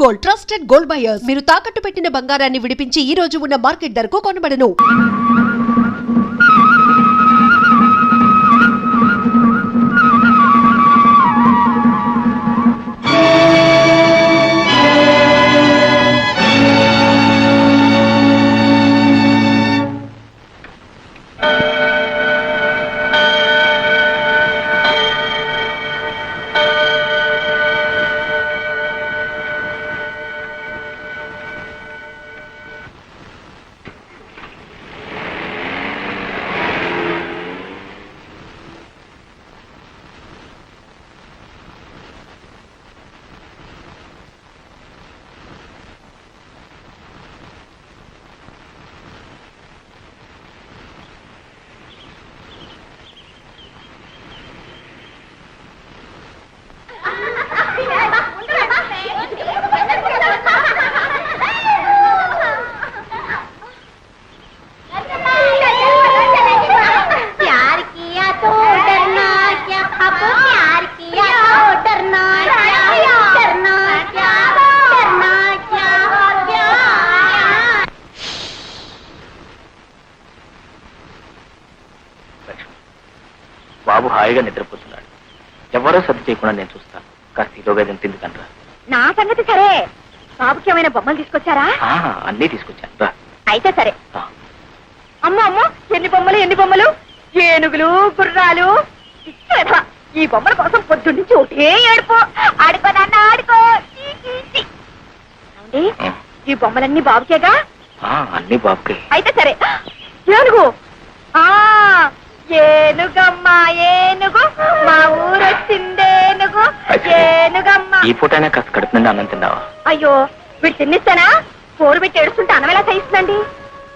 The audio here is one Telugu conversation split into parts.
Gold trusted gold buyers. మీరు తాకట్టు పెట్టిన బంగారాన్ని విడిపించి ఈ రోజు ఉన్న మార్కెట్ ధరకు కొనబడను. బాబు హాయిగా నిద్రపోతున్నాడు. ఎవరో సర్ది చేయకుండా నేను చూస్తాను. కాస్త ఈలోగా తిందుకంట్రా. నా సంగతి సరే, బాబుకి ఏమైనా బొమ్మలు తీసుకొచ్చారా? అన్నీ తీసుకొచ్చాను రా. అయితే సరే. అమ్మో అమ్మో, ఎన్ని బొమ్మలు, ఏనుగులు, గుర్రాలు. ఈ బొమ్మల కోసం పొద్దున్నుంచి ఒకటే ఏడుపు. ఆడుకో నాన్న ఆడుకో. ఈ బొమ్మలన్నీ బాబుకేగా? అన్ని బాబుకే. అయితే సరే. ఏనుగు, ఏనుగమ్మా ఏనుగు, మా ఊరు వచ్చిందేనుగు, ఏనుగమ్మ. ఈ పూటైనా కాస్త కడుపు నుండి అన్నం తిన్నావా? అయ్యో, వీడు తిన్నిస్తానా? కూర పెట్టి ఏడుస్తుంటే అన్నం ఎలా సహిస్తుందండి?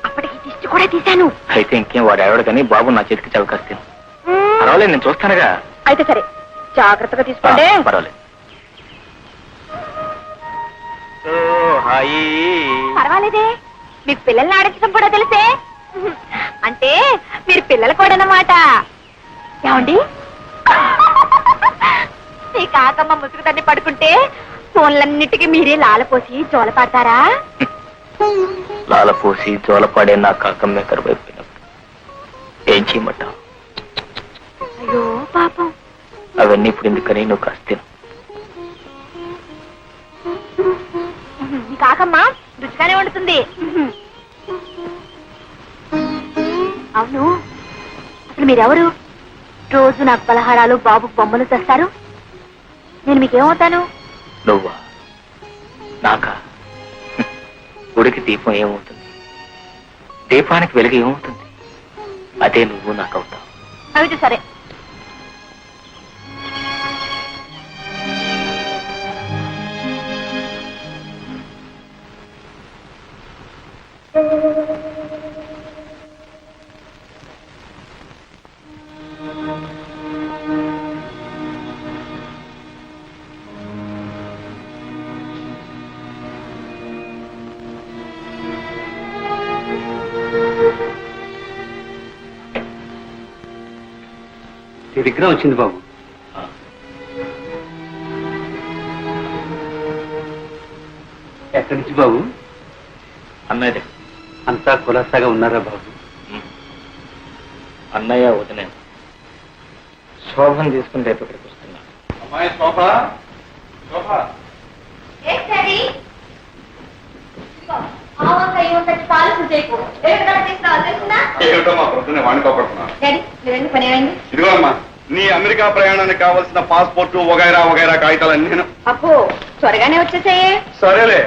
అప్పటికి దిష్టి కూడా తీశాను. అయితే ఇంకేం, వాడు ఎవడు కానీ బాబు నా చేతికి చవకాస్తాను. పర్వాలేదు, నేను చూస్తానుగా. అయితే సరే, జాగ్రత్తగా తీసుకోండి. పర్వాలేదు. పర్వాలేదే, మీకు పిల్లల్ని ఆడించడం కూడా తెలిసే. అంటే మీరు పిల్లలు కూడా అన్నమాట. ఏమండి, మీ కాకమ్మ ముసుగు తన్ని పడుకుంటే ఫోన్లన్నిటికీ మీరే లాలపోసి జోలపాడతారా? లాలపోసి జోలపాడే నా కాకమ్మే కరువైపోయినప్పుడు ఏం చేయమంటావు? అయ్యో పాపం. అవన్నీ ఇప్పుడు ఎందుకని నువ్వు కాస్త మీ కాకమ్మ రుచిగానే వండుతుంది. అవును, అసలు మీరెవరు? రోజు నాకు పలహారాలు, బాబు బొమ్మలు తెస్తారు. నేను మీకేమవుతాను? నువ్వా? నాకా? గుడికి దీపం ఏమవుతుంది, దీపానికి వెలుగు ఏమవుతుంది? అదే నువ్వు నాకు అవుతావు. అయితే సరే. విగ్రహం వచ్చింది బాబు. ఎక్కడి నుంచి బాబు? అన్నయ్య. అంతా కులాసాగా ఉన్నారా బాబు? అన్నయ్య వదిన శోభను తీసుకుని రేపు ఇక్కడికి వస్తున్నా. అమ్మాయి శోభ, శోభ. ఇదిగో అమ్మా, నీ అమెరికా ప్రయాణానికి కావాల్సిన పాస్పోర్ట్ వగైరా వగైరా కాగితాలన్నీ నేను. అప్పు త్వరగానే వచ్చేసాయే. సరేలే,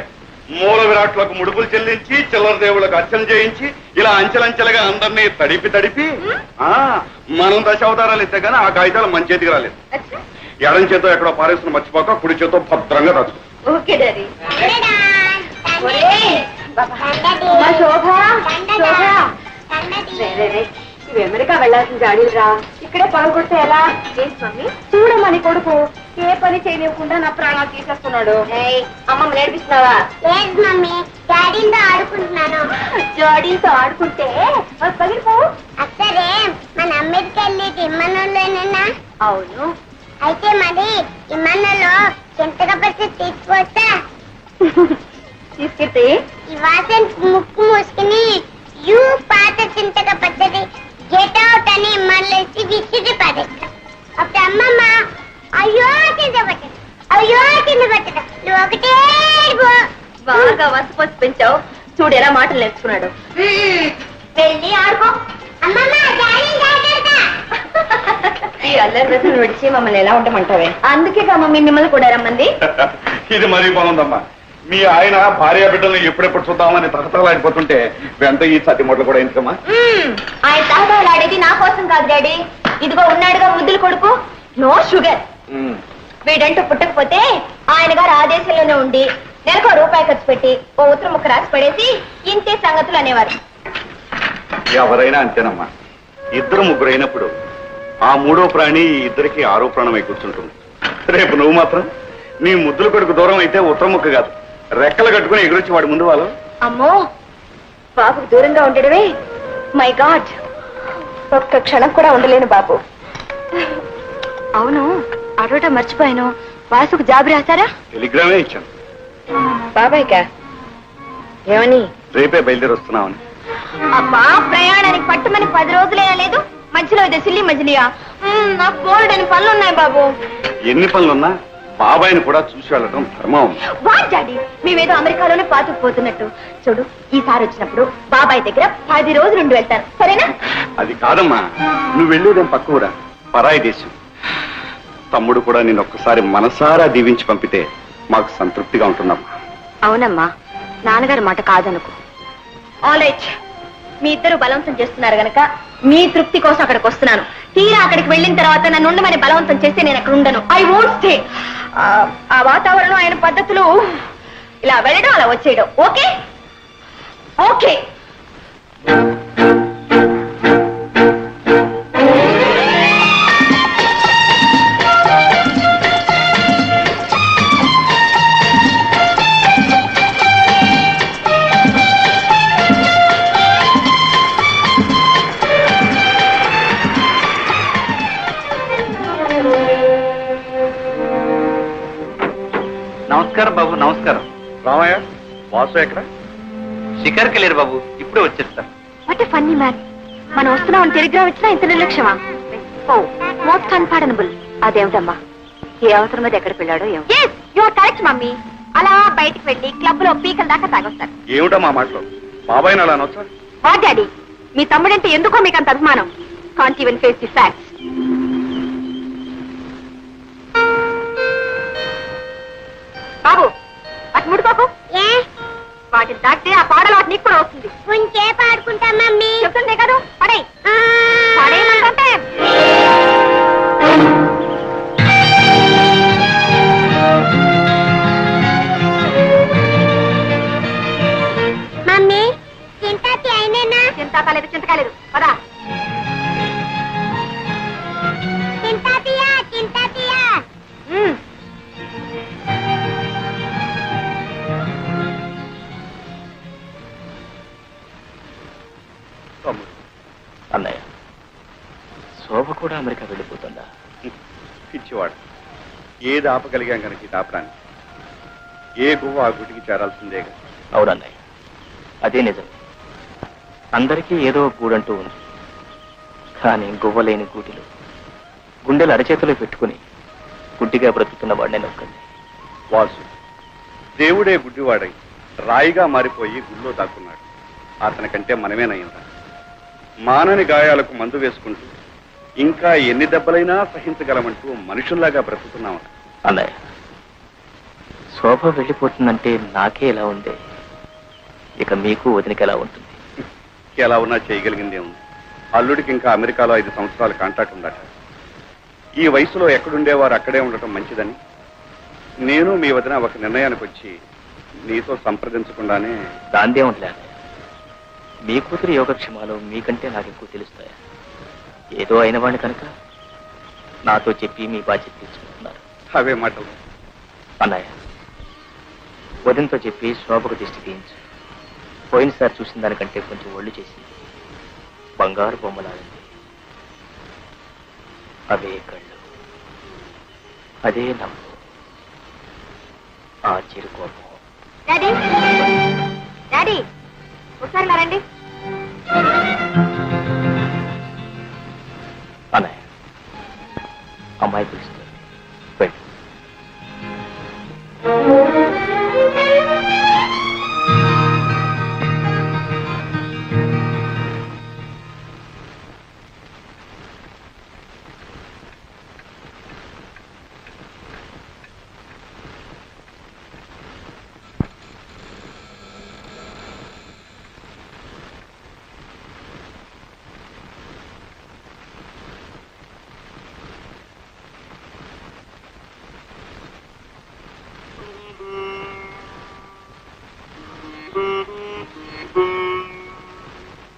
మూల విరాట్లకు ముడుపులు చెల్లించి, చిల్లర దేవుళ్ళకు అర్చన చేయించి, ఇలా అంచెలంచెలుగా అందరినీ తడిపి మనం దశావతారాలు ఇస్తే గానీ ఆ కాగితాలు మన చేతికి రాలేదు. ఎడం చేతో ఎక్కడో పారేస్తున్న మర్చిపోక కుడి చేతో భద్రంగా రాదు. Okay daddy. ఇవి అమెరికా వెళ్లాల్సిన జాడీలురా, ఇక్కడే పొలం కొడితే ఎలా? చూడమని కొడుకు ఏ పని చేయనివ్వకుండా నా ప్రాణాలు తీసేస్తున్నాడు. అమ్మమ్మ నేర్పిస్తున్నావా? లేదు మమ్మీ, డాడీతో ఆడుకుంటున్నాను. జాడీలతో ఆడుకుంటే పగిలిపో. అక్కడే మన అమెరికా వెళ్ళేది ఇమ్మనంలోనేనా? అవును. అయితే మరి ఇమ్మనంలో చింతక పచ్చి తీసుకొస్తా. తీసుకెళ్తే ఈ వాసన ముక్కు మూసుకుని యూ పాత చింతక పద్ధతి గెట్ అవుట్ అని మళ్ళీ విసిరి పడేస్తా. అప్పుడు అమ్మమ్మ అయ్యో కింద పట్టదు, అయ్యో కింద పట్టదు, నువ్వు ఒకటే ఏడుపు. బాగా వసపోసి పెంచావు, చూడు ఎలా మాటలు నేర్చుకున్నాడు. వెళ్ళి ఆడుకో. అమ్మమ్మ డాడీ జాగ్రత్త. ఈ అల్లరి రసం విడిచి మమ్మల్ని ఎలా ఉండమంటావే? అందుకే మమ్మీ మిమ్మల్ని కూడా రమ్మంది. ఇది మరీ బాగుందమ్మా. మీ ఆయన భార్య బిడ్డలు ఎప్పుడెప్పుడు చూద్దామని తహతలాడిపోతుంటే వెంట ఈ సతి మొదలు కూడా ఎందుకమ్మా? ఆయన తహతలు ఆడేది నా కోసం కాదు డాడీ. ఇదిగో ఉన్నాడుగా ముద్దులు కొడుకు, నో షుగర్. వీడంటూ పుట్టకపోతే ఆయన గారు ఆ దేశంలోనే ఉండి నెలకు రూపాయి ఖర్చు పెట్టి ఓ ఉత్తరం ముక్క రాసి పడేసి ఇంతే సంగతులు అనేవారు. ఎవరైనా అంతేనమ్మా. ఇద్దరు ముగ్గురు అయినప్పుడు ఆ మూడో ప్రాణి ఈ ఇద్దరికి ఆరో ప్రాణమై కూర్చుంటుంది. రేపు నువ్వు మాత్రం నీ ముద్దుల కొడుకు దూరం అయితే ఉత్తరం ముక్క కాదు, రెక్కలు కట్టుకుని ఎగురొచ్చి వాడి ముందు వాళ్ళు. అమ్మో, బాబుకు దూరంగా ఉండడమే మై గాడ్. ఒక్క క్షణం కూడా ఉండలేను బాబు. అవును, అడవటం మర్చిపోయాను. వాసుకు జాబు రాశారా? టెలిగ్రామే ఇచ్చాను. బాబాయ్కా ఏమని? రేపే బయలుదేరి వస్తున్నామని. అబ్బా, ప్రయాణానికి పట్టుమని 10 రోజులే లేదు, మధ్యలో ఇదే సిల్లి మజిలియా. నాకు బోల్డ్ అని పనులు ఉన్నాయి బాబు. ఎన్ని పనులున్నా బాబాయిని కూడా చూసి వెళ్ళడం ధర్మం. వాట్ డాడీ, మేమేదో అమెరికాలోనే పాతుకుపోతున్నట్టు. చూడు, ఈసారి వచ్చినప్పుడు బాబాయ్ దగ్గర 10 రోజులు ఉండి వెళ్తాను, సరేనా? అది కాదమ్మా, నువ్వు వెళ్ళేదేం పక్క కూడా పరాయి దేశం. తమ్ముడు కూడా నేను ఒక్కసారి మనసారా దీవించి పంపితే మాకు సంతృప్తిగా ఉంటుందమ్మా. అవునమ్మా, నాన్నగారి మాట కాదనుకో. ఆల్ రైట్, మీ ఇద్దరు బలవంతం చేస్తున్నారు గనక మీ తృప్తి కోసం అక్కడికి వస్తున్నాను. తీరా అక్కడికి వెళ్ళిన తర్వాత నన్ను ఉండమని బలవంతం చేస్తే నేను అక్కడ ఉండను. I won't stay. ఆ వాతావరణం, ఆయన పద్ధతులు, ఇలా వెళ్ళడం అలా వచ్చేయడం. Okay okay. నమస్కారం బాబు. నమస్కారం. రామయ్య, వాసు ఎక్కడ? షికార్కి వెళ్ళారు బాబు, ఇప్పుడే వచ్చేస్తారు. What a funny man. మనం వస్తున్నామని టెలిగ్రామ్ ఇచ్చినా ఇంత నిర్లక్ష్యమా? ఓ, మోస్ట్ అన్పార్డనబుల్. అదేమిటమ్మా, ఏ అవసరం మీద ఎక్కడికి వెళ్ళాడో ఏమో. yes, you are correct mummy. అలా బయటికి వెళ్ళి క్లబ్ లో పీకల దాకా తాగొస్తారు. ఏమిటమ్మా మాటలు? బాబాయిని అలా అనొచ్చా? వా డాడీ, మీ తమ్ముడంటే ఎందుకో మీకు అంత అభిమానం. Can't even face the facts. బాబు, వాటి ముడుకోకు. ఏ వాటిని తాకితే ఆ పాడలు వాటి నీకు కూడా వస్తుంది. కొంచెం పాడుకుంటా మమ్మీ. చెప్తుందే కాదు, పడే ఆ. పడేయమంటే. మమ్మీ చింతాతి అయినేనా? చింత కాలేదు, చింత కాలేదు. పదా. చింతాతియా చింతాతియా. తమ్ముడు, అన్నయ్య, శోభ కూడా అమెరికా వెళ్ళిపోతుందా? పిచ్చివాడు. ఏది ఆపగలిగాం కనుక ఈ ఆపడానికి. ఏ గువ్వ ఆ గుటికి చేరాల్సిందేగా. అవునన్నయ్య, అదే నిజం. అందరికీ ఏదో గూడంటూ ఉంది. కానీ గువ్వలేని గూటిలో గుండెలు అరచేతిలో పెట్టుకుని గుడ్డిగా బ్రతుకుతున్న వాడిని నొక్కండి. వాసు, దేవుడే గుడ్డివాడై రాయిగా మారిపోయి గుళ్ళో దాక్కున్నాడు. అతని కంటే మనమేనయ్యిందా? మానని గాయాలకు మందు వేసుకుంటూ ఇంకా ఎన్ని దెబ్బలైనా సహించగలమంటూ మనుషుల్లాగా బ్రతుకుతున్నాం. అన్నయ్య, శోభ వెళ్ళిపోతుందంటే నాకే ఎలా ఉందే, ఇక మీకు వదినకి ఎలా ఉంటుంది? ఎలా ఉన్నా చేయగలిగిందే ఉంది. అల్లుడికి ఇంకా అమెరికాలో 5 సంవత్సరాల కాంట్రాక్ట్ ఉందట. ఈ వయసులో ఎక్కడుండేవారు అక్కడే ఉండటం మంచిదని నేను మీ వదిన ఒక నిర్ణయానికి వచ్చి నీతో సంప్రదించకుండానే. దాందే ఉండలే అన్నయ్య, మీ కూతురు యోగక్షేమాలు మీకంటే నాకు ఎక్కువ తెలుస్తాయా? ఏదో అయిన వాడిని కనుక నాతో చెప్పి మీ బాధ్యత తీసుకుంటున్నారు. అవే మాటలు. అన్నయ్య, వదినతో చెప్పి శోభకు దిష్టి తీయించు. పోయినసారి చూసిన దానికంటే కొంచెం ఒళ్ళు చేసి బంగారు బొమ్మలాడింది. అవే కళ్ళు, అదే నవ్వు, ఆ చిరుకోపం. డాడీ డాడీ ఒకసారి ఇలా రండి. అన్నయ్య అమ్మాయి పిలుస్తుంది వెళ్ళి.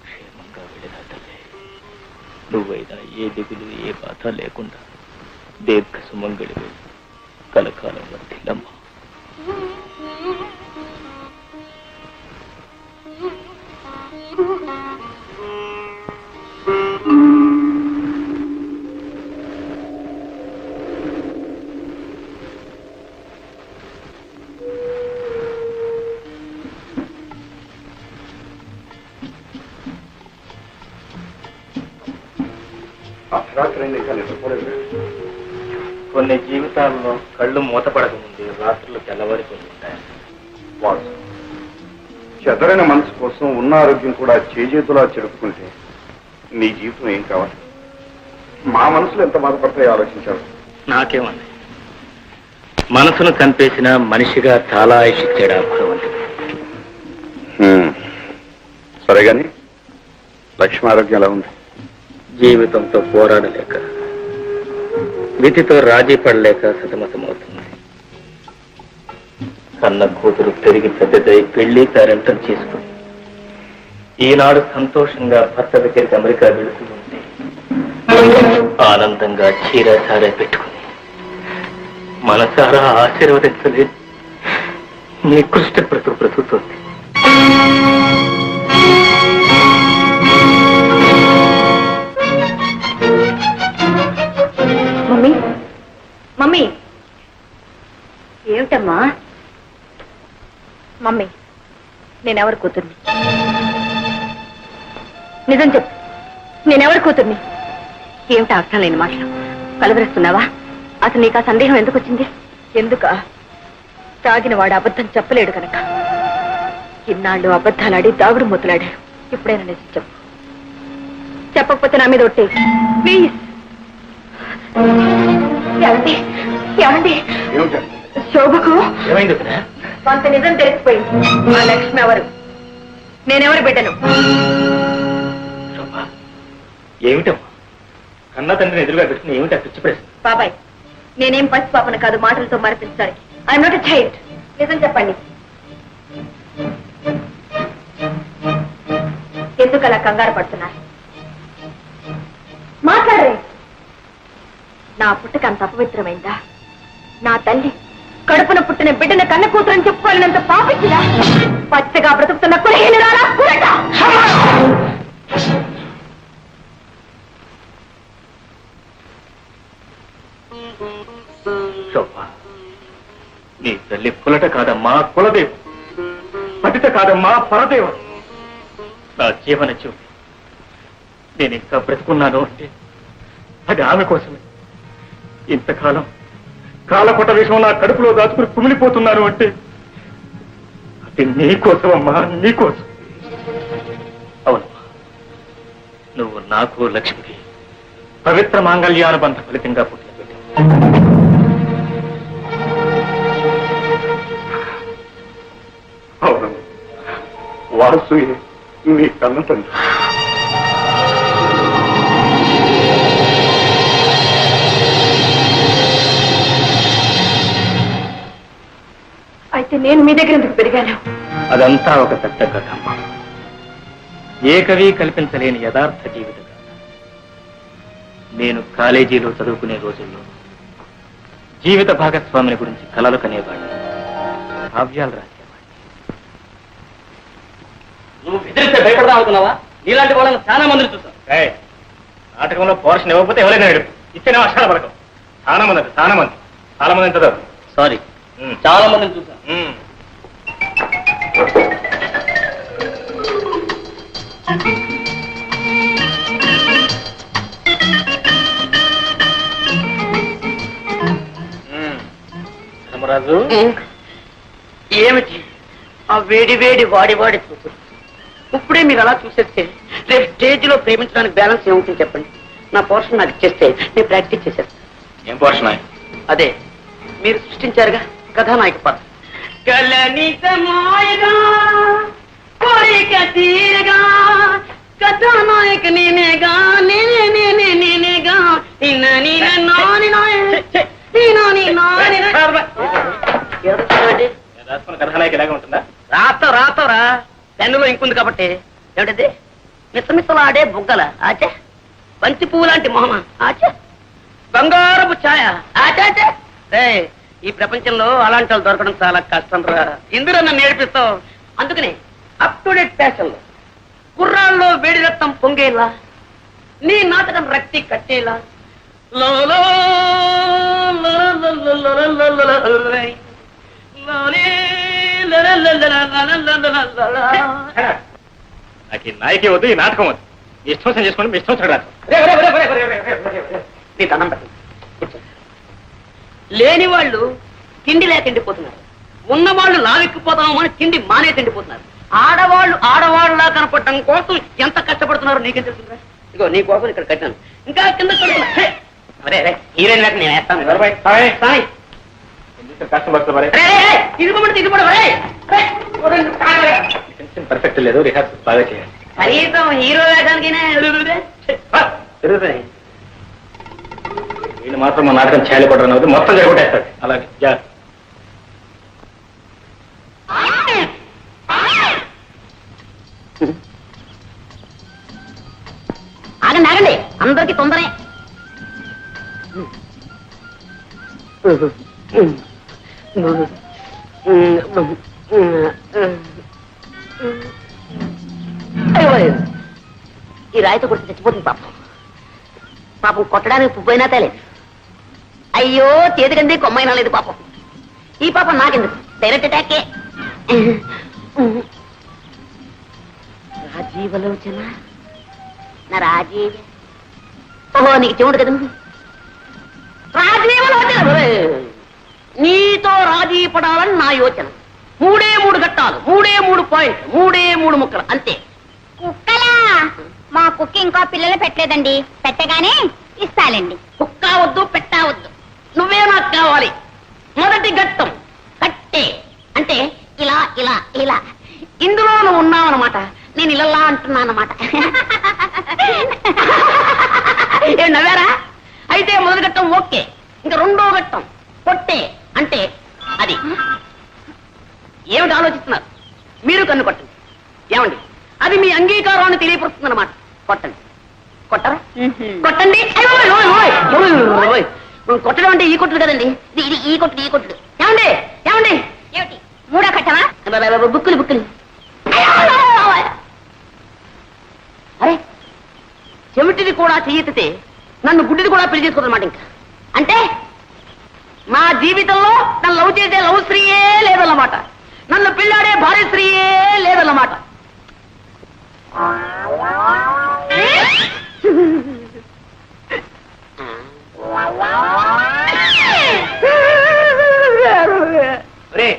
క్షేమంగా వెళ్ళినా తల్లి, నువ్వైనా ఏ దిగులు ఏ బాధ లేకుండా దీర్ఘ సుమంగళివి కలకాలం వర్తిల్లమ్మా. అర్ధరాత్రి ఇంకా నిద్రపోలేదు. కొన్ని జీవితాల్లో కళ్ళు మూతపడకముందే రాత్రులు తెల్లవారిపోయి ఉంటాయి. వాసు, చెదరైన మనసు కోసం ఉన్న ఆరోగ్యం కూడా చేజేతులా చెడుపుకుంటే నీ జీవితం ఏం కావాలి? మా మనసులో ఎంత బాధపడతాయో ఆలోచించారు. నాకేమన్నా మనసును చంపేసిన మనిషిగా చాలా ఆయుషిచ్చాడు ఆ భగవంతుడు. సరే గాని లక్ష్మి ఆరోగ్యం ఎలా ఉంది? జీవితంతో పోరాడలేక విధితో రాజీ పడలేక సతమతమవుతుంది. కన్న కూతురు తిరిగి పెద్దదై పెళ్లి పేరెంటం చేసుకుని ఈనాడు సంతోషంగా భర్త దగ్గరికి అమెరికా వెళుతూ ఉంటే ఆనందంగా చీరసారే పెట్టుకుని మనసారా ఆశీర్వదించలేదు నికృష్ట బ్రతుకుతోంది. మమ్మీ మమ్మీ ఏమిటమ్మా? మమ్మీ నేనెవరి కూతుర్ని? నిజం చెప్పు, నేనెవరి కూతుర్ని? ఏమిటి అర్థం లేని మాటలు కలవరిస్తున్నావా? అసలు నీకు ఆ సందేహం ఎందుకు వచ్చింది? ఎందుక? తాగిన వాడు అబద్ధం చెప్పలేడు కనుక. ఇన్నాళ్ళు అబద్ధాలాడి దాగుడు మూతలాడాడు. ఇప్పుడైనా నిజం చెప్పు. చెప్పకపోతే నా మీద ఒట్టే ప్లీజ్. ఏమండి ఏమండి, శోభకు ఏమైంది? కొంత నిజం తెలిసిపోయింది. ఆ లక్ష్మి ఎవరు? నేనెవరు బిడ్డను? ఏమిటమ్మా కన్నా తండ్రిని ఎదురుగా పెట్టుకుని ఏమిటా పిచ్చి ప్రశ్న? బాబాయ్, నేనేం పసిపాపను కాదు మాటలతో మరిపించడానికి. I'm not a child. నిజం చెప్పండి, ఎందుకు అలా కంగారు పడుతున్నారు? మాట్లాడరే. నా పుట్టుక అంత అపవిత్రమైందా? నా తల్లి కడుపున పుట్టిన బిడ్డన కన్న కూతురని చెప్పుకోలేనంత పాపించిదా? పచ్చగా బ్రతుకుతున్న కులహీనురాలా కురట! శోభ, నీ తల్లి పులట కాదమ్మా కులదేవం, పతిత కాదమ్మా పరదేవం. నా జీవన జ్యోతి. నేను ఇంకా బ్రతుకున్నాను అంటే అది ఆమె కోసమే. ఇంతకాలం కాలకొట్ట విషయం నా కడుపులో దాచుకుని కుమిలిపోతున్నాను అంటే అది నీకోసమమ్మా, నీకోసం. అవునమ్మా, నువ్వు నాకు లక్ష్మికి పవిత్ర మాంగళ్యానుబంధ ఫలితంగా పుట్టిన బిడ్డ. అవును, వాసు నీ కన్న తండ్రి. అయితే నేను మీ దగ్గర ఎందుకు పెరిగాను? అదంతా ఒక పెద్ద కథ అమ్మా. ఏ కవి కల్పించలేని యథార్థ జీవిత కథ. నేను కాలేజీలో చదువుకునే రోజుల్లో జీవిత భాగస్వామిని గురించి కలలు కనేవాడిని, కావ్యాలు రాసేవాడిని. నువ్వు బెదిరిస్తే భయపడదాం అనుకున్నావా? నీలాంటి వాళ్ళని చాలా మందిని చూసాం. నాటకంలో పోర్షన్ ఇవ్వకపోతే ఎవరైనా ఇచ్చిన వర్షాల పడకం. చాలా మంది చాలా మంది చాలా మంది చదవరు. సారీ, చాలా మందిని చూసాం. ధర్మరాజు, ఏమిటి ఆ వేడి వేడి వాడి వాడి చూపు? ఇప్పుడే మీరు అలా చూసేస్తే రేపు స్టేజ్ లో ప్రేమించడానికి బ్యాలెన్స్ ఏముంటుంది చెప్పండి. నా పోర్షన్ నాకు ఇచ్చేస్తే నేను ప్రాక్టీస్ చేసేస్తాను. ఏం పోషణ? అదే మీరు సృష్టించారుగా కథానాయక పాత్ర. కలనితమాయగా కోరిక తీరగా కథానాయక నేనేగా నేనేగా రాసుకున్న కథానాయక ఇలాగే ఉంటుందా? రాతవరా పెన్నులో ఇంకుంది కాబట్టి. ఏమిటది? మిసమిసలాడే బుగ్గల ఆచే, బంతి పువ్వు లాంటి మొహమ ఆచే, బంగారపు ఛాయ ఆచాచే. ఈ ప్రపంచంలో అలాంటి వాళ్ళు దొరకడం చాలా కష్టం రా. ఇందులో నన్ను నేర్పిస్తావు. అందుకని అప్ టు డేట్ ఫ్యాషన్ లో కుర్రాల్లో వేడి రక్తం పొంగేలా, నీ నాటకం రక్తి కట్టేలా నాకు ఈ నాయకే వద్దు, ఈ నాటకం వద్దు. మీ ఇష్టం చేసుకోండి, మీ ఇష్టం రాదు. నీ దండం పెట్టండి. లేని వాళ్ళు తిండి లేక తిండిపోతున్నారు, ఉన్నవాళ్ళు లావెక్కిపోతామని తిండి మానే తిండిపోతున్నారు. ఆడవాళ్ళలా కనపడటం కోసం ఎంత కష్టపడుతున్నారో నీకేం తెలుస్తుందా? ఇగో నీ కోసం ఇక్కడ కట్టాను, ఇంకా కింద హీరోయిన్ లేక నేను వేస్తాను. పర్ఫెక్ట్ లేదు, రిహార్సల్ బాగా చేయాలి. కనీసం హీరో వేయడానికి వీళ్ళు మాత్రం మా నాటకం చేయలేకపోవడం అవుతుంది, మొత్తం జరగొట్టేస్తాడు. అలాగే ఆగండి, అందరికి తొందరే. ఈ రాయితో కొట్టి చచ్చిపోతుంది పాపం కొట్టడానికి పువ్వైనా తేలేదు. అయ్యో చేతికంది కొమ్మైనా లేదు పాపం. ఈ పాపం నాకెందుకు, డైరెక్ట్ అటాకే. రాజీవలోచన నా రాజీవ, ఓహో నీకు చెవుడు కదా. రాజీవలోచన, నీతో రాజీ పడాలని నా యోచన. 3 ఘట్టాలు, 3 పాయింట్, 3 ముక్కలు అంతే. కుక్కలా? మా కుక్క ఇంకా పిల్లలు పెట్టలేదండి, పెట్టగానే ఇస్తాలండి. కుక్క వద్దు, పెట్టవద్దు, నువ్వే నాకు కావాలి. మొదటి ఘట్టం కట్టే, అంటే ఇలా ఇలా ఇలా. ఇందులో నువ్వు ఉన్నావన్నమాట, నేను ఇలా అంటున్నానమాట. ఏం నవ్వారా? అయితే మొదటి ఘట్టం ఓకే. ఇంకా 2వ ఘట్టం కొట్టే, అంటే అది. ఏమిటి ఆలోచిస్తున్నారు? మీరు కన్ను కొట్టండి. ఏమండి, అది మీ అంగీకారాన్ని తెలియపరుస్తుంది అన్నమాట. కొట్టండి. కొట్టరా? కొట్టండి. కొట్టడం అంటే ఈ కొట్టుడు కదండి, ఇది ఈ కొట్టుడు, ఈ కొట్టుడు. ఏమండి ఏమండి, ఏమిటి 3వ ఘట్టమా? బుక్కులు. అరే, చెవిటిది కూడా చెయ్యెత్తితే నన్ను గుడ్డిది కూడా పెళ్లి చేసుకోదన్నమాట. ఇంకా అంటే నా జీవితంలో నన్ను లవ్ చేసే లవ్ స్త్రీయే లేదన్నమాట, నన్ను పెళ్ళాడే భార్య స్త్రీయే లేదన్నమాట.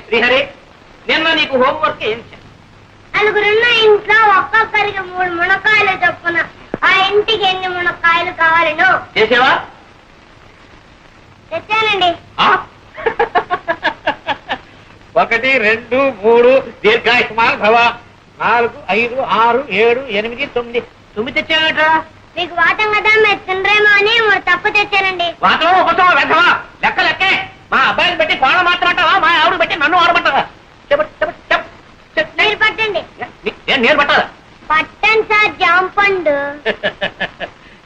శ్రీహరి, నిన్న నీకు హోంవర్క్ ఏం చేయాలి? నలుగురున్న ఇంట్లో ఒక్కొక్కరికి 3 మునక్కాయలు చొప్పున ఆ ఇంటికి ఎన్ని మునక్కాయలు కావాలను చేసేవా? తెచ్చానండి. 1, 2, 3 దీర్ఘాయుష్మాన్ భవ. 4, 5, 6, 7, 8, 9. 9 తెచ్చావేట్రా? మీకు వాటం కదా, మీరు తినరేమో అని 3 తక్కువ తెచ్చానండి. వాతం ఒకటో వెధవా, లెక్కే. మా అబ్బాయిని పెట్టి కోణ మాత్రమంటావా, మా ఆవిడ పెట్టి నన్ను ఆడమంటావా? మీరు పట్టండి. నేను పట్టాలా? పట్టండి సార్, జాంపండు.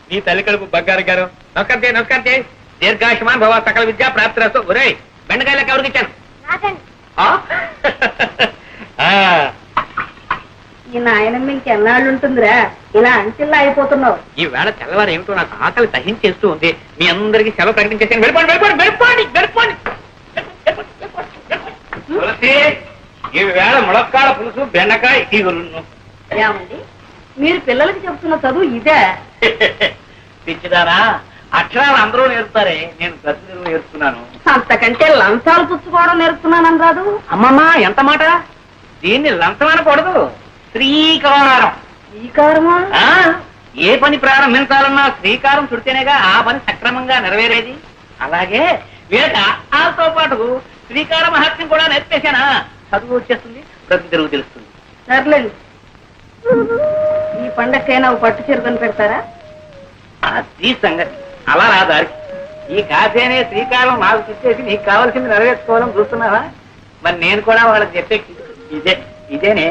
నీ తల్లి కడుపు బంగారు గారు. నమస్కారం చేయి. దీర్ఘాయుష్మాన్ భవ, సకల విద్యా ప్రాప్తిరస్తు. ఒరేయ్, బెండకాయలకు ఎవరికి ఇచ్చాను? నాకండి. ఈ నాయనమ్మ ఇంకెన్నాళ్ళు ఉంటుందిరా, ఇలా అంచెల్లా అయిపోతున్నావు. ఈ వేళ తెల్లవారు ఏమిటో నాకు ఆకలి సహించేస్తూ ఉంది. మీ అందరికీ సెలవు ప్రకటించేసాను. వెళ్ళిపోండి. తులసి, ఈవేళ ములక్కాడ పులుసు బెండకాయ ఇగురును. ఏమండి మీరు పిల్లలకి చెప్తున్న చదువు ఇదే? పిచ్చిదారా, అక్షరాలు అందరూ నేర్పుతారే, నేను ప్రతిదిన నేర్చుకున్నాను. అంతకంటే లంచాలు పుచ్చుకోవడం నేర్పుతున్నానని కాదు. అమ్మమ్మ ఎంత మాట! దీన్ని లంచం అనకూడదు, శ్రీకారం. శ్రీకారమా? ఆ, ఏ పని ప్రారంభించాలన్నా శ్రీకారం చుడితేనేగా ఆ పని సక్రమంగా నెరవేరేది. అలాగే వీళ్ళ ఆతో పాటు శ్రీకార మహత్యం కూడా నేర్పేశానా, చదువు వచ్చేస్తుంది, ప్రతి తిరుగు తెలుస్తుంది. సర్లేండి, ఈ పండక్కైనా పట్టు చీర కొని పెడతారా? అది సంగతి. అలా నా దారికి ఈ కాఫీ అనే శ్రీకారం నాకు తెచ్చేసి నీకు కావాల్సింది నెరవేర్చుకోవాలని చూస్తున్నావా? మరి నేను కూడా వాళ్ళకి చెప్పే ఇదేనే.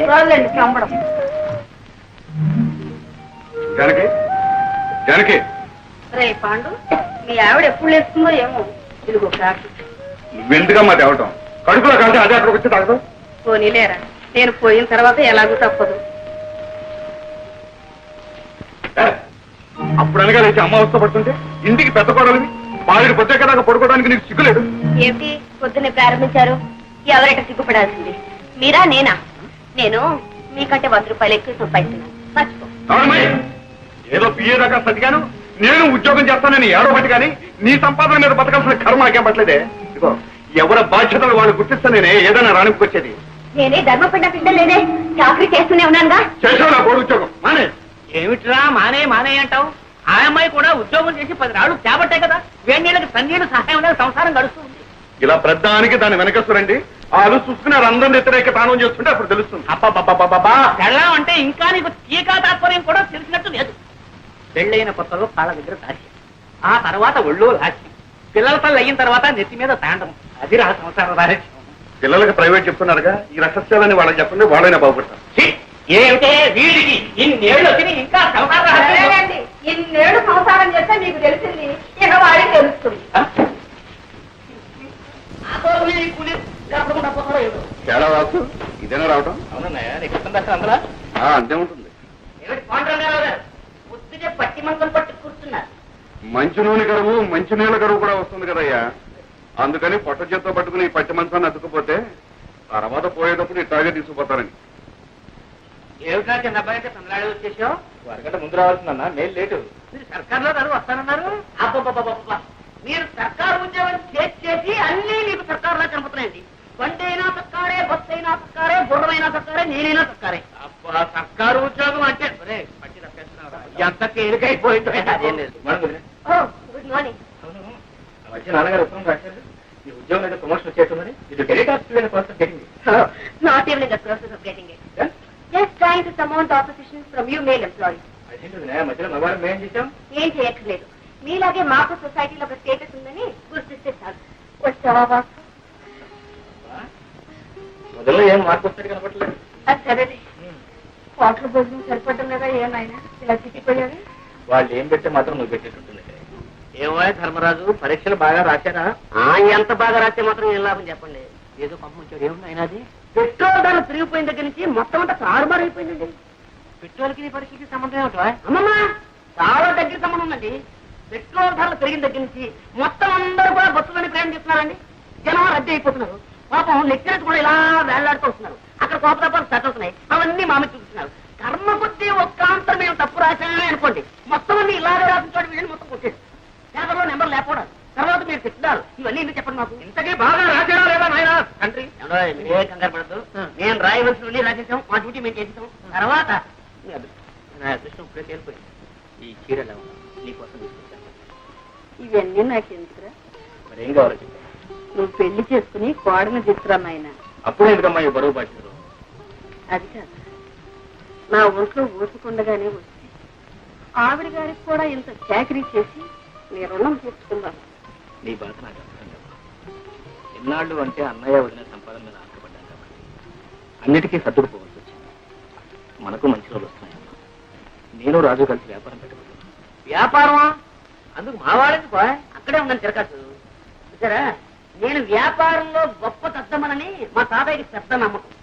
చాలండి చంపడం. జానకి, జానకి, రే పాండు, మీ ఆవిడ ఎప్పుడు లేస్తుందో ఏమో. ఇదిగో కాఫీ. నువ్వెందుకమ్మా తేవటం? కడుపులో కలిసి అదే అక్కడికి వచ్చి తాగదు. పోనీలేరా, నేను పోయిన తర్వాత ఎలాగూ తప్పదు. అప్పుడు అనగా లేచి అమ్మ అవస్థపడుతుంటే ఇంటికి పెద్ద కోడలివి బాలుడి పొద్దుకదాకా పడుకోవడానికి నీకు సిగ్గులేదు. ఏమిటి పొద్దున్నే ప్రారంభించారు? ఎవరైనా సిగ్గుపడాల్సింది మీరా నేనా? నేను మీకంటే 100 రూపాయలు ఎక్కువ సంపాదిస్తున్నాను, మర్చిపో. అవునమ్మాయి, ఏదో పిఏ దాకా సతిగాను నేను ఉద్యోగం చేస్తానని ఏడో బట్టి కానీ నీ సంపాదన మీద బతకాల్సిన కర్మ నాకేం పట్టలేదే. ఇదిగో ఎవరి బాధ్యతలు వాళ్ళు గుర్తిస్తా నేనే ఏదైనా రాణింపుకొచ్చేది. నేనే ధర్మపిండ పిండలేదే, చాకరీ చేస్తూనే ఉన్నానుగా. చేసావు నా కోడి ఉద్యోగం మానే. ఏమిట్రా మానే మానే అంటావు? ఆ అమ్మాయి కూడా ఉద్యోగం చేసి 10 రాళ్ళు చేపట్టే కదా, వేణీళ్ళకి తన్నీళ్ళు సహాయం లేక సంసారం గడుస్తుంది. ఇలా ప్రధానికి దాన్ని వెనకస్తురండి వాళ్ళు చూసుకుని అందరం వ్యతిరేక తానం చేస్తుంటే అప్పుడు తెలుస్తుంది. అబ్బా పెళ్ళం అంటే ఇంకా నీకు టీకా తాత్పర్యం కూడా తెలిసినట్టు లేదు. పెళ్ళైన కొత్తలో కాళ్ళ దగ్గర దాచి, ఆ తర్వాత ఒళ్ళో లాచి, పిల్లల తల్లి అయిన తర్వాత నెత్తి మీద తాండం. అది రా సంసార రాజ్యం. పిల్లలకి ప్రైవేట్ చెప్తున్నారుగా, ఈ రహస్యాలని వాళ్ళకి చెప్పండి, వాళ్ళైనా బాగుపడతారు. ఏమిటే వీడికి ఇన్నేళ్ళు వచ్చి ఇంకా సంసార రహస్యం? ఇన్నేళ్ళు సంసారం చేస్తే మీకు తెలిసింది, ఇక వాడికి తెలుస్తుంది. తేడా రావచ్చు, ఇదేనా రావటం? అవునన్నయ్య, నీకు ఇష్టం దర్శనం అందరా? అంతే ఉంటుంది. పొద్దునే పట్టి మంచం పట్టి కూర్చున్నారు. మంచి నూనె కరువు మంచి నీళ్ళ కరువు కూడా వస్తుంది కదయ్యా. అందుకని పొట్ట చేత్తో పట్టుకుని ఈ పట్టి మంచాన్ని అతుక్కుపోతే తర్వాత పోయేటప్పుడు ఇట్లాగే తీసుకుపోతారని. ఏమిటా చిన్న అబ్బాయి అంటే తమిళనాడు వచ్చేసావు? వారికంటే ముందు రావాల్సిందన్నా, నేను లేటు. మీరు సర్కార్లో కాదు వస్తానన్నారు. అబ్బబ్బబ్బబ్బబ్బా, మీరు సర్కారు ఉద్యోగం చేసి అన్నీ మీకు సర్కారులా కనపడుతున్నాయండి. వంటైనా సర్కారే, బస్సు అయినా సర్కారే, బుర్రమైనా సర్కారే, నేనైనా సర్కారే. అబ్బా, సర్కారు ఉద్యోగం అంటే పట్టి తప్పేస్తున్నావు, ఎంత తేలికైపోయిందో. అదేం లేదు, గుడ్ మార్నింగ్. వచ్చి నాన్నగారు ఉత్తరం రాశారు, ఈ ఉద్యోగం అయితే ప్రమోషన్ వచ్చేస్తుందని. ఇది direct office person getting. Not even in the process of getting it. Just trying to surmount opposition from you male employees. అదేంటి మధ్యలో మగవాళ్ళం మేం చేశాం? ఏం చేయట్లేదు, మీలాగే మాకు సొసైటీలో ఒక స్టేటస్ ఉందని గుర్తిస్తే చాలు. వచ్చావా బాసు? మొదల్లో ఏం మార్పు వస్తాడు కనపట్లేదు. అది సరేనే, వాటర్ భోజనం సరిపడడం లేదా ఏమైనా ఇలా చిక్కిపోయావి? వాళ్ళు ఏం పెడితే మాత్రం నువ్వు పెట్టేటట్టుంది. ఏమో ధర్మరాజు, పరీక్షలు బాగా రాశారా? ఎంత బాగా రాస్తే మాత్రం ఏం లాభం చెప్పండి. ఏదో పంపించాడు, ఏముంది అయినా అది? పెట్రోల్ ధరలు పెరిగిపోయిన దగ్గర నుంచి మొత్తం అంతా తారుమారు అయిపోయిందండి. పెట్రోల్కి నీ పరీక్షకి సంబంధం ఏమిటో? అమ్మమ్మ, చాలా దగ్గర సంబంధం ఉందండి. పెట్రోల్ ధరలు పెరిగిన దగ్గర నుంచి మొత్తం అందరూ కూడా బస్సులని ప్రయాణం చేస్తున్నారండి. జనం రద్దీ అయిపోతున్నారు. పాపం లెక్చరర్స్ కూడా ఇలా వేళ్లాడుతూ వస్తున్నారు. అక్కడ కోపతాపాలు తట్టుతున్నాయి, అవన్నీ మామూలు చూపిస్తున్నారు. కర్మ కొద్దీ ఒక్క అంతరం మేము తప్పు రాశామే అనుకోండి, మొత్తం అన్ని ఇలాగే రాసిన చోటు వీళ్ళని మొత్తం కొట్టేది. పేపర్లో నెంబర్ లేకపోవడం, తర్వాత మీరు తిట్టారు. ఇవన్నీ ఎందుకు చెప్పండి మాకు? ఇంతకీ బాగా రాశారా లేదా నాయన తండ్రి? ఏ కంగారు పడద్దు, నేను రాయవలసిన రాసేసాం, మా డ్యూటీ మేము చేసేసాం. తర్వాత నా అదృష్టం ఇప్పుడే తేలిపోయింది. ఈ చీరలు నీకోసం తీసుకొచ్చాను. ఇవన్నీ నాకు ఎందుకురా? మరి ఏం కావాలో చెప్పాను. నువ్వు పెళ్లి చేసుకుని కోడని తీసుకురా నాయన. అప్పుడు ఎందుకమ్మా ఈ బరువు బాధ్యతలు? అది కాదు, నా ఒంట్లో ఓసుకుండగానే వచ్చి ఆవిడ గారికి కూడా ఇంత చాకరీ చేసి నీ రుణం తీర్చుకుందాం. నీ బాధ నాకు అర్థం కాదు. ఎన్నాళ్ళు అంటే అన్నయ్య వదిన సంపాదన మీద ఆశపడ్డాను కాబట్టి అన్నిటికీ సర్దుకుపోవాల్సి వచ్చింది. మనకు మంచి రోజులు వస్తున్నాయమ్మా. నేను రాజు కలిసి వ్యాపారం పెట్టుకుంటున్నాను. వ్యాపారమా? అందుకు మా వాళ్ళకి అక్కడే ఉందని తిరగచ్చు. చూసారా, నేను వ్యాపారంలో గొప్ప తద్దమనని మా తాతయ్యకి పెద్ద నమ్మకం.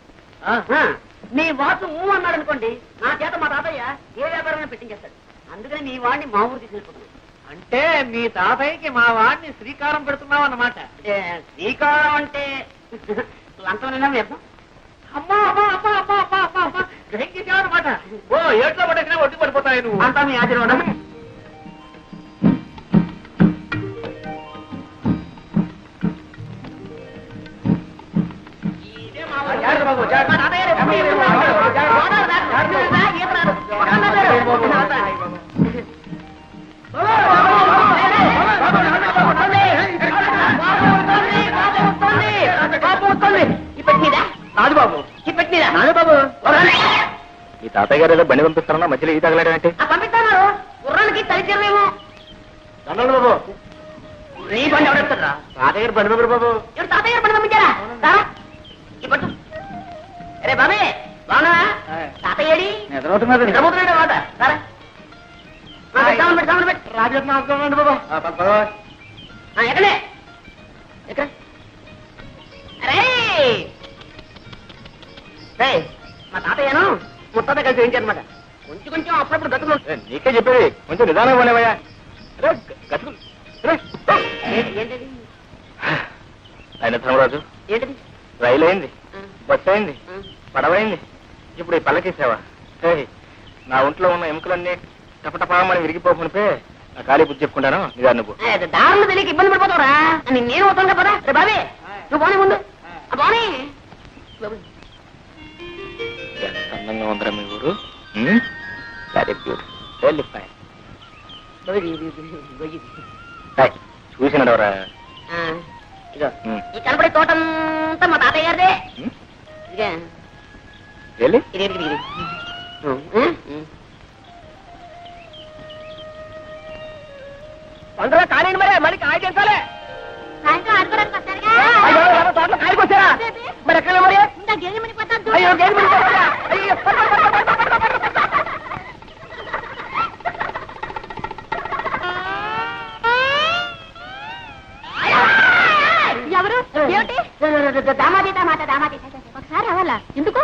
మీ వాసు అన్నాడు అనుకోండి, నా చేత మా తాతయ్య ఏ వ్యాపారమైనా పెట్టించేస్తాడు. అందుకని మీ వాడిని మా ఊరు తీసుకెళ్ళిపోతున్నాడు. అంటే మీ తాతయ్యకి మా వాడిని శ్రీకారం పెడుతున్నావు అన్నమాట. శ్రీకారం అంటే లంచం వ్యర్థం. అమ్మా అమ్మా అమ్మా అమ్మా అమ్మా అమ్మా అమ్మా గ్రహించేసావన్నమాట. ఓ ఏట్లో పడేసినా ఒడ్డు పడిపోతాయి నువ్వు. అంతా మీ ఆశీర్వాదం. రాజుబాబు ఈ తాతయ్య గారు ఏదో బండి పంపిస్తారన్నా మధ్యలో ఈ తగలాడంటే పంపిస్తాను. గుర్రానికి తలిచేమేమో. బాబు నీ బండి ఎవరెత్తారా? తాతయ్య గారు బండి పంపారు బాబు. ఎవరు తాతయ్య గారు బండి పంపించారా? సారా ఈ పట్టు. అరే బాబే బాగున్నా? తాతయ్యడి నిద్రపోతున్నారు నిద్రపోతున్నాడు మాట. సారా రాజు బాబు. ఎక్కడే ఎక్కడ? అరే మా తాతయ్యను ముత్తాత కలిసి వేయించారనమాట. కొంచెం కొంచెం అప్పుడప్పుడు గతులు. నీకే చెప్పేది కొంచెం నిదానం పోలేవయ్యా. ఏంటది ఆయన ధర్మరాజు ఏంటది? రైలు అయింది, బస్సు అయింది, పడవైంది, ఇప్పుడు ఈ పల్లకేసావా? నా ఒంట్లో ఉన్న ఎముకలన్నీ టపటపామని విరిగిపోకునిపే నా ఖాళీ బుద్ధి చెప్పుకుంటాను. నిదాన్ని నువ్వు దారులు తెలియక ఇబ్బంది పడిపోతావురా. నేను అవుతాను కదా. రే బాబే నువ్వు పోనీ ముందు. పోనీ ఎంత అందంగా ఉందిరా మీ ఊరు. Very beautiful, very fine. చూసినాడు ఎవరా? ఇదో ఈ కనపడే తోటంతా మా తాతయ్య గారిదే. ఇదిగా వెళ్ళి ఇది ఇది ఇది పండుగ కానివ్వండి మరి. మళ్ళీ కాయ చేస్తాలే. సాయంత్రం ఆడుకోవడానికి వస్తారుగా. తోటలో కాయకు వచ్చారా? మరి ఎక్కడ మరి? ఇంకా గేదె మణిపోతాను. అయ్యో గేదె మణిపోతుందా? అయ్యో. ఎవరు? ఏమిటి? దామాది దామాది. ఒకసారి రావాలా? ఎందుకు?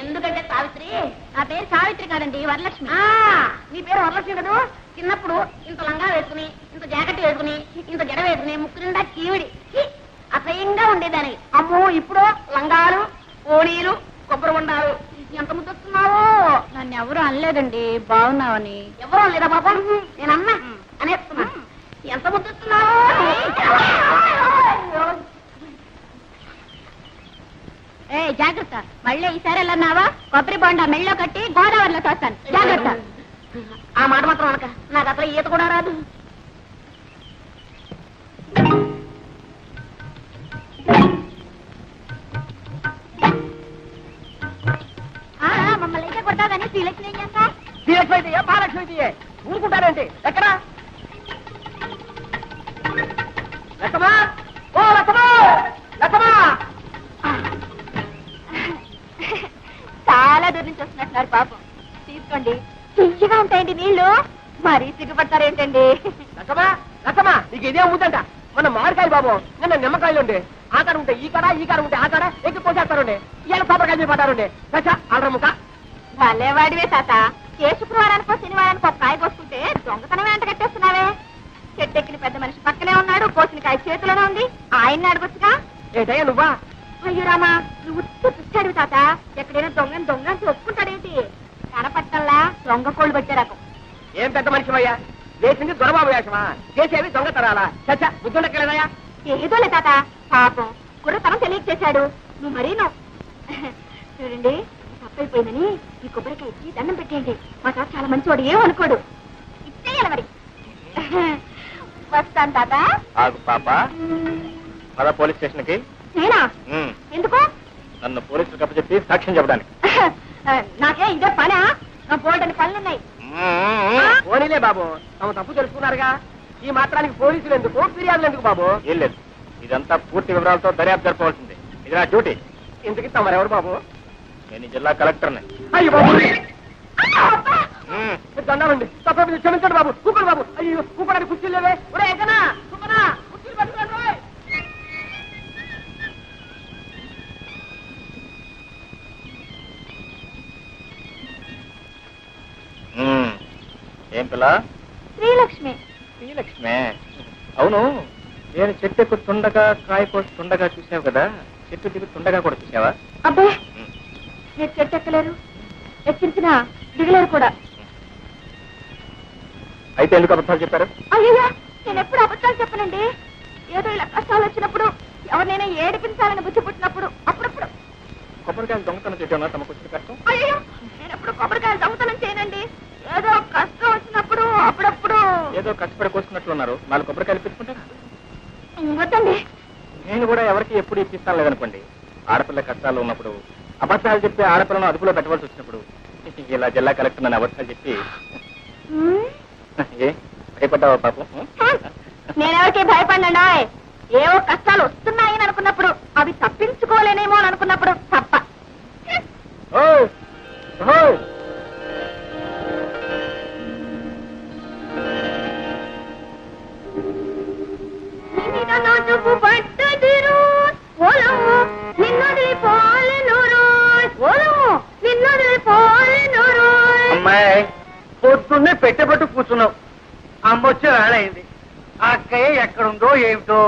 ఎందుకంటే సావిత్రి. నా పేరు సావిత్రి కాదండి, వరలక్ష్మి. నీ పేరు వరలక్ష్మి కదా. చిన్నప్పుడు ఇంత లంగా వేసుకుని, ఇంత జాకెట్ వేసుకుని, ఇంత జడ వేసుకుని, ముక్కు నిండా కీవిడి అసహ్యంగా ఉండేదాన్ని. అమ్మో ఇప్పుడు లంగాలు, ఓణీలు, కొబ్బరి ఉండాలు. ఎంత ముద్దొస్తున్నావో. నన్ను ఎవరు అనలేదండి, బాగున్నావని. ఎవరో లేదా బాబా? నేనన్నా అనేస్తున్నా. ఎంత ముద్దొస్తున్నావో. ఏ జాగ్రత్త, మళ్ళీ ఈసారి వెళ్ళన్నావా కొబ్బరి బొండా మెళ్ళో కట్టి గోదావరిలో తోస్తాను. జాగ్రత్త. ఆ మాట మాత్రం అనక. నాకు అసలు ఈత కూడా రాదు. మమ్మల్ని అయితే కొడతావు కానీ శ్రీలక్ష్మి ఏం చేస్తా? శ్రీలక్ష్మి అయితే మహాలక్ష్మి అయితే ఊరుకుంటానండి. ఎక్కడా లక్ష్మా? ఓ లక్ష్మా, లక్ష్మా. చాలా దూరం నుంచి వస్తున్నట్టున్నారు పాపం. తీసుకోండి, తీయగా ఉంటాయండి నీళ్లు. మరీ సిగ్గుపడతారేంటండి? లక్ష్మా, లక్ష్మా నీకు ఇదే అమ్ముతుంట. మన మామిడికాయలు బాబు, నిన్న నిమ్మకాయలు ఉండే. ఆ కాడ ఉంటే ఈ కాడ, ఈ కాడ ఉంటే ఆ కాడ ఎక్కి పోసేస్తారండి. ఇవాళ కొబ్బరికాయలు పడ్డారండి. దశ అల్రముక. భలేవాడివే తాత. ఏ శుక్రవారానికో శనివారానికో ఒక కాయ కోసుకుంటే దొంగతనం వెంట కట్టేస్తున్నావే. చెట్టెక్కిన పెద్ద మనిషి పక్కనే ఉన్నాడు, కోసిన కాయ చేతిలోనే ఉంది. ఆయన్ని అడగొచ్చుగా. ఏంటయ్యా నువ్వా? అయ్యో రామా, నువ్వు పిచ్చాడు తాత. ఎక్కడైనా దొంగని దొంగని ఒప్పుకుంటాడేంటి? కనపట్టల్లా దొంగ కోళ్ళు పెట్టే రకం. ఏం పెద్ద మనిషివయ్యా? వేసింది దొరబాబు వేషమా? చేసేవి దొంగతనాలా? చచ్చా బుద్ధుండకెళ్ళదయ్యా. ఏదోలే తాత, పాపం కుర్రతనం తెలియక చేశాడు. నువ్వు మరీను. చూడండి, తప్పైపోయిందని ఈ కొబ్బరికాయ ఇచ్చి దండం పెట్టేయండి. మా తాత చాలా మంచివాడు, ఏమనుకోడు. ఇచ్చేయాలి మరి. వస్తాను తాత. ఆగు పాప, పద పోలీస్ స్టేషన్ కి. నేనా? ఎందుకు? నన్ను పోలీసులు కప్పచెప్పి సాక్ష్యం చెప్పడానికి. నాకే ఇదే పనా? నా బోల్డని పనులున్నాయి. పోనీలే బాబు, తమ తప్పు తెలుసుకున్నారుగా. ఈ మాత్రానికి పోలీసులు ఎందుకు, ఫిర్యాదులు ఎందుకు బాబు? ఏం లేదు, ఇదంతా పూర్తి వివరాలతో దర్యాప్తు జరపవలసింది. ఇది నా డ్యూటీ. ఎందుకు ఇస్తాం ఎవరు బాబు? నేను జిల్లా కలెక్టర్ని. అయ్యో బాబు, దండాలండి. తప్ప క్షమించండి బాబు. కూపడు బాబు. అయ్యో కూపడానికి కుర్చీలు లేవే. ఒరే ఎక్కనా సుమనా, కుర్చీలు పట్టుకోండి. ఏం పిల్ల? శ్రీలక్ష్మి. శ్రీలక్ష్మే? అవును, నేను చెట్టెక్కు తుండగా కాయ కోసి తుండగా చూసావు కదా, చెట్టు దిగుతుండగా కూడా చూసావా? అబ్బే మీరు చెట్టు ఎక్కలేరు, ఎక్కించినా దిగలేరు కూడా. అయితే ఎందుకు అబద్ధాలు చెప్పారు? అయ్యయ్యా, నేను ఎప్పుడు అబద్ధాలు చెప్పనండి. ఏదో ఇలా కష్టాలు వచ్చినప్పుడు, ఎవరినైనా ఏడిపించాలని బుద్ధి పుట్టినప్పుడు అప్పుడప్పుడు. కొబ్బరికాయలు దొంగతనం చేయడం తమకు వచ్చిన కష్టం? అయ్యో, నేను ఎప్పుడు కొబ్బరికాయలు దొంగతనం చేయనండి. ఏదో కష్టం వచ్చినప్పుడు అప్పుడప్పుడు. ఏదో కష్టపడి కోసుకున్నట్లున్నారు, 4 కొబ్బరికాయలు పెట్టుకుంటారా? వద్దండి. నేను కూడా ఎవరికి ఎప్పుడు ఇప్పిస్తాను లేదనుకోండి. ఆడపిల్ల కష్టాలు ఉన్నప్పుడు, అబద్ధాలు చెప్పి ఆడపిల్లను అదుపులో పెట్టవలసి వచ్చినప్పుడు ఇలా జిల్లా కలెక్టర్ నన్ను అబద్ధాలు చెప్పి ఏ భయపడ్డావా పాపం? నేనెవరికి భయపడినా, ఏవో కష్టాలు వస్తున్నాయని అనుకున్నప్పుడు, అవి తప్పించుకోలేనేమో అని అనుకున్నప్పుడు తప్ప. ఓయ్ ఓయ్ అమ్మాయి పొద్దున్నే పెట్టబట్టు కూర్చున్నావు. అమ్మ వచ్చే వేళ అయింది. ఆ అక్కయ్య ఎక్కడుందో ఏమిటో.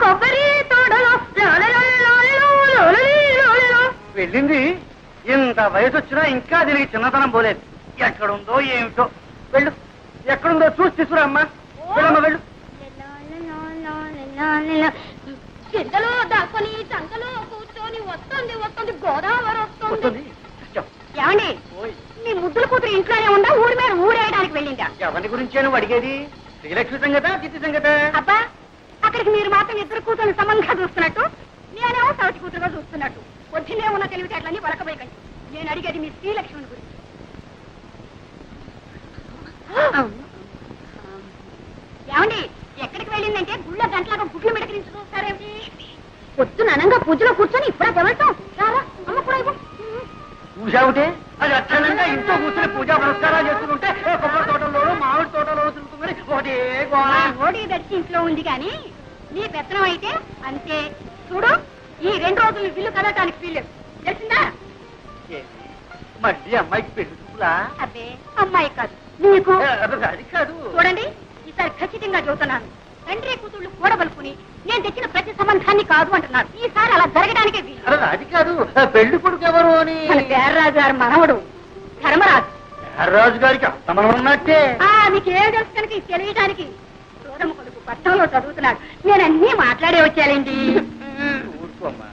కొబ్బరి తోడలో వెళ్ళింది. ఇంత వయసు వచ్చినా ఇంకా దీనికి చిన్నతనం పోలేదు. ఎక్కడుందో ఏమిటో. వెళ్ళు, ఎక్కడుందో చూసి తీసుకురా అమ్మా. వెళ్ళమ్మా వెళ్ళు. చింతలో దాక్కుని చంకలో కూర్చొని వస్తుంది వస్తుంది గోదావరి వస్తుంది. ఏమండి, మీ ముద్దుల కూతురు ఇంట్లోనే ఉందా, ఊరి మీద ఊరేయడానికి వెళ్ళిందా? ఎవరి గురించే నువ్వు అడిగేది? శ్రీలక్ష్మి సంగత, జిత్తి సంగత? అబ్బా, అక్కడికి మీరు మాత్రం ఇద్దరు కూతురు సమంగా చూస్తున్నట్టు, నేనేమో సవతి కూతురుగా చూస్తున్నట్టు. పొద్దునే ఉన్న తెలివితేటలన్నీ వలకబోయకండి. నేను అడిగేది మీ శ్రీలక్ష్మిని గురించి. ఏమండి, ఎక్కడికి వెళ్ళిందంటే గుళ్ళ గంటలాగా గుడ్లు మిడకరించి చూస్తారేమిటి? పొద్దున అనంగా పూజలో కూర్చొని ఇప్పుడే తెవడతాం. రారా అమ్మ కూడా ఇవ్వు. చూసావుటే, అది అక్షరంగా ఇంట్లో కూర్చొని పూజా పురస్కారాలు చేస్తుంటే కొబ్బరి తోటలోనూ మామిడి తోటలోనూ తిరుగుతుందని ఒకటే గోళ. ఓడి దర్శి ఇంట్లో ఉంది కానీ నీ పెత్తనం అయితే అంతే. చూడు, ఈ 2 రోజులు ఇల్లు కదటానికి వీల్లేదు, తెలిసిందా? మళ్ళీ అమ్మాయికి పెళ్లి చూపులా? అబ్బే, అమ్మాయి కాదు నీకు. అది కాదు. చూడండి, ఈసారి ఖచ్చితంగా చెబుతున్నాను. తండ్రి కూతుళ్ళు కూడబలుకుని నేను తెచ్చిన ప్రతి సంబంధాన్ని కాదు అంటున్నారు. ఈసారి అలా జరగడానికే వీలు. అది కాదు, పెళ్లి కొడుకు ఎవరు అని. మన పేర్రాజు గారు మనవడు ధర్మరాజు. రాజు గారికి అంతమనం ఉన్నట్టే. నీకేం తెలుసు కనుక ఇది తెలియడానికి. చూడమ్మ కొడుకు పట్టణంలో చదువుతున్నాడు. నేను అన్నీ మాట్లాడే వచ్చానండి. ఊరుకోమ్మా.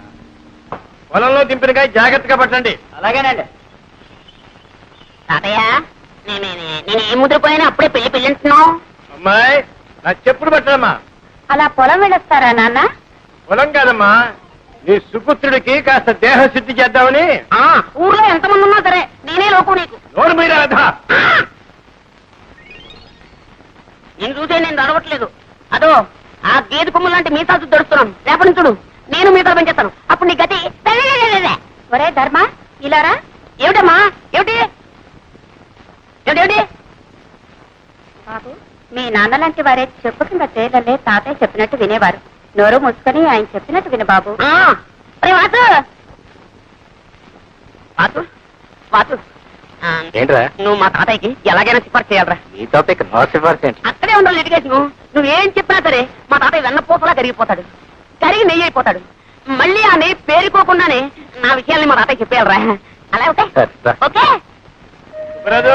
పొలంలో దింపినకాయ జాగ్రత్తగా పట్టండి. అలాగేనండి. తాతయ్య, నేను ఏ ముద్రపోయినా అప్పుడే పెళ్లి పెళ్ళింటున్నావు. అమ్మాయి, నా చెప్పులు పట్టమ్మా. అలా పొలం వెళ్ళొస్తారా నాన్న? పొలం కాదమ్మా, నీ సుపుత్రుడికి కాస్త దేహ శుద్ధి చేద్దామని. ఊర్లో ఎంతమంది ఉన్నా సరే నేనే లోకం నీకు. నోరు మీరా రాధా. నేను చూసే నేను దొరవట్లేదు. అదో ఆ గేదె కొమ్ము లాంటి మీసాలు దొరుకుతున్నాను. రేపటి నుంచి చూడు, నేను మీసాలు పెంచేస్తాను. అప్పుడు నీ గతి. ఒరే ధర్మ, ఇలారా. ఏమిటమ్మా, ఏమిటి ఏమిటి? బాబు, మీ నాన్న లాంటి వారే చెప్పు కింద తేలలే తాతయ్య చెప్పినట్టు వినేవారు. నోరు మూసుకొని ఆయన చెప్పినట్టు విను బాబు. ఏంట్రా నువ్వు మా తాతయ్యకి ఎలాగైనా సిఫార్సు చేయాలరా. నీ తాతయ్యకి నో సిఫార్సు ఏంటి? అక్కడే ఉండాలి లిటిగేషన్. నువ్వేం చెప్పినా సరే మా తాతయ్య వెన్నపూసలా కరిగిపోతాడు, కరిగి నెయ్యి అయిపోతాడు. మళ్ళీ ఆ నెయ్యి పేరుకోకుండానే నా విషయాల్ని మా తాతయ్య చెప్పేయాలరా. అలా ఓకే? ఓకే. సుబ్రాజు,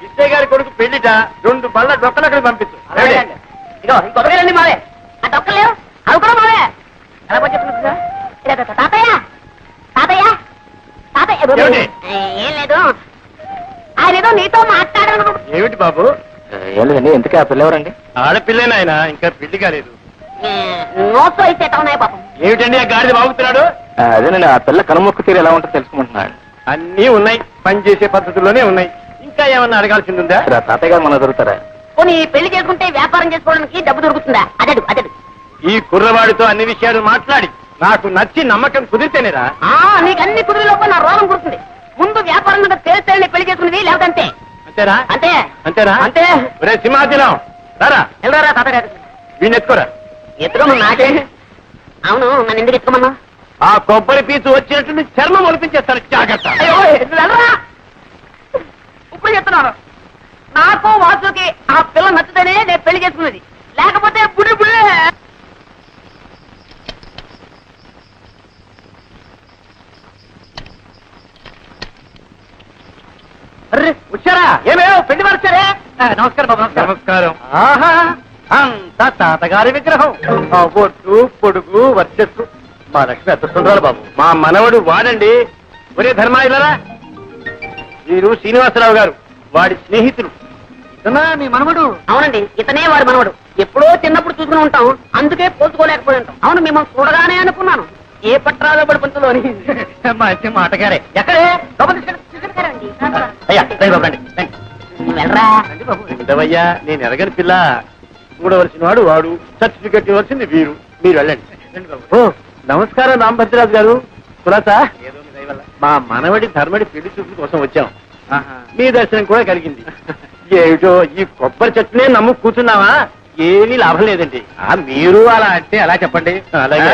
విజయ్ గారి కొడుకు పెళ్లిట 2 బళ్ళ డొక్కలు అక్కడ పంపించు. ఇదిగో ఈ కొబ్బరికాయలన్నీ మావే, ఆ డొక్కలు లేవు అవి కూడా మావే. ఎలా పోయి చెప్తున్నా తాతయ్య తాతయ్య తాతయ్య. ఏమిటి? ఏం లేదు, ఆయన ఏదో నీతో మాట్లాడాను. ఏమిటి బాబు? ఏం లేదండి. ఎందుకే ఆ పిల్ల ఎవరండి? ఆడపిల్లేనా ఆయన, ఇంకా పెళ్లి కాలేదు. నోట్స్ అయితే ఉన్నాయి పాపం. ఏమిటండి ఆ గాడిద బాగుతున్నాడు? అదేనండి, ఆ పిల్ల కనుమొక్కు తీరు ఎలా ఉంటుందో తెలుసుకుంటున్నాడు. అన్నీ ఉన్నాయి, పని చేసే పద్ధతుల్లోనే ఉన్నాయి. ఇంకా ఏమన్నా అడగాల్సింది ఉందా? తాతయ్య గారు మన దొరుకుతారా? పోనీ పెళ్లి చేసుకుంటే వ్యాపారం చేసుకోవడానికి డబ్బు దొరుకుతుందా? అదడు అదడు. ఈ కుర్రవాడితో అన్ని విషయాలు మాట్లాడి నాకు నచ్చి నమ్మకం కుదిరితేనేరా. నీకు అన్ని కుదిరిలోపు నా రోగం కుడుతుంది. ముందు వ్యాపారం తేలితే పెళ్లి చేసుకునేది, లేకపోతే అంతే. అంతేరా? అంతే అంతేరా? అంతే. ఒరే సింహాచలం, రారా. వెళ్ళరా తాతగారు. వీడిని ఎత్తుకోరా. ఎత్తుకోమన్నా నాకే. అవును, నన్ను ఎందుకు ఎత్తుకోమన్నా? ఆ కొబ్బరి పీచు వచ్చినట్టు చర్మం ఒలిపించేస్తాను, జాగ్రత్త. అయ్యో వెళ్ళరా. ఇప్పుడు చెప్తున్నాను, నాకు వాసుకి ఆ పిల్ల నచ్చుతేనే నేను పెళ్లి చేసుకున్నది, లేకపోతే బుడి బుడే. వచ్చారా? ఏమేమో పెళ్లి వారు వచ్చారే? నమస్కారం బాబు. నమస్కారం. ఆహా, అంతా తాతగారి విగ్రహం. ఆ బొట్టు పొడుగు వర్చస్సు మా లక్ష్మి అదృష్టంరాలు బాబు. మా మనవడు వాడండి. ఒరే ధర్మాయిలరా, వీరు శ్రీనివాసరావు గారు, వాడి స్నేహితులు. ఇతనా మీ మనవడు? అవునండి, ఇతనే వారి మనవడు. ఎప్పుడో చిన్నప్పుడు చూసుకుని ఉంటాం, అందుకే పోల్చుకోలేకపోయి ఉంటాం. అవును, మిమ్మల్ని చూడగానే అనుకున్నాను ఏ పట్టరాలో పడి పంతులు అని. మంచి మాటగారే. ఎక్కడే? లోపల తీసుకెళ్ళండి. అయ్యా రండి బాబు, రండి రండి. వెళ్ళరా. రండి బాబు. ఉండవయ్యా, నేను ఎరగని పిల్ల. చూడవలసిన వాడు వాడు, సర్టిఫికెట్ ఇవ్వాల్సింది వీరు. మీరు వెళ్ళండి. ఓ నమస్కారం రామభద్రరాజు గారు. కులాస, మా మనవడి ధర్మడి పెళ్లి చూపుల కోసం వచ్చాం. మీ దర్శనం కూడా కలిగింది. ఏమిటో ఈ కొబ్బరి చెట్టునే నమ్ము కూర్చున్నావా? ఏమీ లాభం లేదండి. మీరు అలా అంటే అలా చెప్పండి. అలాగే.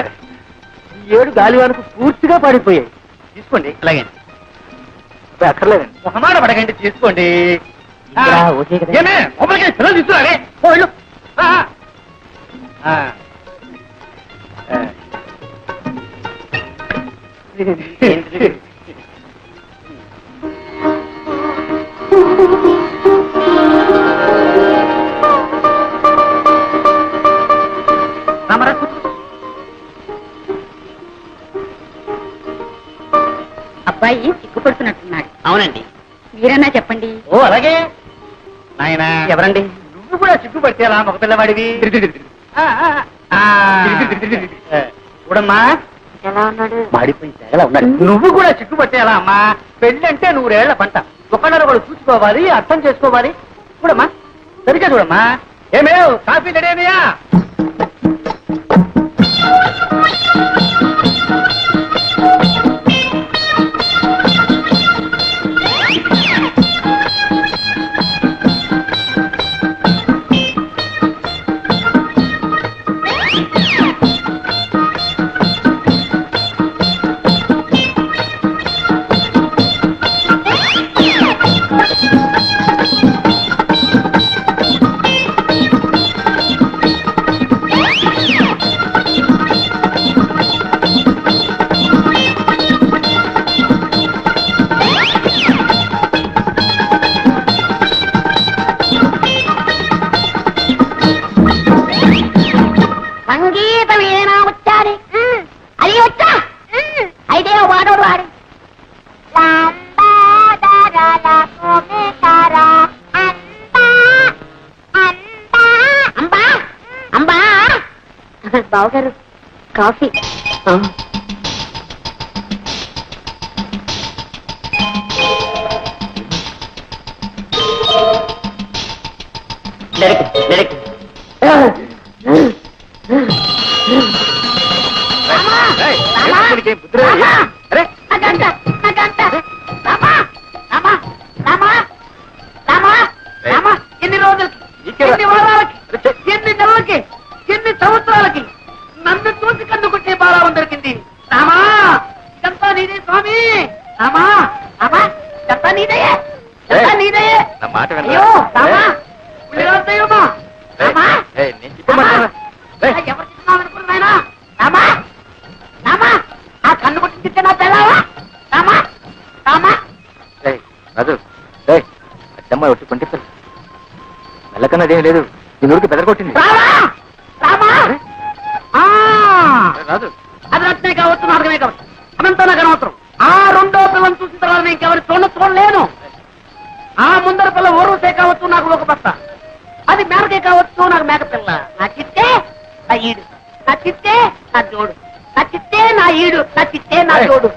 ఈ ఏడు గాలివానకు పూర్తిగా పడిపోయాయి. తీసుకోండి. అలాగే అక్కర్లేదండి. మొహమాట పడకండి, తీసుకోండి. ఏమే కొబ్బరికాయ పిల్లలు తీసుకురారే. ఓ వెళ్ళు. అబ్బాయి సిగ్గుపడుతున్నట్టున్నాడు. అవునండి. మీరన్నా చెప్పండి. ఓ అలాగే. నాయన ఎవరండి? నువ్వు కూడా సిగ్గుపడితే అలా మగ పిల్లవాడివి. చూడమ్మా, ఎలా ఉన్నాడు? మాడిపోయి తెగలా ఉన్నాడు. నువ్వు కూడా సిగ్గుపడితే ఎలా అమ్మా? పెళ్లి అంటే 100 ఏళ్ల పంట. ఒకళ్ళొకడు చూసుకోవాలి, అర్థం చేసుకోవాలి. చూడమ్మా, సరిగ్గా చూడమ్మా. ఏమేవ్ కాఫీ రెడీయా? సంగీతం ఏనా వచ్చాది? అది వచ్చా అయితే వాడోడు వాడి బావగారు కాఫీ. ఎన్ని రోజులకి, ఎన్ని వారాలకి, ఎన్ని నెలలకి, ఎన్ని సంవత్సరాలకి నన్ను చూసి కన్నుకుంటే బాగా దొరికింది. రామా, ఇదంతా నీదే స్వామి. రామా, రామా, ఇదంతా నీదే, ఇదంతా నీదే. అయ్యో రామా, దైవమా. రామా, ఎవరు చిన్నావు అనుకున్నాయనా? రామా, రామా, ఆ కన్ను కొట్టి నా తెలావా? రామా, రామా. అమ్మా ఒట్టి కొంటే మెల్లకన్నదేం లేదు. నీ నూరికి బెదరగొట్టింది. రాదు, అది రత్నే కావచ్చు, నాటకమే కావచ్చు, అనంతా నాకు అనవసరం. ఆ రెండో పిల్లని చూసిన తర్వాత నేను ఇంకెవరి చూడలేను. ఆ ముందర పిల్ల ఓరుసే కావచ్చు, నాకు ఒక బత్త. అది మేరకే కావచ్చు, నాకు మేక పిల్ల. నా చిత్తే నా ఈడు, నా చిత్తే నా జోడు, నా చిత్తే నా ఈడు, నా చిత్తే నా జోడు.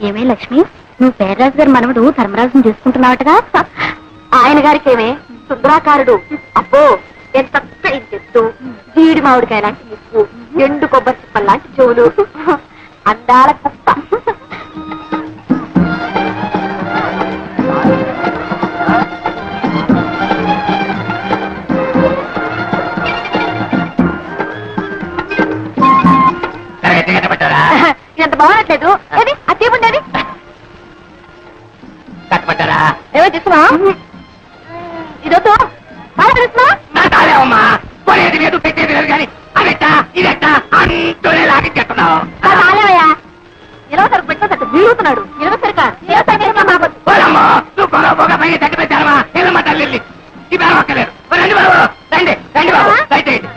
ఏమే లక్ష్మి, నువ్వు పేర్రాజు గారి మనవడు ధర్మరాజుని చేసుకుంటున్నావటగా? ఆయన గారికి ఏమే సుందరాకారుడు. అబ్బో ఎంత చెట్టు, జీడి మామిడికాయ లాంటి ముక్కు, ఎండు కొబ్బరి చిప్పల్ లాంటి చెవులు, అందాల కుప్ప. ఎంత బాగుండట్లేదు. ఏది ఆ తీపుండేది కట్టబడ్డారా? ఏమో తీసుకున్నా. ఇదొద్దు బాగా తెలుస్తున్నా. మాట్లాడేవమ్మా, కొనేది లేదు పెట్టేది లేదు కానీ అదెట్టా ఇదెట్టా అంటూనే లాగించేస్తున్నావు. రాలేవయ్యా ఇరవై సరుకు పెట్టినట్టు వీడుతున్నాడు. ఇరవై సరుకు పోలమ్మో నువ్వు కొనవ పోగా పైన చెట్టు పెట్టావా ఏమమ్మా తల్లి ఈ బేరం ఒక్కలేదు. రండి బాబు రండి రండి బాబు దయచేయండి.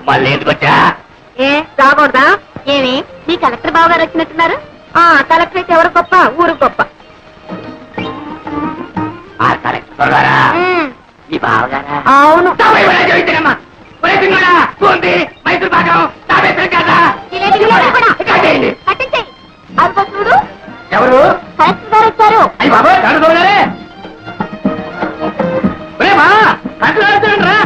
మళ్ళీ ఎందుకు వచ్చా? ఏ రాకూడదా? ఏమి మీ కలెక్టర్ బాబు గారు వచ్చినట్టున్నారు? కలెక్టర్ అయితే ఎవరు గొప్ప? ఊరు గొప్ప. ఆ కలెక్టర్ గారా మీ బావగారా? అవును. మైసూర్ భాగం కట్టించేయి. అదిగో చూడు ఎవరు? కలెక్టర్ గారు వచ్చారు. అయ్యి బాబు కలెక్టర్ గారే ప్రేమా కలెక్టర్ రా.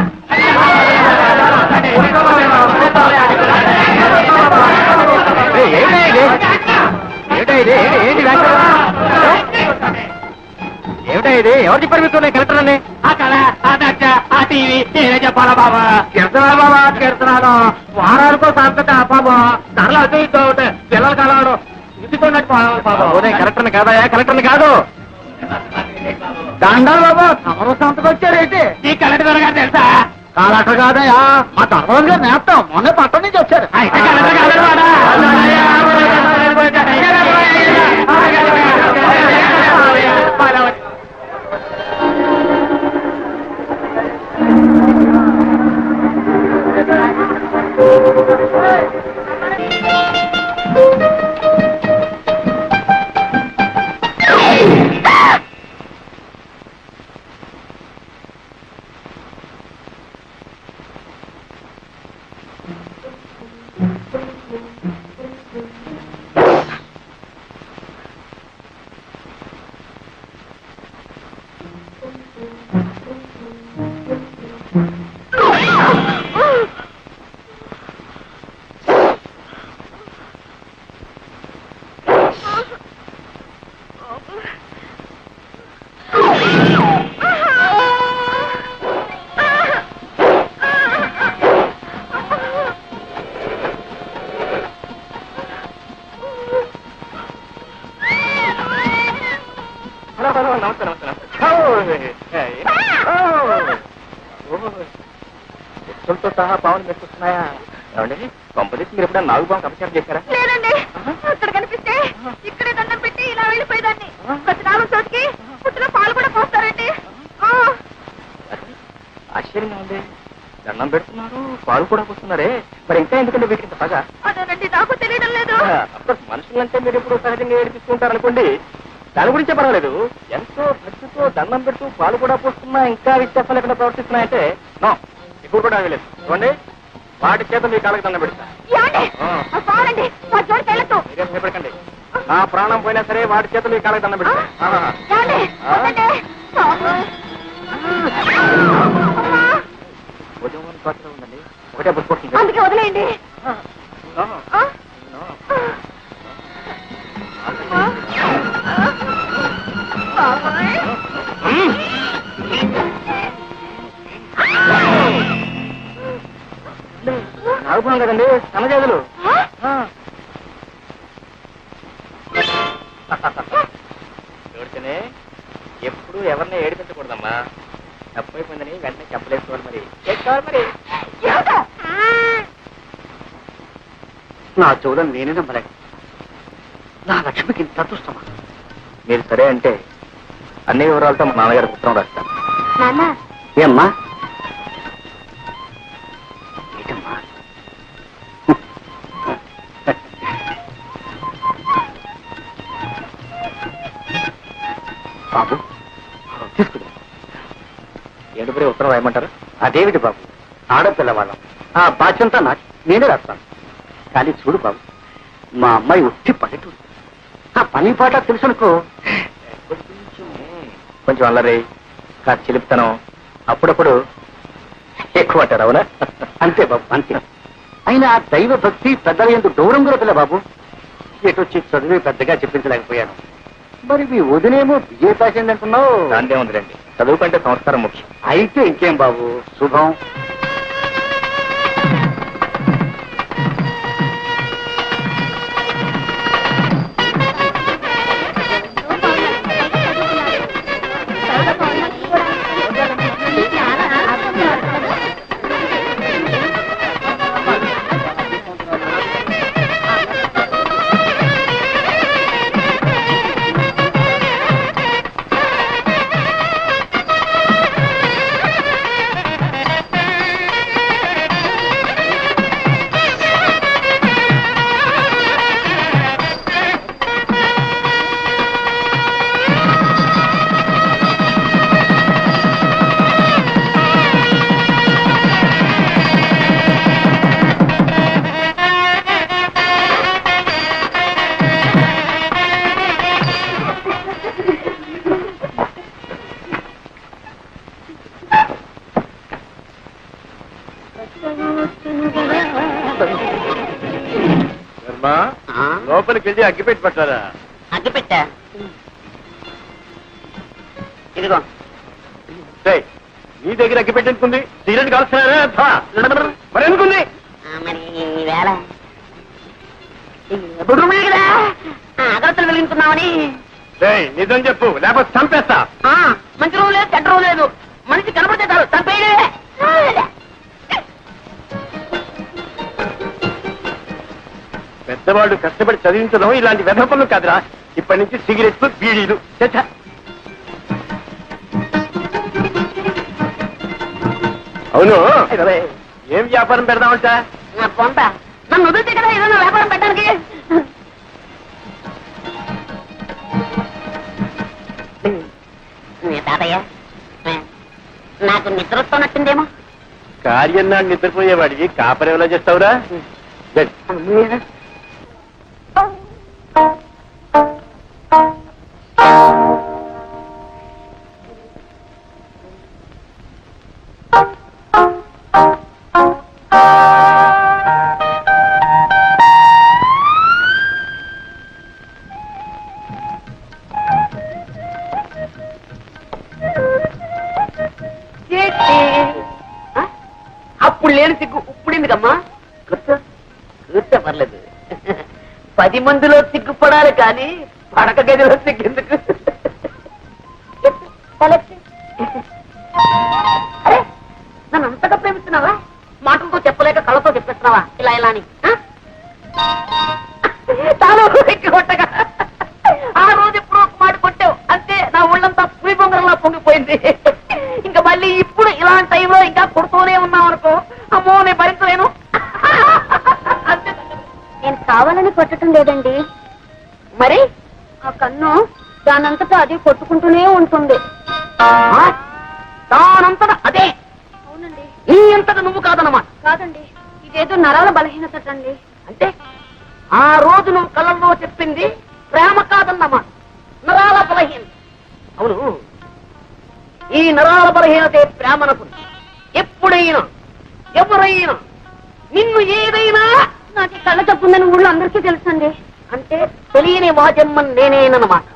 ఏమిటా ఇది? ఎవరు చెప్పారు మీకు కలెక్టర్ అని? ఆ కళ ఆ దర్శ ఆ టీవీ నేనే చెప్పాలా బాబా? కీర్తనాలు బాబా కీర్తనాలు వారానికో సంతట బాబా ధరలు అటు ఇటు ఉంటాయి. పిల్లలు కలవడం ఇదికున్నట్టు బాబా. కలెక్టర్ని కాదయా కలెక్టర్ని కాదు. దండాలు బాబా తమరు సంతకు వచ్చారేంటి? ఈ కలెక్టర్ గారు తెలుసా? కలెక్టర్ కాదయా మా ధర్మరాజు గారు నేస్తాం మొన్న పట్టణం నుంచి వచ్చారు. అయితే కలెక్టర్ కాదు. వ్యక్తులతో సహా పావులు మెచ్చుకున్నాయా? ఏమండి కొంపదీసి మీరు ఎప్పుడైనా నాగు పాము అపచారం చేశారా? లేదండి. అక్కడ కనిపిస్తే ఇక్కడే దండం పెట్టి ఇలా వెళ్ళిపోయేదాన్ని. ప్రతి నాలుగు చోటికి పుట్టిన పాలు కూడా పోస్తారండి. ఆశ్చర్యంగా ఉంది. దండం పెడుతున్నారు పాలు కూడా పోస్తున్నారే. మరి ఇంకా ఎందుకంటే వీటికి ఇంత పగ? అదేనండి నాకు తెలియడం లేదు. అఫ్కోర్స్ మనుషులంటే మీరు ఎప్పుడు సహజంగా ఏడిపిస్తుంటారు అనుకోండి. దాని గురించే పర్వాలేదు. ఎంతో భక్తితో దండం పెడుతూ పాలు కూడా పోస్తున్నా ఇంకా వ్యత్యాసం లేకుండా ప్రవర్తిస్తున్నాయంటే నో ఇప్పుడు కూడా లేదు. చూడండి వాటి చేత మీ కాళ్ళకి దండం పెడతా. పాలండి మా చోటుకి వెళ్ళొద్దు. మీరేం భయపడకండి. నా ప్రాణం పోయినా సరే వాటి చేత మీ కాళ్ళకి దండం పెడతా. భుజం ఉందండి ఒకటే పుట్టుకొస్తుంది. అందుకే వదిలేయండి. నాగుపాం కదండి సన్నజాతులు. చూడితేనే ఎప్పుడు ఎవరిని ఏడిపించకూడదమ్మా. తప్పైపోయిందని వెంటనే చెప్పలేసుకోవాలి. మరి చేసుకోవాలి. మరి నా చెవులను నేనే నమ్మలేక నా లక్ష్మికి ఇంత అదృష్టమా? మీరు సరే అంటే అన్ని వివరాలతో మా నాన్నగారి ఉత్తరం రాస్తాను. నాన్న ఏమ్మా ఏంటమ్మా? బాబు తీసుకుని ఏడుపురే ఉత్తరం రాయమంటారు? అదేమిటి బాబు, ఆడపిల్లవాళ్ళం, ఆ బాధ్యంతా నాకు, నేనే రాస్తాను. కానీ చూడు బాబు, మా అమ్మాయి ఉట్టి పల్లెటూరు, ఆ పని పాట తెలుసునుకో. కొంచెం అల్లరి కాదు చిలుపుతనం అప్పుడప్పుడు ఎక్కువ అంటారు. అవునా? అంతే బాబు అంతే. అయినా దైవ భక్తి పెద్దల ఎందుకు గౌరవం కూడా పిల్ల బాబు. ఎటొచ్చి చదివి పెద్దగా చెప్పించలేకపోయాను. మరి మీ వదినేమో బిఏ పాస్ అయింది అంటున్నావు. దాందే ఉందిలేండి, చదువు కంటే సంస్కారం ముఖ్యం. అయితే ఇంకేం బాబు, శుభం. లోపలికి వెళ్ళి అగ్గిపెట్టి పట్టారా? అగ్గిపెట్టా ఇదిగో. నీ దగ్గర అగ్గిపెట్టి ఎందుకుంది? సిగరెట్ కాల్స్తున్నారా? మరి ఎందుకుంది? మరి వేళ కదా అగరత్తలు వెలిగించుకున్నామని. నిజం చెప్పు, లేకపోతే చంపేస్తా. మంచి రోజు లేదు, చెడ్డ రోజు లేదు. మనిషి కనపడితే చాలు చంపేయడే. పెద్దవాళ్ళు కష్టపడి చదివించడం ఇలాంటి వెధ పనులు కాదురా. ఇప్పటి నుంచి సిగరెట్లు, బీడీలు. అవును, ఏం వ్యాపారం పెడదామంట? పొంత నన్ను వదిలితే కదా ఏదైనా వ్యాపారం పెట్టడానికి. తాతయ్య, నాకు నిద్ర వస్తున్నట్టుందేమో. కార్యం నాడు నిద్రపోయేవాడికి కాపరం ఎలా చేస్తావురా? అప్పుడు లేని సిగ్గు ఇప్పుడు ఎందుకమ్మా? కూర్చో, కూర్చో, పర్లేదు. 10 మందిలో సిగ్గుపడాలి కానీ పడక గదిలో సిగ్గెందుకు? అరే, నన్ను అంతగా ప్రేమిస్తున్నావా? మాటలతో చెప్పలేక కళ్ళతో చెప్పేస్తున్నావా ఇలా ఇలా అని? తాను కొట్టగా ఆ రోజు ఎప్పుడో ఒక మాట కొట్టావు అంతే, నా ఒళ్ళంతా పులి బొంగరంలా పొంగిపోయింది. ఇంకా మళ్ళీ ఇప్పుడు ఇలాంటి టైంలో ఇంకా కొడుతూనే ఉన్నావు అనుకో, అమ్మో నేను భరించలేను. నేను కావాలని కొట్టడం లేదండి. మరి ఆ కన్ను దానంతటా అది కొట్టుకుంటూనే ఉంటుంది. దానంతట అదే? అవునండి. నీ అంతటా నువ్వు కాదన్నమాట? కాదండి, ఇదేదో నరాల బలహీనత అండి. అంటే ఆ రోజు నువ్వు కళ్ళల్లో చెప్పింది ప్రేమ కాదన్నమాట, నరాల బలహీనత. అవును, ఈ నరాల బలహీనతే ప్రేమనకు. ఎప్పుడైనా ఎవరైనా నిన్ను ఏదైనా నాకు ఈ కళ్ళ తప్పుందని ఊళ్ళో అందరికీ తెలుసండి. అంటే తెలియని వాజమ్మన్ నేనేనన్నమాట.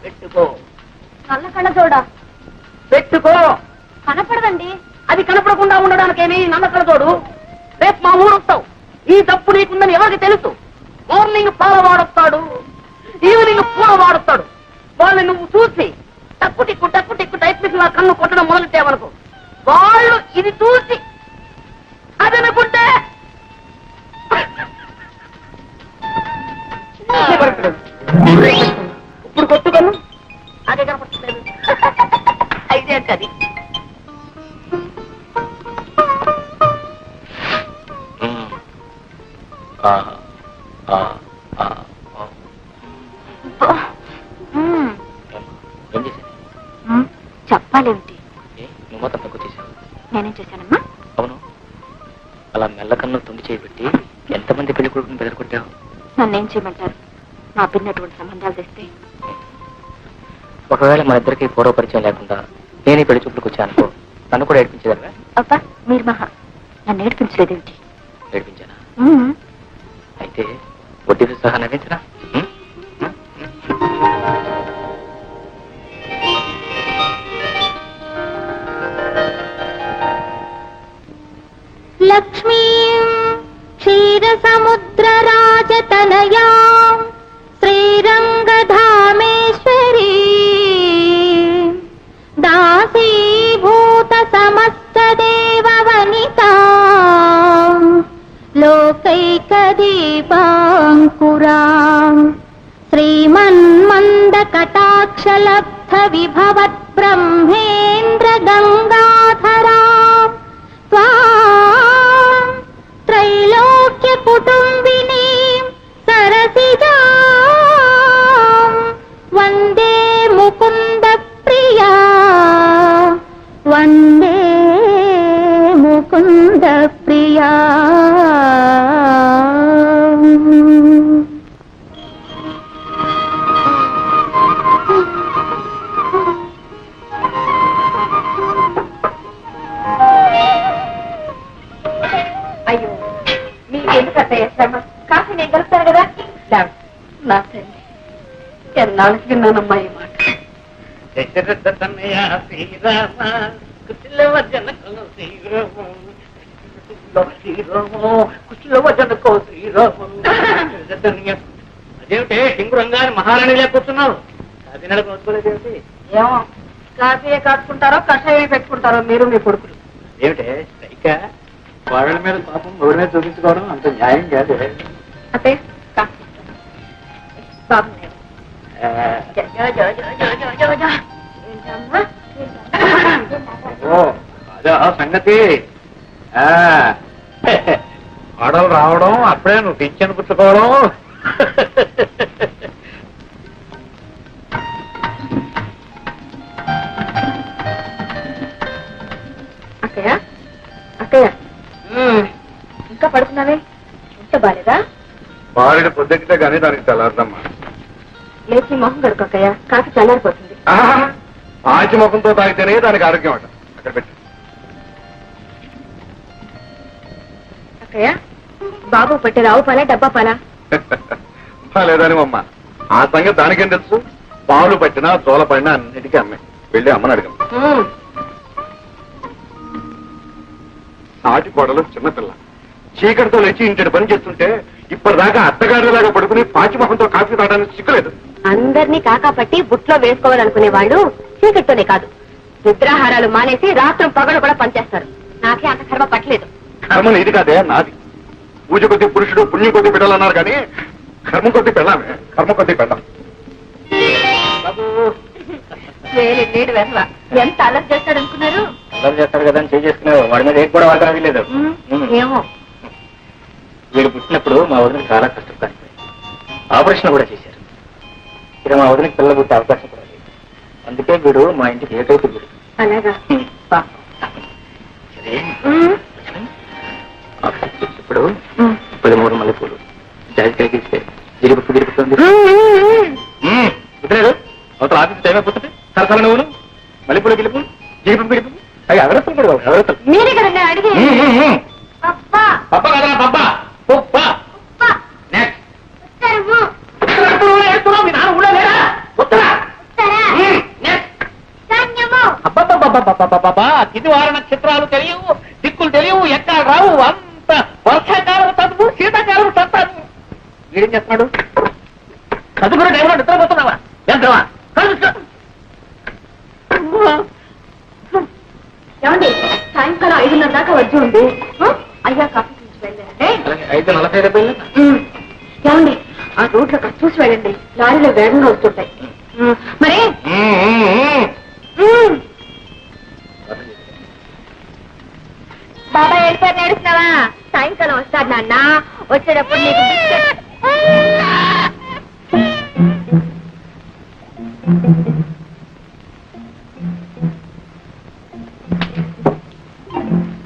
పెట్టుకో నల్ల కళ్ళ జోడ పెట్టుకో. కనపడదండి. అది కనపడకుండా ఉండడానికేమి నమ్మకం తోడు. రేపు మా ఊరు వస్తావు, ఈ తప్పు నీకుందని ఎవరికి తెలుసు? మార్నింగ్ పాల వాడొస్తాడు, ఈవినింగ్ పూల వాడొస్తాడు. వాళ్ళని నువ్వు చూసి టక్కు టిక్కు టైప్ మిషన్ లా కన్ను కొట్టడం మొదలెట్టావనుకో, వాళ్ళు ఇది చూసి అదనుకుంటే ఇప్పుడు కొట్టుకను అదే కనపడలేదు. అయితే అది ఏం చేసేది? చెప్పాలేమిటి? నువ్వు మొత్తం తక్కువ చేసావు. నేనేం చేశానమ్మా? అవును, అలా మెల్లకన్ను తొంగి చేయబెట్టి ఎంతమంది పెళ్లి కొడుకుని బెదరకొట్టావు? నన్నేం చేయమంటారు? నా పిన్నటువంటి సంబంధాలు తెస్తే ఒకవేళ మన ఇద్దరికి పూర్వ పరిచయం లేకుండా నేను ఈ పెళ్లి చూపులకు వచ్చానుకో, నన్ను కూడా ఏడిపించేదానివా? అబ్బా, మీరు మహా నన్ను ఏడిపించలేదేమిటి? ఏడిపించానా? అయితే వడ్డీతో సహా నవ్వించరా? లక్ష్మీ క్షీరసముద్రరాజతనయా శ్రీరంగధామేశ్వరీ దాసీభూత సమస్త దేవవనితా లోకైకదీపాంకురా శ్రీమన్మంద కటాక్షలబ్ధ విభవత్ బ్రహ్మేంద్ర గంగాధరా త్రైలోక్య కుటుంబిని సరసిజా వందే ముకుంద ప్రియా వందే ముకుంద ప్రియా. ఎందుకట్టయ్య శ్రమ? కాఫీ నేను కలుపుతాను కదా. నా తల్లి, ఎన్నాళ్ళకి విన్నానమ్మా ఈ మాట. దశరథ తనయ శ్రీరామ కుశలవ జనకో శ్రీరామ కుశలవ జనకో శ్రీరామ. అదేమిటే సింగురంగా మహారాణి లేకపోతున్నావు? అది నెలకు వస్తులేదేమిటి? ఏమో కాఫీయే కాచుకుంటారో కషాయం పెట్టుకుంటారో మీరు మీ కొడుకులు. ఏమిటే స్ట్రైక్ వాళ్ళ మీద పాపం ఎవరి మీద చూపించుకోవడం అంత న్యాయం కాదు. అదే కాఫీ బాగున్నాయి. ఓ అదే ఆ సంగతి. ఆడలు రావడం అప్పుడే నువ్వు పింఛను పుచ్చుకోవడం. అక్కయ్య అక్కయ్య ఇంకా పడుకున్నావే? ఇంత బాలేదా? బాలుడి పొద్దెక్కితే కానీ దానికి తెల్లారదమ్మా. లేచి మొహం కడుకోకయ్య, కాఫీ చల్లారిపోతుంది. ఆచి ముఖంతో తాగితేనే దానికి ఆరోగ్యం అంట. అక్కడ పెట్టి అక్కయ్య బాబు పట్టే రావు పాలా డబ్బా పాలా? లేదని అమ్మ ఆ సంగతి దానికేం తెలుసు. పాలు పట్టినా చోల పడినా అన్నిటికీ అమ్మాయి. వెళ్ళి అమ్మని అడగం. నాటి కోడలు చిన్నపిల్ల చీకటితో లేచి ఇంటి పని చేస్తుంటే ఇప్పటిదాకా అత్తగారిలాగా పడుకుని పాచిమొహంతో కాఫీ తాగడానికి సిగ్గులేదు. అందరినీ కాకాపట్టి బుట్లో వేసుకోవాలనుకునే వాళ్ళు చీకటితోనే కాదు, నిద్రాహారాలు మానేసి రాత్రం పగలు కూడా పనిచేస్తారు. నాకే అంత కర్మ పట్టలేదు. కర్మ ఇది కాదే, నాది. పూజ కొద్ది పురుషుడు, పుణ్యం కొద్ది బిడ్డలన్నారు కానీ కర్మ కొద్ది పెళ్ళామే. కర్మ కొద్ది పెళ్ళాం. నేడు వెర్ర ఎంత అలర్ట్ చేస్తాడు అనుకున్నారు? అల్లరి చేస్తాడు కదా అని చేసుకునేవాడు. వాడి మీద ఏం కూడా వాడకం లేదు. ఏమో వీడు పుట్టినప్పుడు మా వదిన చాలా కష్టం కాస్తాయి. ఆపరేషన్ కూడా చేశారు. ఇక మా వదినకి పిల్లలు పుట్టే అవకాశం కూడా లేదు. అందుకే వీడు మా ఇంటికి ఏకైతే వీడు. అలాగా సరే ఇప్పుడు 13 మల్లెపూలు జాజికాయకి ఇస్తే జిరిపుతుంది. కుదరదు అవతల ఆఫీస్ టైం అయిపోతుంది. సరసల నువ్వులు మల్లెపూలు గిలుపు జిరిపు గిలుపు అవి ఎవరెత్తలు కూడా ఎవరెత్తలు. మీరే కదండి అడిగి పప్ప కదా పప్ప ఉప్ప నెక్స్ట్ తిది వార నక్షత్రాలు తెలియవు, దిక్కులు తెలియవు, ఎక్కడ రావు. అంత వర్షాకాలం చదువు, శీతాకాలం చదువు. వీడేం చేస్తున్నాడు? చదువుకునే టైంలో నిద్రపోతున్నావా? ఎంతవా ఏమండి, సాయంకాలం 5:30 దాకా వచ్చి ఉంది. అయ్యా కాఫీ చూసి వెళ్ళండి. 5:40 ఏమండి ఆ రోడ్లో కాస్త చూసి వెళ్ళండి, లారీలో వేగంగా వస్తుంటాయి. మరి బాబాయ్ వెళ్ళిపోయి నడుస్తున్నావా? సాయంకాలం వస్తాడు నాన్న. వచ్చేటప్పుడు నీకు బిస్కెట్.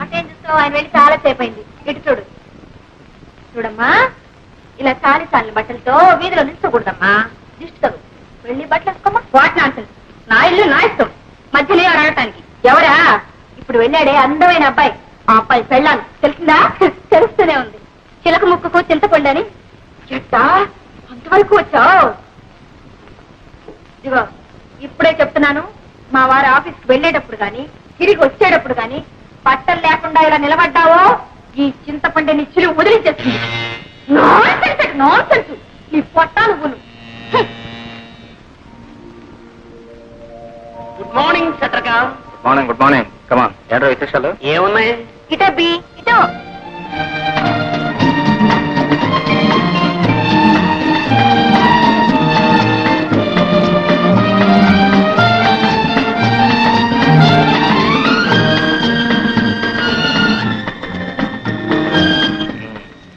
అటేం చూస్తావు? ఆయన వెళ్ళి చాలా సేపు అయింది. ఇటు చూడు. చూడమ్మా, ఇలా చాలి చాలిన బట్టలతో వీధిలో నిల్చకూడదమ్మా. దిష్టి తగు. వెళ్ళి బట్టలు వేసుకోమా. వాటిని అంటారు. నా ఇల్లు నా ఇష్టం, మధ్యలో అడగటానికి ఎవరా? ఇప్పుడు వెళ్ళాడే అందమైన అబ్బాయి, ఆ అబ్బాయి పెళ్ళాను. తెలిసిందా? తెలుస్తూనే ఉంది. చిలక ముక్కకు చింతపండని. చెట్టా అంతవరకు వచ్చావు? ఇదిగో ఇప్పుడే చెప్తున్నాను, మా వారి ఆఫీస్కి వెళ్ళేటప్పుడు గాని తిరిగి వచ్చేటప్పుడు గాని బట్టలు లేకుండా ఇలా నిలబడ్డావో ఈ చింతపండుని చిలుగు వదిలించేస్తుంది. నాన్సెన్స్ నీ పొట్టా నువ్వులు. గుడ్ మార్నింగ్ చట్రకా. Good morning. Good morning. Come on. ఏంటో విశేషాలు? ఏమున్నాయి? ఇటో బి ఇటో.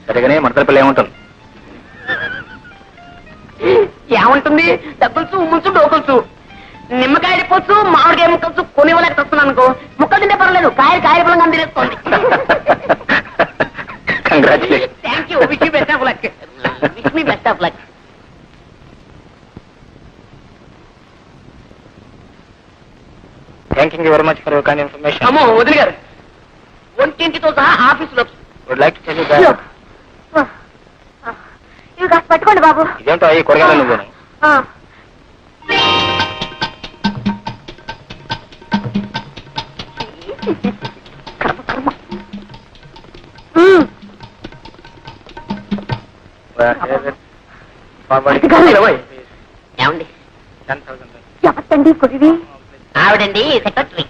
సరిగానే మడతల ఏముంటుంది? ఏముంటుంది? డబ్బులుచు, ఉమ్ములుచు, డోకులుచు. నిమ్మకాయ పొచ్చు, మామిడికాయ ముక్కలుచు కొనివ్వలేక వస్తున్నాను అనుకో. ముక్కలు తింటే పర్వాలేదు, కాయల పొలంగా అందిరేసుకోండి. Congratulation. Thank you. Wish you best of luck. Wish me best of luck. Thank you very much for your kind information. అమ్మో వదిలి గారు, 1:20తో సహా ఆఫీసులో. Would like to tell you that కాస్త పట్టుకోండి బాబు. ఇదేంటో ఈ కూరగాయలు నువ్వు ఆ. కర్మ, కర్మ. ఏమండి ఎవరికండి కొద్దివి? ఆవిడండి సెక్రటరీ.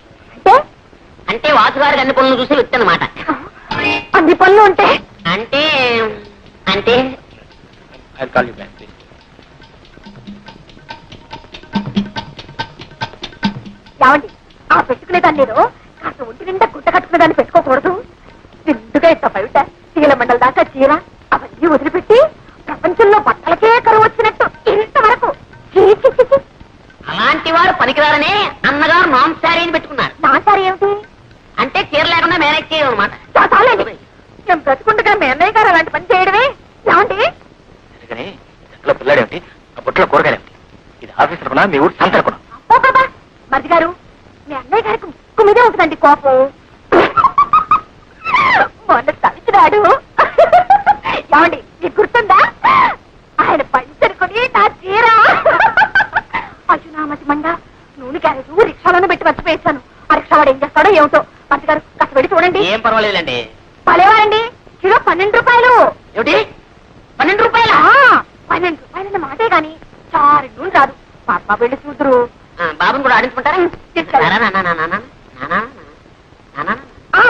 అంటే వాసుగారికి అన్ని పనులు చూసి వచ్చానమాట. అన్ని పనులు ఉంటే అంటే అంటే ఏమండి ఆ పెట్టుకునేదాన్ని నేను కాస్త ఒంటి నిండా గుట్ట కట్టుకునేదాన్ని పెట్టుకోకూడదు. నిండుగా ఇంత బయట తీల మండల దాకా చీర అవన్నీ వదిలిపెట్టి ప్రపంచంలో బట్టలకే కరువు వచ్చినట్టు ఇంతవరకు అలాంటి వారు పనికిరారనే అన్నగారు నాన్ శారీని పెట్టుకున్నారు. నా సారి ఏమిటి? అంటే చీర లేకుండా మేనేజ్ చేయమన్నమాట. చాలండి, నేను బ్రతుకుండగా మీ అన్నయ్య గారు అలాంటి పని చేయడమే. ఏమండి ఇంట్లో పిల్లాడేమిటి, ఆ బుట్టలో కూరగాయలేమిటి? ఇది ఆఫీస్ అనుకున్నా మీ ఊరు సంత అనుకున్నా? ఓ బాబా మరిది గారు, మీ అన్నయ్య గారికి ముక్కు మీదే ఉంటుందండి కోపం. మొన్న తలిచినాడు. ఏమండి మీకు గుర్తుందా? ఆయన పంచరుకొని నా చీర అయ్యో నా మతి మండ నూనె క్యారేజ్ రిక్షాలోనే పెట్టి మర్చిపోయేసాను. ఆ రిక్షావాడు ఏం చేస్తాడో ఏమిటో. మంత్రి గారు కాస్త వెళ్ళి చూడండి. ఏం పర్వాలేదండి. పలేవారండి, కిలో 12 రూపాయలు. ఏమిటి 12 రూపాయలా? 12 రూపాయలన్న మాటే గాని చారు నూనె రాదు. పాప వెళ్ళి చూద్దరు. బాబుని కూడా ఆడించుకుంటారా?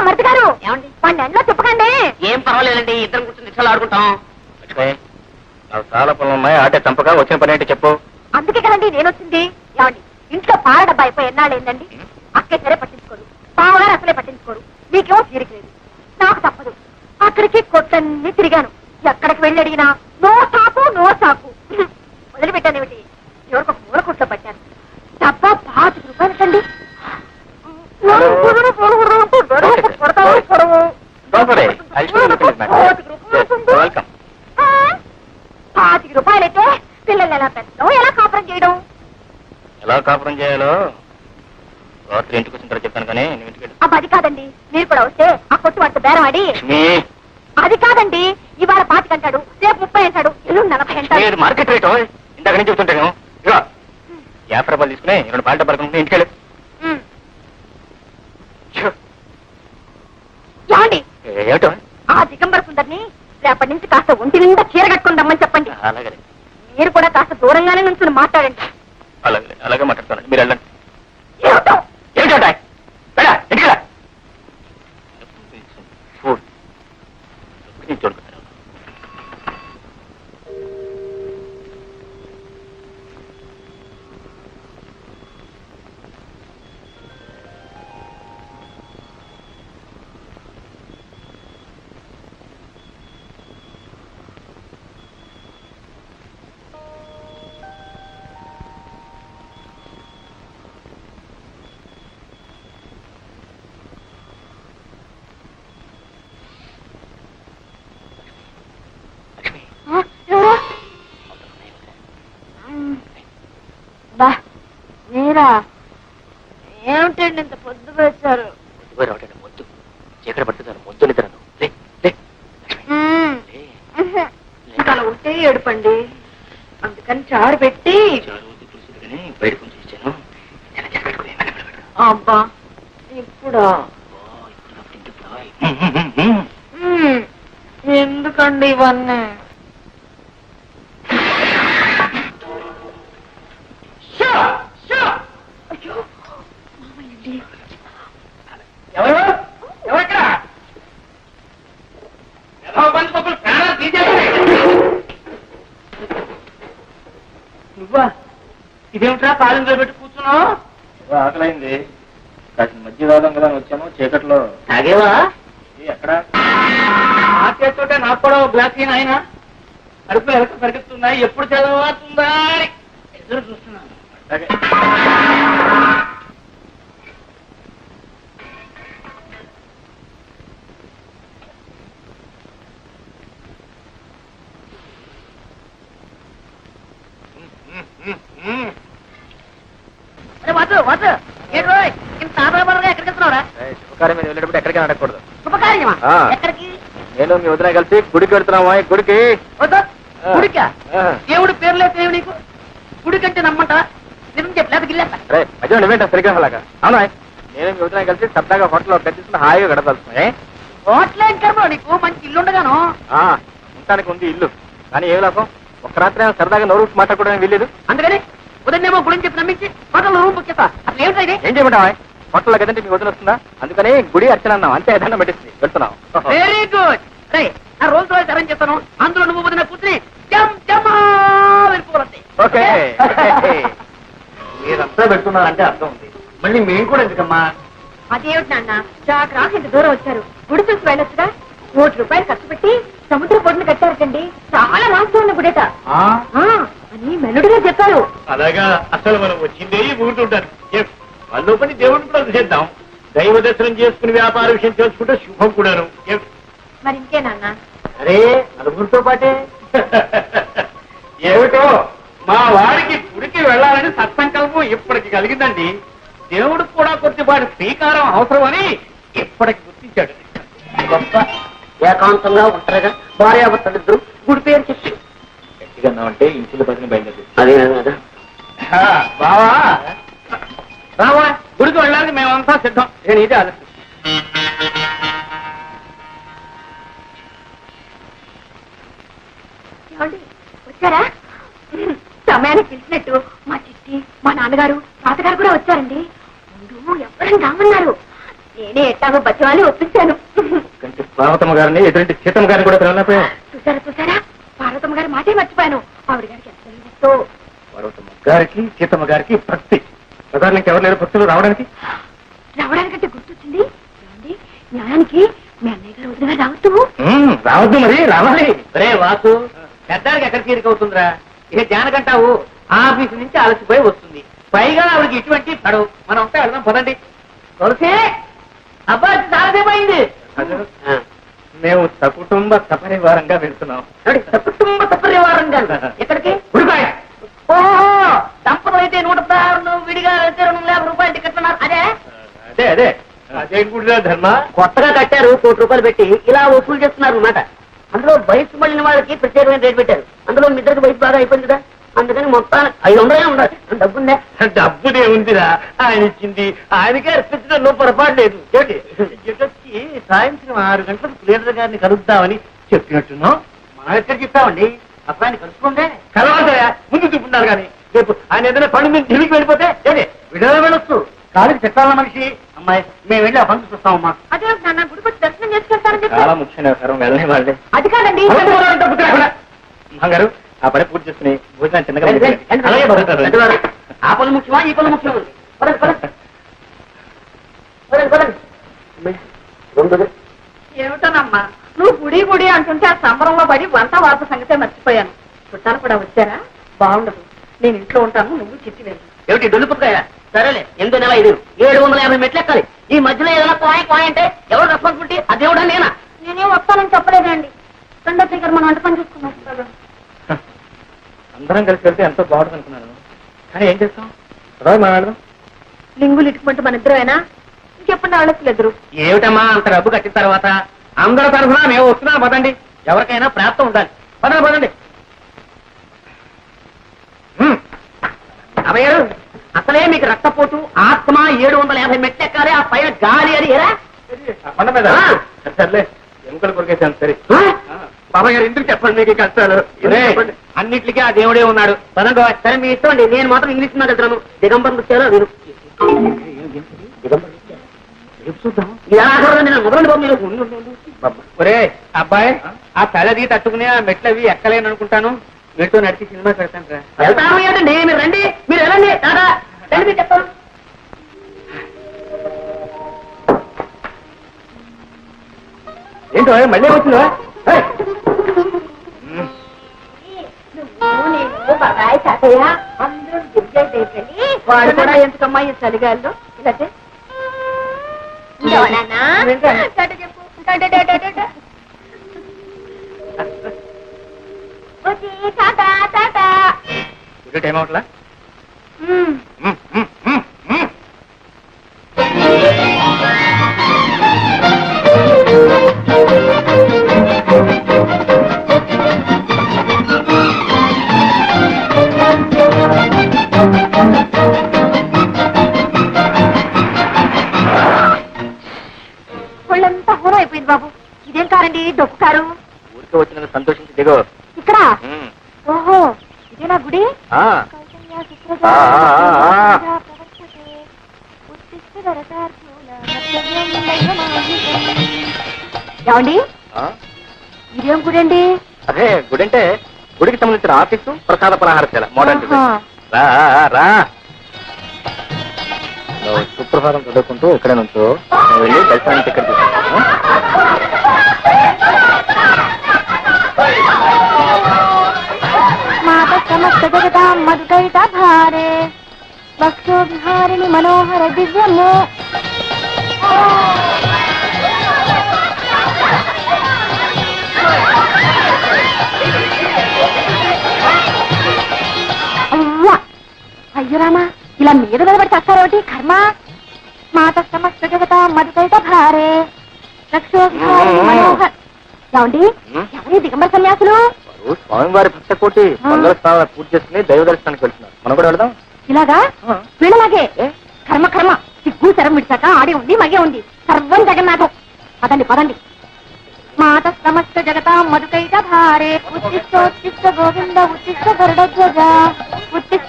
మరిది గారు ఏమండి? మన ఎండలో చెప్పకండి. ఏం పర్వాలేదండి, ఇద్దరం కూర్చొని రిక్షాలు ఆడుకుంటాం. నాకు చాలా పనులు ఉన్నాయి, ఆటే చంపగా వచ్చిన పని ఏంటి చెప్పు. అందుకే కదండి నేను వచ్చింది. ఏమండి ఇంట్లో పాల డబ్బా అయిపోయి ఎన్నాళ్ళు ఏందండి? అక్కే సరే పట్టించుకోరు, పావుగారు అసలే పట్టించుకోరు. మీకేమో తీరికలేదు, నాకు తప్పదు. అక్కడికి కొట్టన్ని తిరిగాను. ఎక్కడికి వెళ్ళి అడిగినా నో సాకు నో సాకు. వదిలిపెట్టాను ఏమిటి, ఎవరికి ఒక మూల కొట్లో పట్టాను. డబ్బా 25 రూపాయలకండి. వెల్కమ్. 25 రూపాయలైతే పిల్లలు ఎలా పెంచడం, ఎలా కాపురం చేయడం? ఎలా కాపురం చేయాలో రాత్రి ఇంటికి వచ్చిన తర్వాత చెప్తాను, కానీ నువ్వు ఇంటికి అబ్బా అది కాదండి, మీరు కూడా వస్తే ఆ కొట్టు వాటితో బేరం ఆడి. అది కాదండి, ఇవాళ 25 అంటాడు, రేపు 30 అంటాడు, ఎల్లుండి 40 అంటాడు. మార్కెట్ రేటు ఇంతకు నుంచి చెప్తుంటాను. ఇక 50 రూపాయలు తీసుకుని 2 పాల డబ్బాలు కొనుక్కుని ఇంటికి వెళ్ళు. ఏమండి ఏమిటో ఆ దిగంబర సుందరిని రేపటి నుంచి కాస్త ఒంటి నిండా చీర కట్టుకుందామని చెప్పండి. అలాగే మీరు కూడా కాస్త దూరంగానే నుంచి మాట్లాడండి. అలాగే అలాగే మాట్లాడతాను, మీరు వెళ్ళండి. ఏమిటో ఏమిటో ఇంటికి చూడుకుంటాను. మీరా ఏమిటండి ఇంత పొద్దు వేశారు? మొద్దు చీకటి పడుతుంది, మొద్దు నిద్ర. అలా ఉంటే ఏడుపండి, అందుకని చారు పెట్టి బయట కొంచెం ఇచ్చాను. అబ్బా ఇప్పుడు ఎందుకండి ఇవన్నీ? నువ్వా? ఇదేమిట్రా కాలంలో పెట్టి కూర్చున్నావు? ఆకలైంది, కాసిన మధ్య రావడం కదా వచ్చాను. చీకట్లో తాగేవా? ఎక్కడ ఆ చేస్తుంటే నాకు కూడా గ్లాస్ ఆయన అడుపు ఎలక పరిగెత్తున్నాయి, ఎప్పుడు చదవుతుందా ఎదురు చూస్తున్నాను. శుభకార్యం మీద వెళ్ళేటప్పుడు ఎక్కడికి అడగకూడదు. శుభకార్యమా? ఎక్కడికి? నేను మీ వదిన కలిసి గుడికి వెళ్తున్నామా? గుడికి వద్దు, గుడికా దేవుడు పేర్లే తెలివి నీకు గుడి కంటే నమ్మంటా నిజం చెప్పలేదు గిల్లేస్తా రే మధ్య నువ్వేంట సరిగ్రహాలాగా అవునా నేను మీ వదిన కలిసి సరదాగా హోటల్లో గడ్డిస్తున్న హాయిగా గడపలుస్తున్నాయి హోటలేం కర్మ నీకు మంచి ఇల్లు ఉండగాను ఉండటానికి ఉంది ఇల్లు కానీ ఏ లాభం ఒక రాత్రి సరదాగా నోరు మాట్లాడుకోవడానికి వీల్లేదు అందుకని ఉదయనేమో గుడిని చెప్పి నమ్మించి హోటల్ రూమ్ బుక్ చేస్తా అసలు ఏమిటా ఇది ఏం చేయమంటావా హోటల్లో కదంటే మీ వదిన వస్తుందా అందుకని గుడి అర్చన అన్నాం అంతే దండం పెట్టింది వెళ్తున్నాం వెరీ గుడ్ రే నా రోజు రోజు అరేంజ్ చేస్తాను అందులో నువ్వు వదిన కూర్చుని జమ్ జమ్మా వెళ్ళిపోవాలి ఓకే మీరంతా పెడుతున్నారంటే అర్థం ఉంది మళ్ళీ మేము కూడా ఎందుకమ్మా అదేమిటి నాన్న రాక రాక ఇంత దూరం వచ్చారు గుడి చూసి వెళ్ళొచ్చుగా ₹1 ఖర్చు పెట్టి సముద్ర పొడిని కట్టారటండి చాలా వాస్తవం ఉన్న గుడేట అని మెల్లుడిగా చెప్పారు అలాగా అసలు మనం వచ్చిందే ఊరుతుంటారు వాళ్ళు పని దేవుడిని కూడా చేద్దాం దైవ దర్శనం చేసుకుని వ్యాపార విషయం తెలుసుకుంటే శుభం కూడాను మరి ఇంకే నాన్న అరే నలుగురితో పాటే ఏమిటో మా వారికి గుడికి వెళ్ళాలని సత్సంకల్పం ఇప్పటికి కలిగిందండి దేవుడికి కూడా కొద్దిపాటి శ్రీకారం అవసరమని ఇప్పటికి గుర్తించాడు గొప్ప ఏకాంతంగా ఉంటారుగా భార్యాభర్తలిద్దరు గుడి పేరు చెప్పి గట్టిగా అంటే ఇంటిలో పదిని బయలుదేరి అదే కదా బావా రావా గుడికి వెళ్ళడానికి మేమంతా సిద్ధం నేను ఇది ఆలోచన వచ్చారా సమయానికి పిలిచినట్టు మా చిట్టి మా నాన్నగారు తాతగారు కూడా వచ్చారండి ముందు ఎవరైనా రామన్నారు నేనే ఎట్టాగో బచ్చవాలి ఒప్పించాను పార్వతమ్మ గారిని ఎదురంటి సీతమ్మ గారిని కూడా పిలవలేకపోయా చూసారా పార్వతమ్మ గారి మాటే మర్చిపోయాను ఆవిడ గారికి ఎంత ఇష్టో పార్వతమ్మ గారికి సీతమ్మ గారికి భక్తి ప్రధానికి ఎవరు లేరు భక్తులు రావడానికి రావడానికంటే గుర్తొచ్చింది ఏమండి న్యాయానికి మీ అన్నయ్య గారు వదిలిగా రావద్దు రావద్దు మరి రావాలి రే వాసు పెద్దానికి ఎక్కడ తీరికవుతుందిరా ఇక జానకంటావు ఆఫీసు నుంచి అలసిపోయి వస్తుంది పైగా ఆవిడకి ఇటువంటి పడవు మనం అంతా వెళ్దాం పదండి తులసి అబ్బాయి చాలాసేపోయింది మేము సకుటుంబ సపరివారంగా వెళ్తున్నాం సకుటుంబ సపరివారంగా ఎక్కడికి ఉడిపాయ ఓహో దంపతులు అయితే 116 విడిగా అయితే ₹250 టికెట్ అన్నారు అదే అదే అదే అదే గుడిరా ధర్మ కొత్తగా కట్టారు ₹1,00,00,000 పెట్టి ఇలా వసూలు చేస్తున్నారు అన్నమాట అందులో వయసు మళ్ళిన వాళ్ళకి ప్రత్యేకమైన రేట్ పెట్టారు అందులో మీ ఇద్దరికి వయసు బాగా అయిపోయింది కదా అందుకని మొత్తానికి 500 ఉండాలి డబ్బుందే డబ్బుదే ఉందిరా ఆయన ఇచ్చింది ఆయనకే అర్పించడంలో పొరపాటు లేదు వచ్చి సాయంత్రం 6 గంటలకు ప్లేడర్ గారిని కలుద్దామని చెప్పినట్టున్నాం మనం ఎక్కడ చెప్తామండి అప్పుడు ఆయన కలుసుకుంటే కలవాలయా ముందు చూపున్నారు కానీ రేపు ఆయన ఏదైనా పని మీద ఢిల్లీకి వెళ్ళిపోతే ఏంటి విడుదల వెళ్ళొచ్చు కాలికి చెట్టాల మనిషి అమ్మాయి మేము వెళ్ళి ఆ పనులు చూస్తామమ్మా అదే నాన్న గుడికి వచ్చి దర్శనం చేసుకెళ్తారని చాలా ముఖ్యమైన వ్యవహారం వెళ్ళని వాళ్ళే అది కాదండి గారు ఆ పని పూర్తి చేసుకుని భోజనం చిన్నగా ఆ పనులు ముఖ్యమా ఈ పనులు ముఖ్యమా ఏమిటోనమ్మా నువ్వు గుడి గుడి అంటుంటే ఆ సంబరంలో పడి వంట వార్త సంగతే మర్చిపోయాను చుట్టాలు కూడా వచ్చారా బాగుండదు నేను ఇంట్లో ఉంటాను నువ్వు చిట్టి వెళ్ళి ఏమిటి డొల్లుపుకాయ సరేలే 8 నెల 750 మెట్లు ఎక్కాలి ఈ మధ్యలో ఏదైనా కోయ అంటే ఎవరు రెస్పాన్సిబిలిటీ ఆ దేవుడా నేనా నేనేం వస్తానని చెప్పలేదండి రెండో దగ్గర మనం వంట పని చూసుకున్నాం అందరం కలిసి వెళ్తే ఎంతో బాగుంటుంది అనుకున్నాను కానీ ఏం చేస్తాం మాట్లాడదాం లింగులు ఇటుకుంటూ మన ఇద్దరేనా ఇంకెప్పుడు ఆడట్లేదు ఏమిటమ్మా అంత డబ్బు కట్టిన తర్వాత అందరూ తరఫున మేము వస్తున్నాం పదండి ఎవరికైనా ప్రాప్తం ఉండాలి పదండి పదండి అభయ్యారు అసలే మీకు రక్తపోటు ఆత్మ 750 మెట్లు ఎక్కాలి ఆ పైన గాలి అని ఏరా కొండ మీద సర్లే ఎముకలు కొరికేసాను సరే బాబాయ్ గారు ఎందుకు చెప్పండి మీకు కష్టాలు అన్నిటికీ ఆ దేవుడే ఉన్నాడు పదండి సరే మీ ఇష్టం అండి నేను మాత్రం ఇంగ్లీష్ మాట్లాడుతున్నాను దిగంబరం వచ్చారో మీరు ఒరే అబ్బాయి ఆ తలది తట్టుకుని ఆ మెట్లు అవి ఎక్కలేను అనుకుంటాను మీతో నడిచి సినిమా పెడతాను రా వెళ్తాను ఏంటండి మీరు రండి మీరు వెళ్ళండి దాదా రండి మీరు చెప్తాను ఏంటో మళ్ళీ వచ్చిందా బాబాయ్ తాతయ్య అందరూ దివ్య దగ్గరికి వాడు కూడా ఎందుకమ్మా ఈ చలిగాల్లో ఇలా టైం అవట్లా డొక్కుకారు? ఊరికే వచ్చినందుకు సంతోషించి దిగో. ఇక్కడ ఉమ్. ఓహో ఇదేనా గుడి? ఆ. ఏమండి ఆ? ఇదేం గుడి అండి? అదే గుడి అంటే గుడికి సంబంధించిన ఆఫీసు, ప్రసాద పలహారశాల, మోడర్న్ డిజైన్. ఆహా. రా రా. నువ్వు సుప్రభాతం చదువుకుంటూ ఇక్కడే నుంచో, నువ్వు వెళ్ళి దర్శనానికి టికెట్ తీసుకుంటాను. మాత సమస్త జగతాం మధుకైట భారే భక్తో విహారిణి మనోహర దివ్యము. అవ్వా అయ్యో రామా, ఇలా మీద నిలబడి చస్తారేమిటి కర్మ? మాత సమస్త జగతాం మధుకైట భారే భక్తో విహారిణి మనోహర. ఏమండి ఎవరి దిగంబర సన్యాసులు? వారు స్వామివారి భక్త కోటి మంగళ స్నానాలు పూర్తి చేసుకుని దైవ దర్శనానికి వెళ్తున్నారు. మనం కూడా వెళదాం. ఇలాగా వీళ్ళలాగే కర్మ కర్మ సిగ్గు శరం విడిచాక ఆడే ఉంది మగే ఉంది సర్వం జగన్నాథం. పదండి పదండి. మాత సమస్త జగత మధుకైట భారే ఉత్తిష్టోత్తిష్ట గోవింద ఉత్తిష్ట గరుడధ్వజ ఉత్తిష్ట.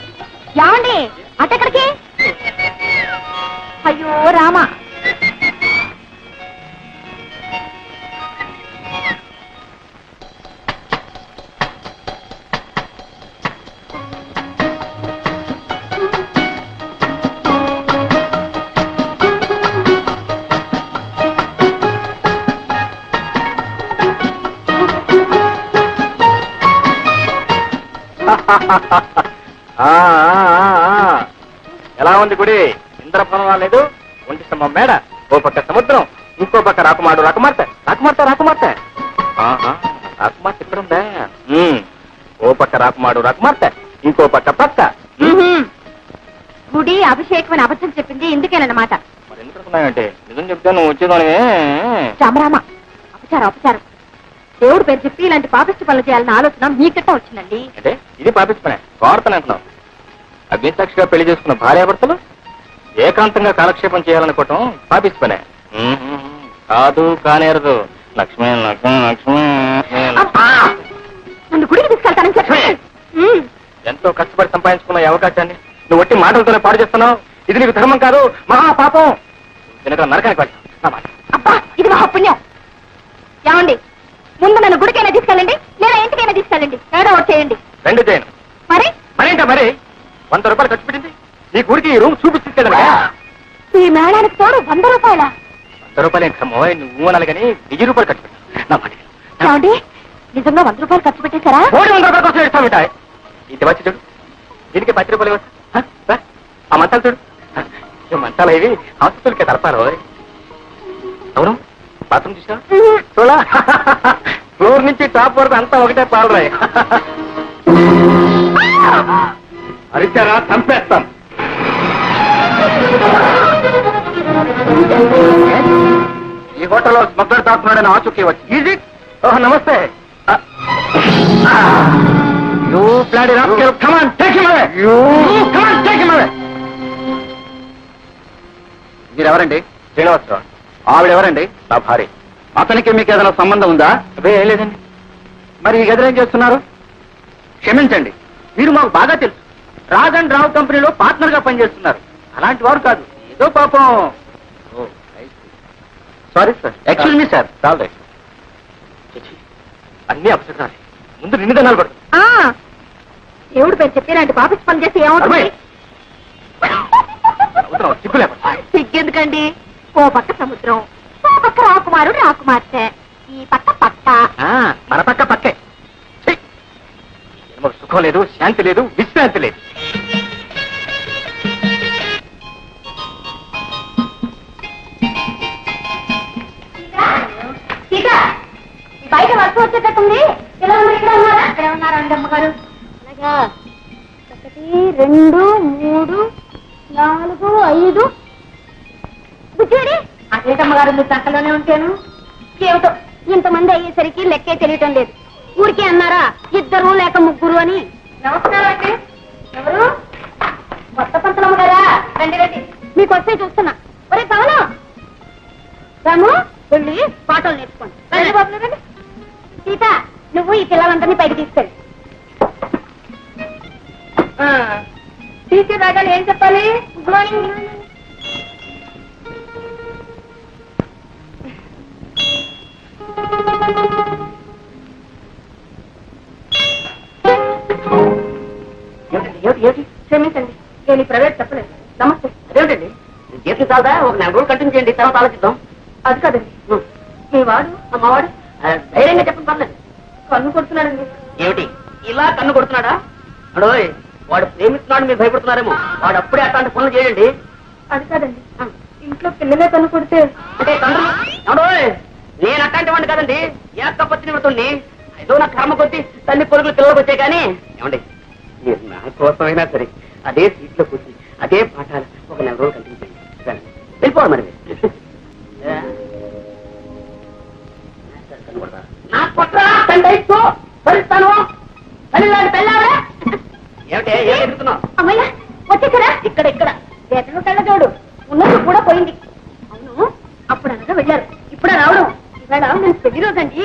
యాండి అటెక్కడికి? అయ్యో రామ. ఎలా ఉంది గుడి? ఇంద్రభవనం రాలేదు, ఒంటి స్తంభం మేడ, ఓ పక్క సముద్రం, ఇంకో పక్క రాకుమాడు రాకుమార్తె రాకుమార్తె రాకుమార్తె. రాకుమార్తె ఇక్కడ ఉందా? ఓ పక్క రాకుమాడు రాకుమార్తె, ఇంకో పక్క పక్క. గుడి అభిషేకం అని అబద్ధం చెప్పింది ఇందుకేనమాట. మరి ఎందుకు అనుకున్నావంటే? నిజం చెప్తే నువ్వు వచ్చేదాని. రామరామ అపచారం అపచారం. దేవుడు పేరు చెప్పి ఇలాంటి పాపిష్టి పనులు చేయాలన్న ఆలోచన మీకట్ట వచ్చిందండి. అంటే ఇది పాపిస్తున్నాయి కోరతను అంటున్నావు. అగ్నిసాక్షిగా పెళ్లి చేసుకున్న భార్యాభర్తలు ఏకాంతంగా కాలక్షేపం చేయాలనుకోవటం పాపిస్తున్నాయి. కాదు కానేరదు. లక్ష్మి లక్ష్మి లక్ష్మి. నన్ను గుడికి తీసుకెళ్తానని చెప్పి ఎంతో కష్టపడి సంపాదించుకున్న ఈ అవకాశాన్ని నువ్వు ఒట్టి మాటలతోనే పాడు చేస్తున్నావు. ఇది నీకు ధర్మం కాదు, మహాపాపం. వెనక నరకానికి వెళ్తావు. అబ్బా ఇది మహాపుణ్యం. ఏమండి ముందు నన్ను గుడికైనా తీసుకెళ్ళండి లేదా ఇంటికైనా తీసుకెళ్ళండి, ఏదో ఒకటి చేయండి. రెండు చేయను. మరి మరేంటా మరి 100 రూపాయలు ఖర్చు పెట్టింది నీ గుడికి ఈ రూమ్ చూపించుకెళ్ళా. ఈ మేళానికి తోడు 100 రూపాయల. 100 రూపాయలు ఏంటమ్మో, నువ్వు అనాలి కానీ 1000 రూపాయలు ఖర్చు పెట్టాను నా మాట. ఏమండి నిజంగా 100 రూపాయలు ఖర్చు పెట్టేశారా? 100 రూపాయల కోసం ఇస్తా ఉంటాయి. ఇది వచ్చి చూడు, దీనికి 10 రూపాయలు ఇవ్వచ్చు. ఆ మంచాలు చూడు, ఈ మంచాలు ఇవి హాస్పిటల్కి తలపాలి. అవును, బాత్రూమ్ చూసా చూడా, ఫ్లోర్ నుంచి టాప్ వరకు అంతా ఒకటే పాలరాయి. అరిచారా చంపేస్తాం. ఈ హోటల్లో స్మగ్లర్ దాక్కున్నాడని ఆచూకీ వచ్చి. ఈజీ. ఓహ్ నమస్తే. You bloody rascal, come on take him away. You come on take him away. మీరెవరండి? శ్రీనివాసరావు. ఆవిడెవరండి? నా భార్య. అతనికి మీకు ఏదైనా సంబంధం ఉందా? అదే ఏం లేదండి. మరి ఈ గదిలో ఏం చేస్తున్నారు? క్షమించండి, మీరు మాకు బాగా తెలుసు. రాజ్ అండ్ రావు కంపెనీలో పార్ట్నర్ గా పనిచేస్తున్నారు. అలాంటి వారు కాదు, ఏదో పాపం. Sorry sir, excuse me sir. చాలు రైట్. అన్ని అపశకునాలే. ముందు నిన్ను దండాలు పడు. దేవుడు పేరు చెప్పి ఇలాంటి పాపిష్టి పని చేస్తే ఏమవుతుంది? సిగ్గు లేకుండా. సిగ్గెందుకండి? ఓ పక్క సముద్రం, ఓ పక్క రాకుమారుడు రాకుమార్తె, ఈ పక్క పక్క. మన పక్క పక్కే. మాకు సుఖం లేదు, శాంతి లేదు, విశ్రాంతి లేదు. బయట వర్షం వచ్చేటట్టుంది. ఇలా ఇక్కడ ఉన్నారా? అక్కడే ఉన్నారండి అమ్మగారు. అలాగా 1 2 3 4 5. బుజ్జేడి అదేటమ్మగారు మీరు సంకలోనే ఉంటాను. ఏమిటో ఇంతమంది అయ్యేసరికి లెక్కే తెలియటం లేదు. ఊరికే అన్నారా 2 లేక 3 అని. నమస్కారం అండి. ఎవరు? కొత్త పంతులమ్మ గారా? రండి రండి, మీకు వస్తే చూస్తున్నా. ఒరే పవనం, రాము వెళ్ళి పాటలు నేర్చుకోండి. రండి బాబు రండి. నువ్వు ఈ పిల్లలందరినీ పైకి తీసుకెళ్ళి. టీచర్ రాగానే ఏం చెప్పాలి? Good morning. క్షమించండి, నేను ఈ ప్రైవేట్ చెప్పలేదు. నమస్తే. అదేమిటండి జీతం చాలదా? ఒక 4 రోజులు కంటిన్యూ చేయండి, తర్వాత ఆలోచిద్దాం. అది కాదండి, మీ వాడు అమ్మవాడు ధైర్యంగా చెప్పండి, పర్లేదు. కన్ను కొడుతున్నాడండి. ఏమిటి ఇలా కన్ను కొడుతున్నాడా? అడోయ్, వాడు ప్రేమిస్తున్నాడు, మీరు భయపడుతున్నారేమో. వాడు అప్పుడే అట్లాంటి పనులు చేయండి. అది కాదండి, ఇంట్లో పిల్లలే కన్ను కొడితే అంటే తండ్రి అడోయ్, నేను అట్లాంటి వాడిని కాదండి, ఏకపత్ని నిమిత్తుణ్ణి. ఏదో నా కర్మ కొద్ది తల్లి పొరుగులు పిల్లలకు వచ్చాయి. కానీ ఏమండి, మీరు నా కోసమైనా సరే అదే సీట్లో కూర్చుని అదే పాఠాలు ఒక 4 రోజులు కంటిన్యూ చేయండి. వెళ్ళిపోవాలి మరి. నా కొట్రా తండ్రి భరిస్తాను. ఏమిటే ఏం ఎదుగుతున్నావు? అమ్మయ్య వచ్చేసారా? ఇక్కడ ఇక్కడ ఎతను కళ్ళజోడు ఉన్నది కూడా పోయింది. అవును, అప్పుడు అనగా వెళ్ళారు, ఇప్పుడు రావడం. ఇవాళ నేను పెళ్లి రోజండి.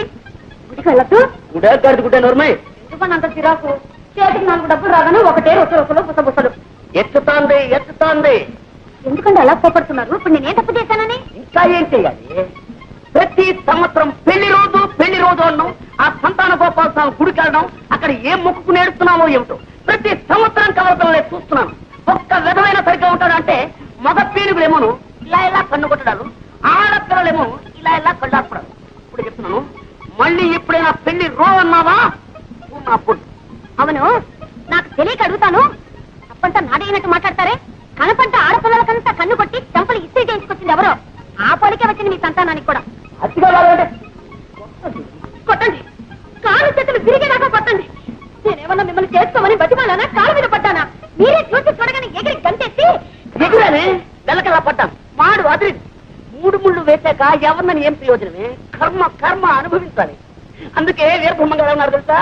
గుడికి వెళ్ళద్దు. గుడ్డ గుడ్డ నోర్మై. ఎందుకని అంత చిరాకు? చేతికి 4 డబ్బులు రాగానే ఒకటే రొసలు బుసబుసలు. ఎత్తుతోంది ఎత్తుతోంది. ఎందుకంటే అలా కోపడుతున్నారు? ఇప్పుడు నేనేం తప్పు చేశానని? ఇంకా ఏం చెయ్యాలి? ప్రతి సంవత్సరం పెళ్లి రోజు అన్నాం, ఆ సంతాన గోపాల స్వామి గుడికి వెళ్ళడం, అక్కడ ఏం మొక్కుకు నేడుస్తున్నామో ఏమిటో ప్రతి సంవత్సరం కలవతలే చూస్తున్నాను. ఒక్క విధమైన సరిగ్గా ఉంటాడంటే మగ పీనుగులేమోను ఇలా ఇలా కన్ను కొట్టడాలు, ఆడపిల్లలేమో ఇలా ఇలా కళ్ళాపడాలు. ఇప్పుడు చెప్తున్నాను, మళ్ళీ ఎప్పుడైనా పెళ్లి అన్నావా నా పొద్దు. అవును, నాకు తెలియక అడుగుతాను. తప్పంతా నాదైనట్టు మాట్లాడతారే. కనపంట ఆడపిల్లలకంతా కన్ను కొట్టి చెంపలు ఇస్త్రీ చేయించుకొచ్చింది ఎవరో. ఆ పోలికే వచ్చింది మీ సంతానానికి కూడా. అతిగా వాళ్ళంటే కొట్టండి, కాలు చేతులు విరిగేదాకా కొట్టండి. నేనేమన్నా మిమ్మల్ని చేసుకోమని బతిమాలానా? కాలు మీద పడ్డానా? మీరే చూసి చూడగానే ఎగిరి గంటెత్తి ఎగురానే వెలకలా పడ్డాను. మాడు అదిరి 3 ముళ్ళు వేశాక ఎవరినని ఏం ప్రయోజనమే? కర్మ కర్మ అనుభవించాలి. అందుకే వీరబ్రహ్మ గారు ఉన్నారు తెలుసా,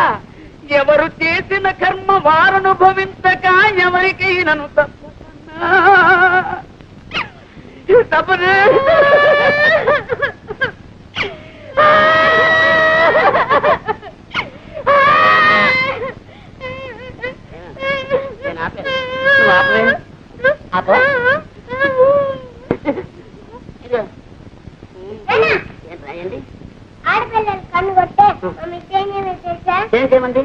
ఎవరు చేసిన కర్మ వారనుభవించక ఎవరికి నన్ను తప్పనే. ఆడపిల్లలు కన్ను కొట్టే ఏం చేయమండి?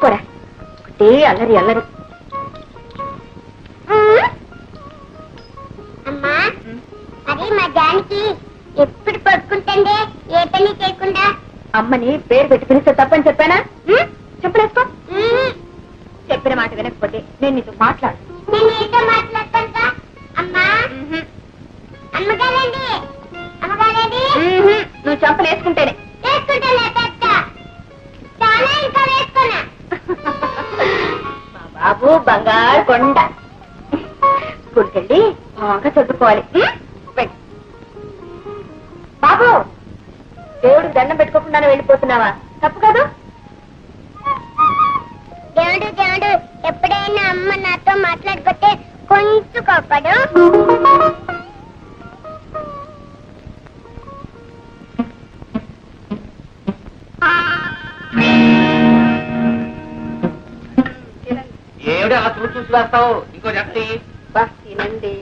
కూడా ఒకటే అల్లరి అల్లరి. అమ్మా, అది మా జానికి ఎప్పుడు పడుకుంటుండే ఏ పని చేయకుండా. అమ్మని పేరు పెట్టి పిలిస్తే తప్పని చెప్పానా? చెప్పలేసుకో. చెప్పిన మాట వినకపోతే నేను నీతో మాట్లాడు. నేను ఏదో మాట్లాడతాను. అమ్మా, అమ్మగారండి, అమ్మగారండి. నువ్వు చంపలు వేసుకుంటేనే. వేసుకుంటానే పెద్ద చాలా ఇంకా వేసుకున్నా. మా బాబు బంగారు కొండ. స్కూల్కి వెళ్ళి బాగా చదువుకోవాలి. బాబు, దేవుడికి దండం పెట్టుకోకుండానే వెళ్ళిపోతున్నావా? తప్పు కాదు. దేవుడు దేవుడు ఎప్పుడైనా అమ్మ నాతో మాట్లాడుకుంటే కొంచెం కోపడు. ఏమిటి అలా చూసి వేస్తావు? ఇంకో చెప్పి తినండి.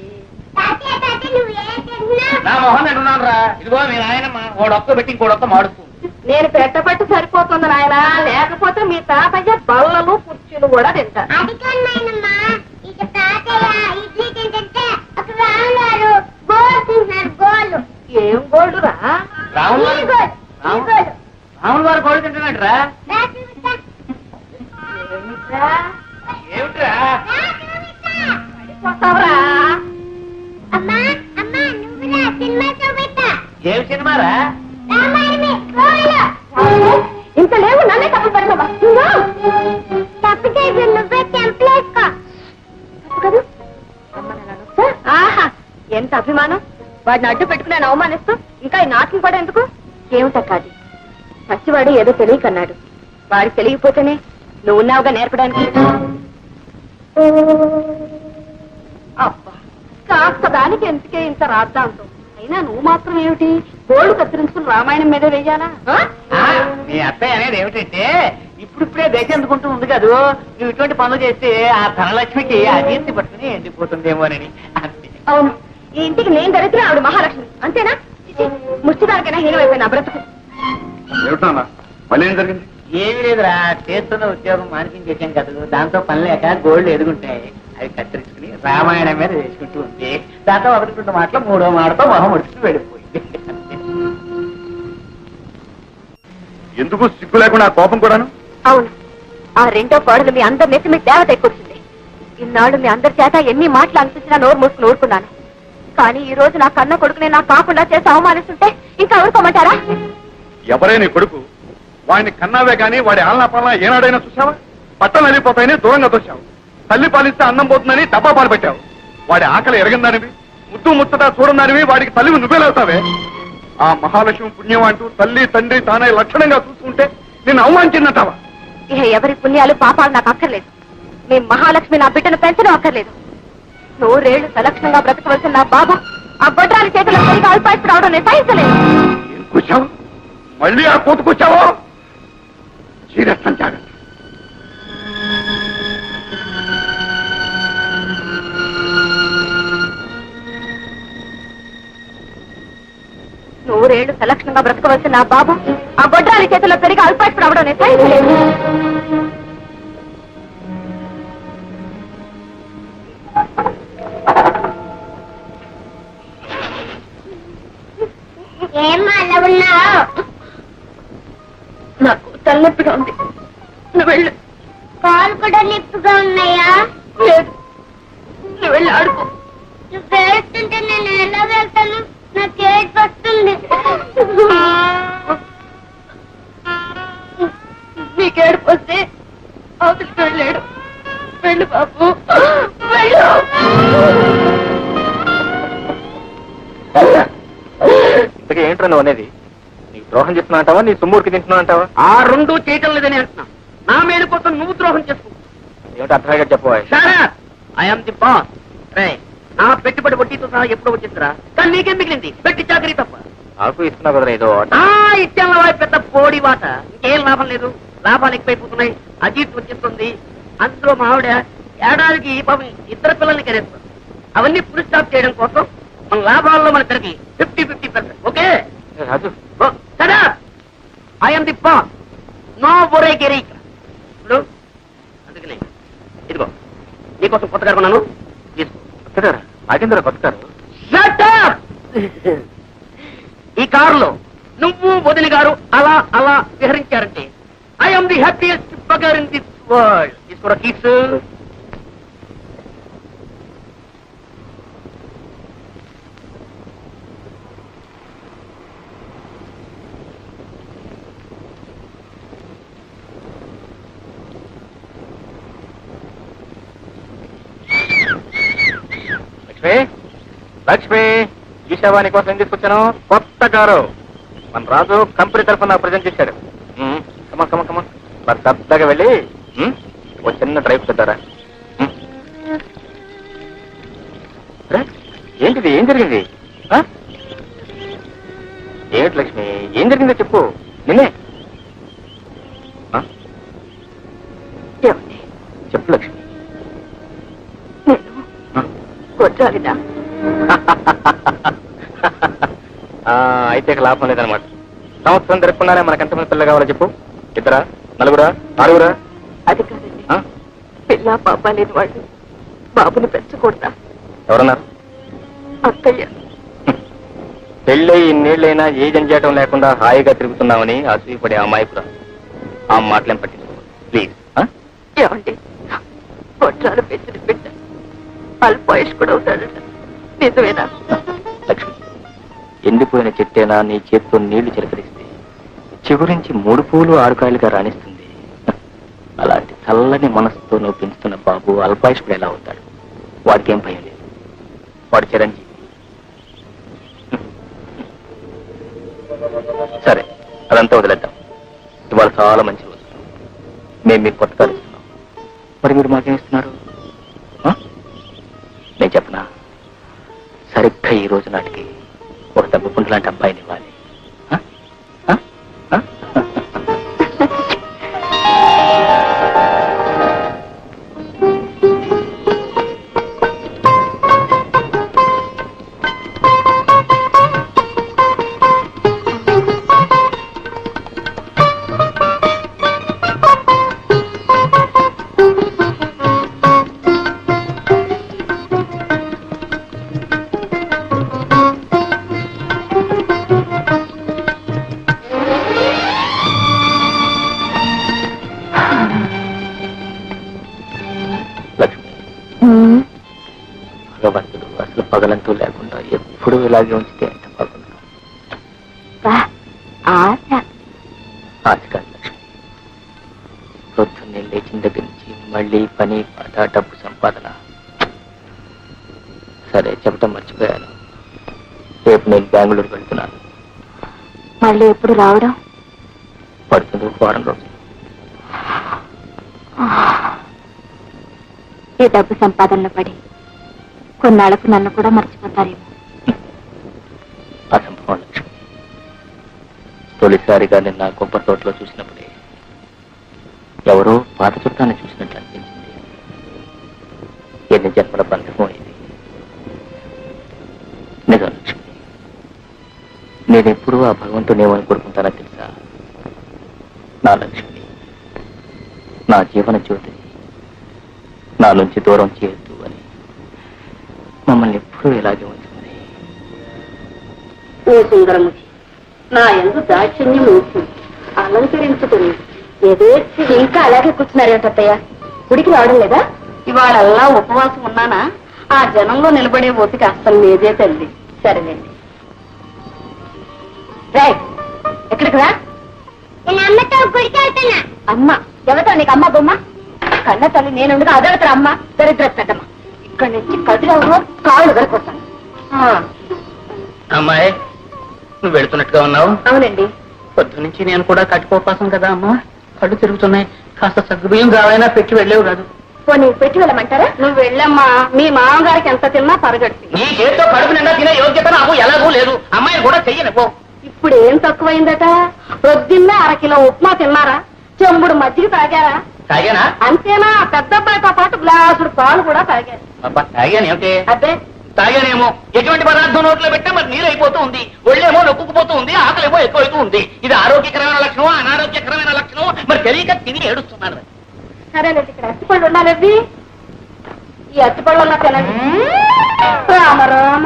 తాతయ్య తాతయ్య నువ్వు ఏం చేస్తున్నావు? నా మొహం అంటున్నాను రా. ఇదిగో మీ నాయనమ్మ ఓడొక్క పెట్టి ఇంకోడొక్క మాడుతుంది. నేను పెట్టబట్టి సరిపోతుంది నాయన, లేకపోతే మీ తాతయ్య బల్లలు కుర్చీలు కూడా తింటారు. అది కాదు నాయనమ్మా, ఇక తాతయ్య ఇడ్లీ తింటుంటే ఒక రాములారు గోలు తింటున్నారు. గోలు ఏం గోల్డ్ రా? రాములు ఈ గోలు, ఈ గోలు. రాములు వారు కోడి తింటున్నాడు రా. రా చూపిస్తా. ఏమిట్రా? ఏమిట్రా? రా చూపిస్తా. పడిపోతావురా. అమ్మా అమ్మా, నువ్వురా సినిమా చూపిస్తా. ఏం సినిమారా? రామాయణమే గోలు. ఇంత లేవు, నన్నే తప్పు పెడతావా? తప్పు చేసి నువ్వే చెంపలేసుకో. కదా ఆహా, ఎంత అభిమానం! వాడిని అడ్డు పెట్టుకుని ఆయన అవమానిస్తూ ఇంకా ఈ నాటకం కూడా ఎందుకు? ఏమిటక్కాది, పచ్చివాడు ఏదో తెలియకన్నాడు. వాడికి తెలియకపోతేనే నువ్వు ఉన్నావుగా నేర్పడానికి. అబ్బా, కాస్త దానికి ఎందుకే ఇంత రాద్దాంతో? అయినా నువ్వు మాత్రం ఏమిటి గోళ్ళు కత్తిరించుకుని రామాయణం మీద వెయ్యాలా మీ అత్తయ్య అనేది ఏమిటంటే ఇప్పుడిప్పుడే దేశం అందుకుంటూ ఉంది కదూ నువ్వు ఇటువంటి పనులు చేస్తే ఆ ధనలక్ష్మికి అదీర్తి పట్టుకుని ఎండిపోతుందేమోనని అంతే. అవును ఈ ఇంటికి నేను దరిద్ర ఆవిడ మహాలక్ష్మి అంతేనా ముష్టిదానికైనా హీనమైపోయిన బ్రతుకు ఏమిటా మళ్ళీ ఏం జరిగింది? ఏమీ లేదురా చేస్తున్న ఉద్యోగం మానిపించేసాం కదా దాంతో పని లేక గోల్డ్ ఎదుగుంటాయి అవి కత్తిరించుకుని రామాయణం మీద వేసుకుంటూ ఉంది దాంతో ఒకటి రెండు మాటలు మూడో మాటతో మొహం ముడుచుకుని వెళ్ళిపోయింది. ఎందుకు సిగ్గు లేకుండా ఆ కోపం కూడాను? అవును ఆ రెండో కోడలు మీ అందరి నెత్తి మీ దేవత ఎక్కువచ్చింది ఇన్నాళ్ళు మీ అందరి చేత ఎన్ని మాటలు అనిపించినా నోరు మూసుకుని ఊరుకున్నాను కానీ ఈ రోజు నా కన్న కొడుకునే నాకు కాకుండా చేసి అవమానిస్తుంటే ఇంకా ఊరుకోమంటారా ఎవరే నీ కొడుకు? వాడిని కన్నావే గాని వాడి ఆలనా పాలన ఏనాడైనా చూసావా? బట్టలు వెళ్ళిపోతాయని దూరంగా తోశావు. తల్లి పాలిస్తే అన్నం పోతుందని డబ్బా పాలు పెట్టావు. వాడి ఆకలి ఎరగందానివి ముద్దు ముచ్చట చూడందానివి వాడికి తల్లివి నువ్వేలవుతావే. ఆ మహాలక్ష్మి పుణ్యం అంటూ తల్లి తండ్రి తానే లక్షణంగా చూసుకుంటే నిన్ను అవమానించిందంటావా? ఇక ఎవరి పుణ్యాలు పాపాలు నాకు అక్కర్లేదు మీ మహాలక్ష్మి నా బిడ్డను పెంచడం అక్కర్లేదు నూరేళ్లు సలక్షణంగా బ్రతకవలసిన నా బాబు ఆ గొడ్రాలి చేతుల సరిగా అల్పాయిస్తూ రావడం నేను సహించలేదు కూర్చావు మళ్ళీ ఆ కూతుకొచ్చావో చీరస్తాను జాగ్రత్త. నూరేళ్లు సలక్షణంగా బ్రతకవలసిన నా బాబు ఆ గొడ్రాలి చేతుల్లో సరిగా అల్పాయిస్తూ రావడం నేను సహించలేదు ఏమ్మా అలా ఉన్నావు? నాకు తలనొప్పిగా ఉంది నువ్వు వెళ్ళు కాలు కూడా నిప్పుగా ఉన్నాయా? లేదు నువ్వు వెళ్ళి ఆడుకో నువ్వు వేస్తుంటే నేను ఎలా వెళ్తాను? నాకు ఏడుపు వస్తుంది. నీకు ఏడుపు వస్తే అవతలికి వెళ్ళాడు వెళ్ళు బాబు వెళ్ళు ఇంతకీ ఏంట్రా నువ్వు అనేది? నీకు ద్రోహం చేస్తున్నా అంటావా నీ సొమ్ముడికి తింటున్నా అంటావా? ఆ రెండు చేయటం లేదని అంటున్నా నా మేలు కోసం నువ్వు ద్రోహం చేసుకో ఏమిటి అర్థంగా చెప్పవా? ఐఎమ్ ది బాస్ రే నా పెట్టుబడి వడ్డీతో సహా ఎప్పుడో వచ్చిందిరా కానీ నీకేం మిగిలింది పెట్టి చాకరీ తప్ప నాకు ఇస్తున్నావు కదరా ఏదో ఇచ్చాను పెద్ద పోడి వాట ఇంకేం లాభం లేదు లాభాలు ఎక్కువైపోతున్నాయి అజీర్తి వచ్చేస్తుంది అందులో మా ఆవిడ ఏడాదికి పాపం ఇద్దరు పిల్లల్ని కనేస్తారు అవన్నీ ఫుల్ స్టాప్ చేయడం కోసం మన లాభాల్లో మన తిరిగి 50-50%. ఓకే రాజు కదా ఐఎమ్ ది బాస్ నో ఒరే గిరి ఇప్పుడు అందుకనే ఇదిగో నీకోసం కొత్తగా కొన్నాను తీసుకో కొత్తగారా? నాకెందుకు కొత్త కారు? Shut up! ఈ కారులో నువ్వు వదిలి గారు అలా అలా విహరించారంటే I'm the happiest bugger in this world తీసుకోరా కీట్స్ లక్ష్మి లక్ష్మి చూసావా నీకోసం ఏం తీసుకొచ్చాను? కొత్త కారు. మన రాజు కంపెనీ తరఫున ప్రజెంట్ చేశాడు. కమా కమా కమా మరి పెద్దగా వెళ్ళి ఓ చిన్న డ్రైవ్ పెద్దారా. ఏంటిది? ఏం జరిగింది? ఏమిటి లక్ష్మి ఏం జరిగిందో చెప్పు. నిన్నే చెప్పు లక్ష్మి. గొడ్రాలిదా అయితే లాభం లేదనమాట. సంవత్సరం జరుపుకున్నారే మనకు ఎంతమంది పిల్లలు కావాలో చెప్పు. ఇద్దరా, నలుగురా, ఆరుగురా? అది కాదండి పిల్ల పాప లేని వాళ్ళు బాబుని పెంచకూడదా? ఎవరన్నారు? అక్కయ్య పెళ్ళై ఇన్నేళ్ళైనా ఏ జంజాటం లేకుండా హాయిగా తిరుగుతున్నామని అసూయపడే అమాయకురా. ఆ మాటలేం పట్టించుకో ప్లీజ్. ఏమండి గొడ్రాలు పెంచిన బిడ్డ అల్పాయుష్కుడు అవుతాడట నిజమేనా? లక్ష్మి ఎండిపోయిన చెట్టేనా నీ చేత్తో నీళ్లు చిలకరిస్తే చిగురించి 3 పూలు ఆరుకాయలుగా రాణిస్తుంది. అలాంటి చల్లని మనసుతో నువ్వు పెంచుతున్న బాబు అల్పాయుష్కుడు ఎలా అవుతాడు? వాడికేం భయం లేదు. వాడు చిరంజీవి. సరే అదంతా వదిలేద్దాం. ఇవాళ చాలా మంచి రోజు. మేము మీకు కొత్తగా ఇస్తున్నాం. మరి మీరు మాకేం ఇస్తున్నారు? నేను చెప్పనా? సరిగ్గా ఈ రోజు నాటికి ఒక తగ్గుకుంటు లాంటి అబ్బాయిని ఇవ్వాలి. ఆ? ఆ? ఆ? లక్ష్మి, భగవంతుడు అసలు పగలంటూ లేకుండా ఎప్పుడూ ఇలాగే ఉంచితే ఎంత బాగుండు. ఆశ ఆశ కాదు లక్ష్మి, పొద్దున్నే లేచిన దగ్గర నుంచి మళ్ళీ పని పాట డబ్బు సంపాదన. సరే చెప్పటం మర్చిపోయాను, రేపు నేను బెంగళూరు వెళ్తున్నాను. మళ్ళీ ఎప్పుడు రావడం? పడుతుంది ఒక వారం రోజులు. ఈ డబ్బు సంపాదనలో పడి కొన్నాళ్లకు నన్ను కూడా మర్చిపోతారేమో. అసంభవం లక్ష్మి, తొలిసారిగా నిన్న కొబ్బరి తోటలో చూసినప్పుడే ఎవరో పాత చుట్టాన్ని చూసినట్టు అనిపించింది. ఎన్ని జన్మల బంధమో ఇది. నిజం లక్ష్మి, నేనెప్పుడూ ఆ భగవంతుని ఏమని కోరుకుంటానో తెలుసా? నా లక్ష్మి, నా జీవన జ్యోతిని నా నుంచి దూరం చేయొద్దు అని. మమ్మల్ని ఎప్పుడూ ఇలాగే ఉంటుంది. ఓ సుందరముఖి, నా ఎందు దాక్షిణ్యం ఉంటుంది, అలంకరించుకుని ఇంకా అలాగే కూర్చున్నారేంటయ్య? గుడికి రావడం లేదా? ఇవాళల్లా ఉపవాసం ఉన్నానా? ఆ జనంలో నిలబడే ఓపిక అస్సలు లేదే తల్లి. సరేనండి. రైట్, ఎక్కడికి రా? నేను అమ్మతో గుడికి వెళ్తున్నా. అమ్మ ఎవరితో? నీకు అమ్మ బొమ్మ? కన్న తల్లి నేనుండగా అదొకటి అమ్మ. దరిద్ర పెద్దమ్మ, ఇక్కడి నుంచి కదిలవరు కాళ్ళు గడిపోతాను. అమ్మాయి, నువ్వు వెళుతున్నట్టుగా ఉన్నావు. అవునండి. పొద్దు నుంచి నేను కూడా కట్టుకోపాసం కదా అమ్మా, కళ్ళు తిరుగుతున్నాయి. కాస్త సగ్గుబియ్యం కావాలైనా పెట్టి వెళ్ళేవు కాదు. పోనీ పెట్టి వెళ్ళమంటారా? నువ్వు వెళ్ళమ్మా, మీ మామగారికి ఎంత తిన్నా పరగడుతుంది. నీ చేతితో కడుపు నిండా తినే యోగ్యత నాకు ఎలాగూ లేదు. అమ్మాయిని కూడా చెయ్యను. ఇప్పుడు ఏం తక్కువైందట? పొద్దున్నే 1 కిలో ఉప్మా తిన్నారా? చెంబుడు మజ్జిగ తాగారా? తాగానా? అంతేనా? పెద్ద అబ్బాయితో పాటు గ్లాసుడు పాలు కూడా తాగారు. అబ్బా, తాగాను ఏమిటి? అదే తాగానేమో. ఎటువంటి పదార్థం నోట్లో పెట్టా మరి నీరు అయిపోతూ ఉంది, ఒళ్ళేమో నొక్కుపోతూ ఉంది, ఆకలేమో ఎక్కువైతూ ఉంది. ఇది ఆరోగ్యకరమైన లక్షణం, అనారోగ్యకరమైన లక్షణం మరి తెలియక తిని ఏడుస్తున్నాను. సరేనండి, ఇక్కడ అరటిపళ్ళు ఉండాలి. ఈ అరటిపళ్ళు తినండి. రామ రామ,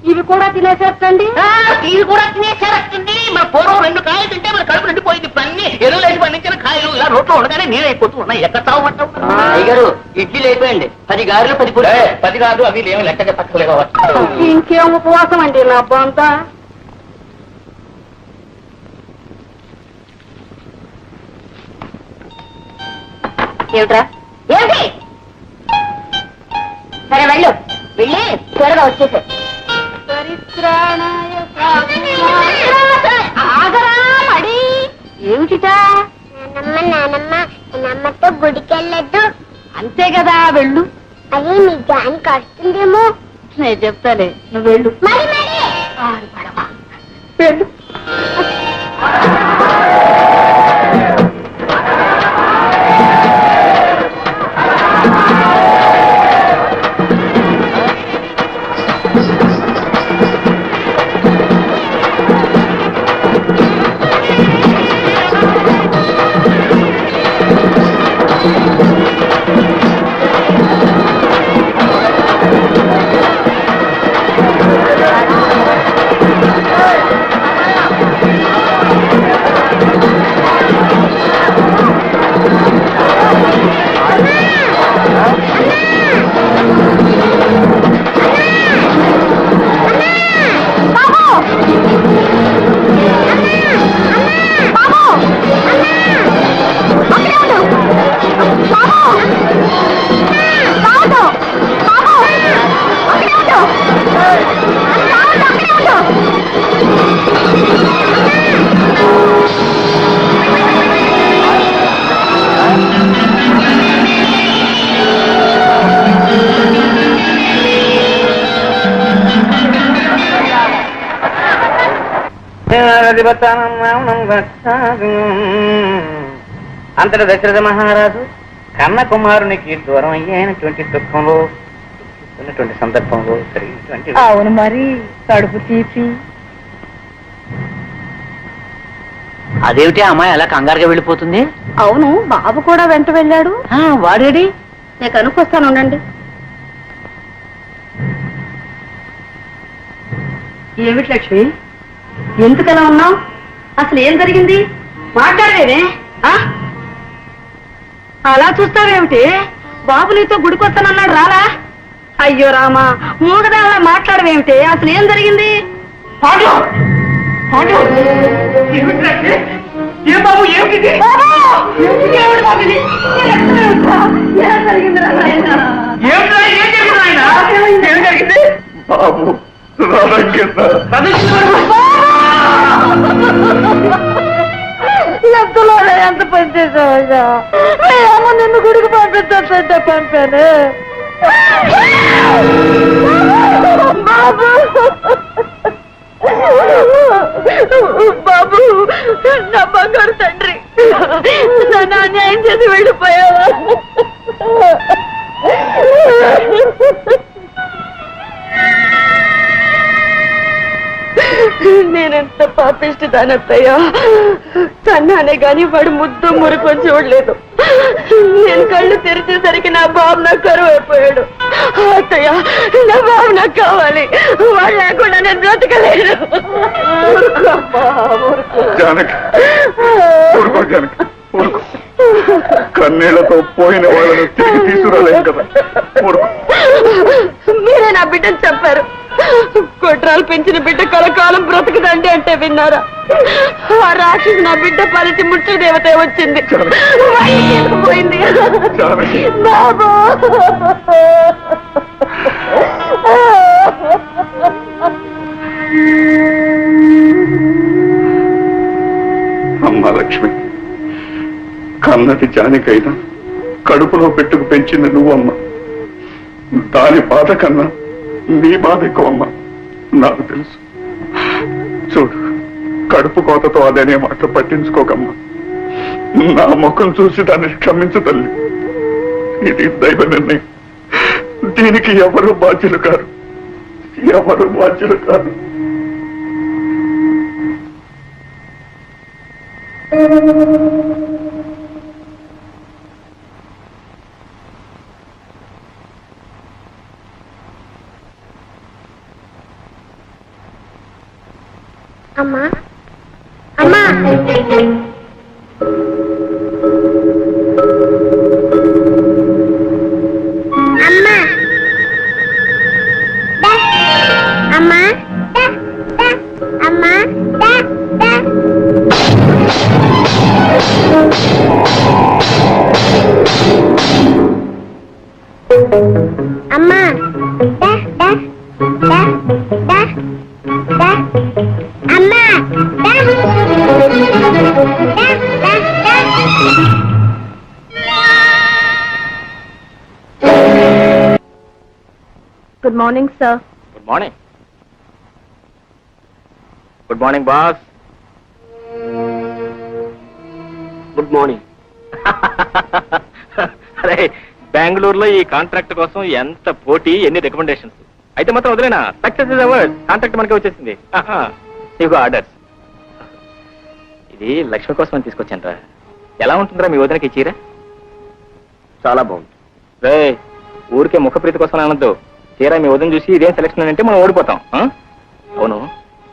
ఇవి కూడా తినేసేస్తండి. ఇవి కూడా తినేసేస్తుంది. మన పూర్వం 2 కాయలు తింటే మన కడుపు నిండిపోయింది. ఇప్పుడు అన్ని ఎరువులేసి పండించిన కాయలు ఇలా రోడ్లో ఉండగానే నీరు అయిపోతూ ఉన్నాయి. ఎక్కడ తాగమంటావు? అయ్యగారు, ఇడ్లీలు అయిపోయండి. 10 గారెలు 10 పూరి. 10 కాదు, అవి ఏమి లెక్కగా తక్కువలేవా? ఇంకేం ఉపవాసం అండి నా బొంత. ఏమిట్రా? ఏమిటి? సరే వెళ్ళు, వెళ్ళి త్వరగా వచ్చేసే. ఆగరా మడి. ఏమిటిటా? నానమ్మ నానమ్మతో గుడికి వెళ్ళొద్దు. అంతే కదా, వెళ్ళు. అది మీ జానికి వస్తుందేమో. నేను చెప్తాలే, నువ్వు వెళ్ళు. మరి మరి వెళ్ళు. బాబు అంతటి దశరథ మహారాజు కన్న కుమారునికి దూరం అయ్యేటువంటి దుఃఖంలో ఉన్నటువంటి సందర్భంలో జరిగినటువంటి అవును మరి కడుపు తీపి. అదేమిటి అమ్మాయి అలా కంగారుగా వెళ్ళిపోతుంది? అవును బాబు కూడా వెంట వెళ్ళాడు. వాడేడి? నేను కనుక్కొస్తాను ఉండండి. ఏమిటి లక్ష్మి, ఎందుకలా ఉన్నావు? అసలు ఏం జరిగింది? మాట్లాడలేదే. అలా చూస్తావేమిటి? బాబు నీతో గుడికొస్తానన్నాడు, రాలా? అయ్యో రామా, మూగదా అలా మాట్లాడవేమిటి? అసలు ఏం జరిగింది? ఏం బాబు ఏమిటి? బాబు ఎంతలోనే ఎంత పని చేసావయ్యా? అమ్మ నిన్ను గుడికి పంపిస్తా పంపాను. బాబు నా బంగారు తండ్రి, నన్ను అన్యాయం చేసి వెళ్ళిపోయావా? నేనెంత పాపిష్టి దానత్తయ్యా. కన్నానే గాని వాడు ముద్దు మురుకొని చూడలేదు. నేను కళ్ళు తెరిచేసరికి నా బాబు నాకు కరువు అయిపోయాడు. అత్తయ్య, నా బాబు నాకు కావాలి. వాడు లేకుండా నేను బ్రతకలేను. కన్నీళ్లతో పోయిన వాళ్ళను తిరిగి తీసుకురాలేం కదా. మీరే నా బిడ్డను చెప్పారు. కొట్రాలు పెంచిన బిడ్డ కలకాలం బ్రతకదండి అంటే విన్నారా? ఆ రాక్షసు నా బిడ్డ పలిచి ముచ్చు దేవత వచ్చింది, పోయింది. బాబా అమ్మా లక్ష్మి, కన్నటి జానికైనా కడుపులో పెట్టుకు పెంచింది నువ్వమ్మ. దాని బాధ కన్నా నీ బాధ ఎక్కువమ్మా, నాకు తెలుసు. చూడు, కడుపు కోతతో అదనే మాటలు పట్టించుకోకమ్మా. నా ముఖం చూసి దాన్ని క్షమించు తల్లి. ఇది దైవ నిర్ణయం. దీనికి ఎవరు బాధ్యులు కాదు, ఎవరు బాధ్యులు కాదు. అమ్మా అమ్మా, అమ్మా అమ్మా అమ్మా అమ్మా అమ్మా. Good morning sir. Good morning. Good morning boss. Good morning. అరే, బెంగళూరులో ఈ కాంట్రాక్ట్ కోసం ఎంత పోటీ, ఎన్ని రికమెండేషన్స్. అయితే మాత్రం వదిలేనా, సక్సెస్ ఇస్ అవర్స్. కాంట్రాక్ట్ మనకే వచ్చేసింది. ఇదిగో ఆర్డర్స్. ఇది లక్ష్మి కోసం అని తీసుకొచ్చాను. ఎలా ఉంటుందిరా మీ వదినకి చీర? చాలా బాగుంది. రే, ఊరికే ముఖప్రీతి కోసం అనొద్దు. చీర మీ వదిన చూసి ఇదేం సెలక్షన్ అంటే మనం ఓడిపోతాం. అవును,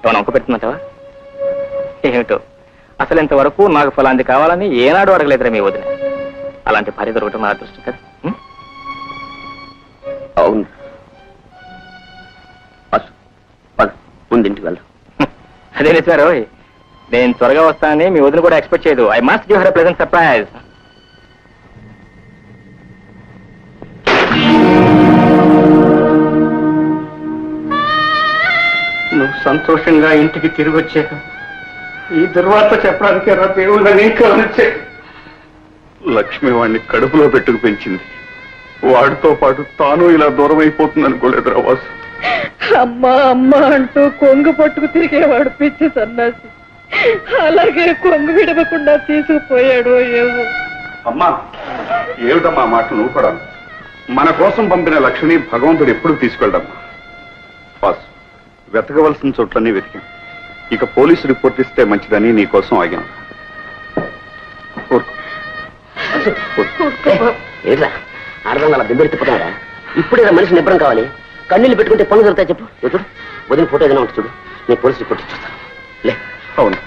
ఏమైనా అంక పెడుతున్నట్టవా? ఏమిటో, అసలు ఇంతవరకు నాకు ఫలాంది కావాలని ఏనాడు అడగలేదురా మీ వదిన. అలాంటి భార్య దొరకటం నా అదృష్టం కదా. అవును, ముందింటికి వెళ్దాం. అదే నిజమే రోయ్. నేను త్వరగా వస్తానని మీ వదిన కూడా ఎక్స్పెక్ట్ చేయదు. I must give her present surprise. నువ్వు సంతోషంగా ఇంటికి తిరిగి వచ్చాక ఈ దుర్వార్త చెప్పడానికి రా దేవుళ్ళని కలుచే. లక్ష్మి వాడిని కడుపులో పెట్టుకు పెంచింది. వాడితో పాటు తాను ఇలా దూరం అయిపోతుంది అనుకోలేదు రా వాసు. అమ్మా అమ్మా అంటూ కొంగు పట్టుకు తిరిగేవాడు పిచ్చి సన్నాసి. అలాగే కొంగు విడవకుండా తీసుకుపోయాడు ఏమో. అమ్మా ఏమిటమ్మా మాట నువ్వు కూడా మన కోసం పంపిన లక్ష్మిని భగవంతుడు ఎప్పుడు తీసుకెళ్ళడమ్మా. పాస్ వెతకవలసిన చోట్లన్నీ వెతికాం. ఇక పోలీసు రిపోర్ట్ ఇస్తే మంచిదని నీ కోసం ఆగాను. ఏట్లా ఆడదాం అలా బిబ్బెడి తిప్పుతాడా? ఇప్పుడే మనిషి నిబ్బరం కావాలి. కన్నీళ్ళు పెట్టుకుంటే పనులు జరుగుతాయి. చెప్పు చూడు, వదిన ఫోటో ఏదైనా ఉంటుంది చూడు, నేను పోలీసు రిపోర్ట్ ఇచ్చేస్తాను. లే. అవును.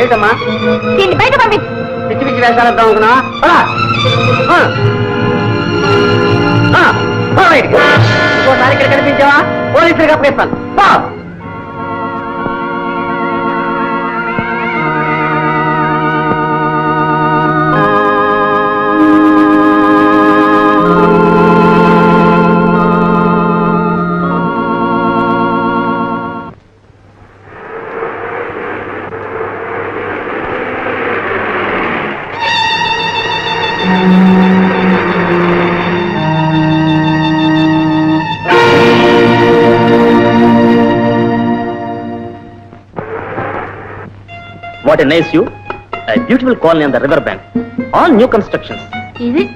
ఏంటమ్మా దీన్ని బయట పంపి. పిచ్చి పిచ్చి వేషాలంతా అనుకున్నా ఇంకోసారి ఇక్కడ కనిపించావా పోలీసులకు అప్పగిస్తాను. What a nice view. A beautiful colony on the river bank. All new constructions. Is it?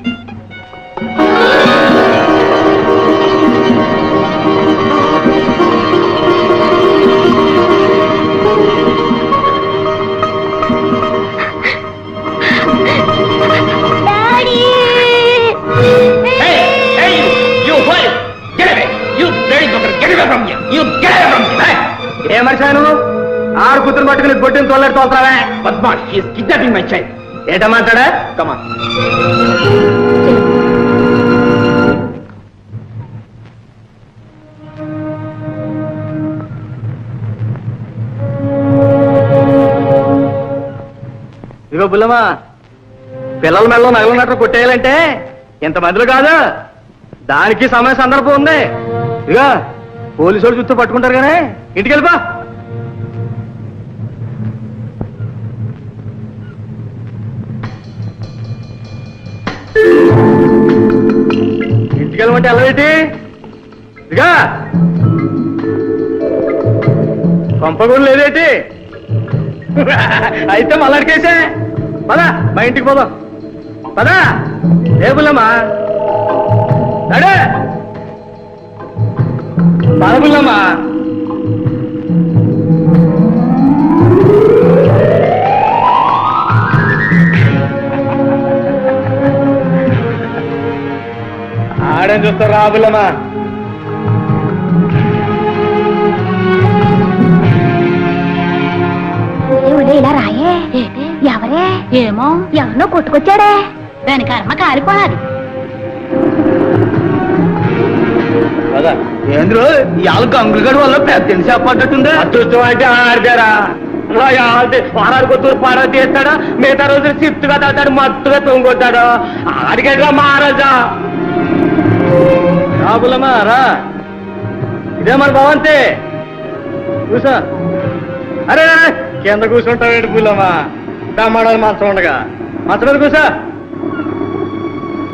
Daddy! Hey, you fool! Get away! You bloody bugger! Get away from here! You get away from here! ఏ మనిషాను ఆరు కూతురు పట్టుకుని గొడ్డుని తోలేరు తోలుతావే? బద్మాష్! He is kidnapping my child. ఏటా మాట్లాడా? Come on. ఇదిగో బుల్లమ్మా, పిల్లల మెడలో నగలున్నట్టు కొట్టేయాలంటే ఇంతమందిలో కాదు, దానికి సమయ సందర్భం ఉంది. ఇదిగో పోలీసు వాళ్ళు చుట్టూ పట్టుకుంటారు కానీ ఇంటికి వెళ్ళిపో. ఇంటికి వెళ్ళమంటే వెళ్ళవేటి? ఇదిగా పంప కూడా లేదేటి? అయితే మళ్ళడికేసే పదా మా ఇంటికి పోదాం. పదా ఏ బుల్లమ్మా నడే పద బుల్లమ్మా. ఆడని చూస్తారు రా బుల్లమ్మా. ఇలా రాయే. ఎవరే? ఏమో, ఎవరినో కొట్టుకొచ్చాడే. దాని కర్మ కాలిపోవాలి. ఏంద్రు ఇవాళ గంగులగడ వల్ల పెద్ద చెప్పట్టుందా? అదృష్టం అయితే ఆడతారా? వారాలు కొత్తూరు పాడ తీస్తాడా, మిగతా రోజులు చిత్తుగా తాతాడు, మత్తుగా తొంగొట్టాడు. ఆడికెట్లా మహారాజా? రాబులమ్మా రా, ఇదే మన భవంతి. కూసా. అరే కింద కూర్చుంటావేంటి బుల్లమ్మా? దమ్మాడాలి మంచం ఉండగా. మంచం మీద కూసా.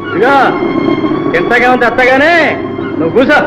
ఇదిగా తింటాకేమో తెస్తాగానే నువ్వు కూసా.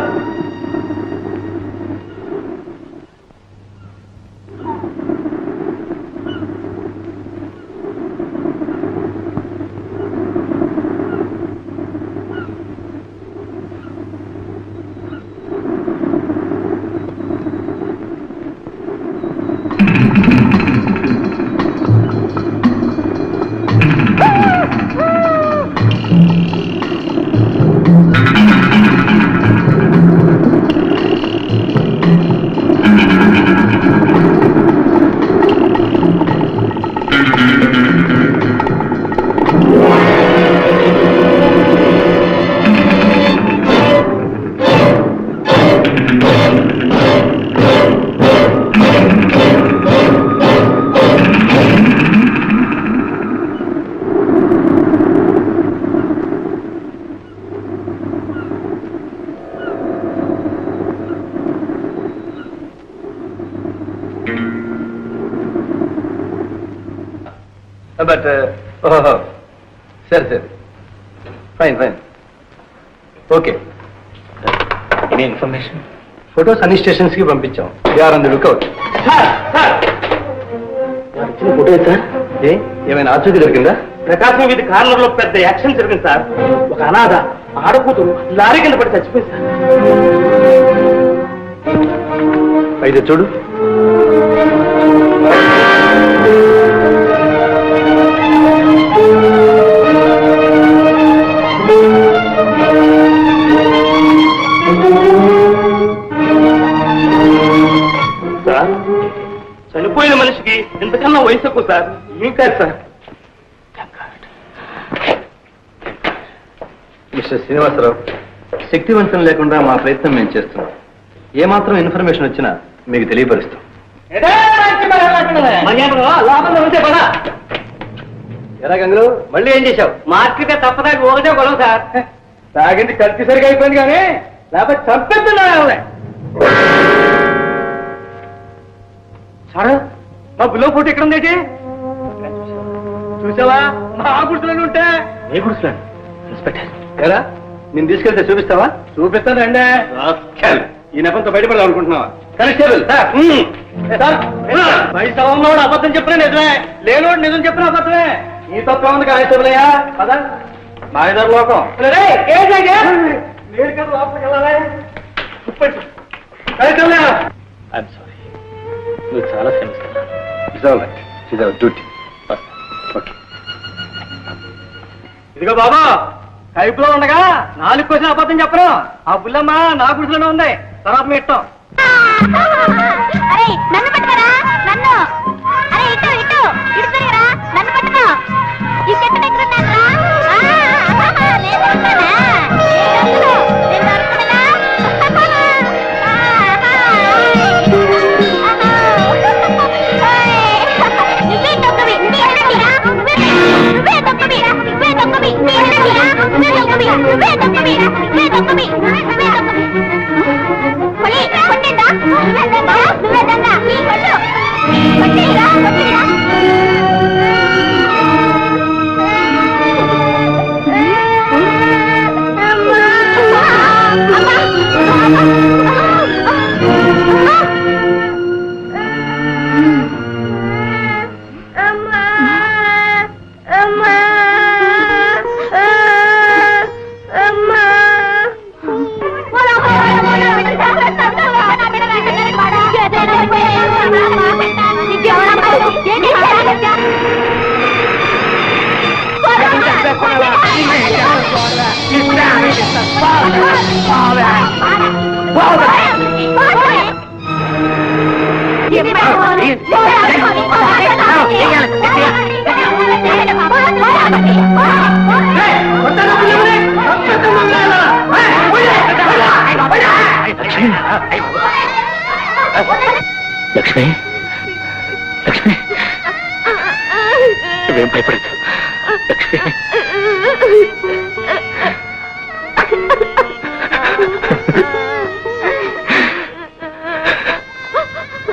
బట్ ఓహో సరే సరే fine fine okay. Any information? Photos అన్ని స్టేషన్స్ కి పంపించాం. They are on the lookout. ఇచ్చిన ఫోటో సార్. ఏమైనా ఆచూకీ దొరికిందా? ప్రకాశం వీధి కార్నర్ లో పెద్ద యాక్షన్ జరిగింది సార్. ఒక అనాథ ఆడకూతురు లారీ కింద పడి చచ్చిపోయింది సార్. అయితే చూడు. సార్ చనిపోయిన మనిషికి ఇంతకన్నా వయసు ఎక్కువ సార్. ఏం కాదు సార్. మిస్టర్ శ్రీనివాసరావు, శక్తివంతం లేకుండా మా ప్రయత్నం మేము చేస్తున్నాం. ఏమాత్రం ఇన్ఫర్మేషన్ వచ్చినా మీకు తెలియపరుస్తాం. ఎరా గంగులు, మళ్ళీ ఏం చేశావు? మార్కెట్ తప్పదాకి ఒకటే గొడవ సార్. తాగింది కత్తి సరిగా అయిపోయింది కానీ లేకపోతే చంపేస్తున్నా. సార్ మా బుల్లో ఫోటో ఎక్కడ ఉంది? చూసావా? మా గుర్తులను ఉంటే ఏ గుర్తులు ఇన్స్పెక్టర్? ఎరా నేను తీసుకెళ్తే చూపిస్తావా? చూపిస్తానండి. ఈ నెపంతో బయటపడదాం అనుకుంటున్నావా? కానిస్టేబుల్ వైసవంలో అబద్ధం చెప్పినా నిజమే, లేనోడు నిజం చెప్పిన అబద్ధమే. ఈ తత్వం ఉంది కానిస్టేబుల్ అయ్యా. పదా మా ఇద్దరు లోకం. మీరు కదా లోపలికి వెళ్ళాలి. ఐఎమ్ సారీ, నువ్వు చాలా శ్రమిస్తున్నావు. డ్యూటీ. ఓకే. ఇదిగో బాబా, కైపులో ఉండగా 4 క్వశ్చన్ అబద్ధం చెప్పను. ఆ బుల్లమ్మ నా గుడిలోనే ఉంది. తర్వాత మీ ఇష్టం. అరే నన్ను పట్టుకరా, నన్ను. అరే ఇటు ఇటు ఇటు తిరగరా, నన్ను పట్టుకో. ఈ చెట్టు దగ్గర ఉన్నారా? నేను దొరుకుతానా? నేను దొరుకుతానా? నువ్వే తొక్కవి, నువ్వే తొక్కవి, నువ్వే తొక్కవి, నువ్వే తొక్కవి, నువ్వే తొక్కవి, నువ్వే తొక్కవి, నువ్వే తొక్కవి. మళ్ళీ కొట్టిందా? నువ్వే దొంగ, నీ కొట్టు. కొట్టిరా, కొట్టిరా. లక్ష్మి, లక్ష్మి, నువ్వేం భయపడదు. Lakshmi,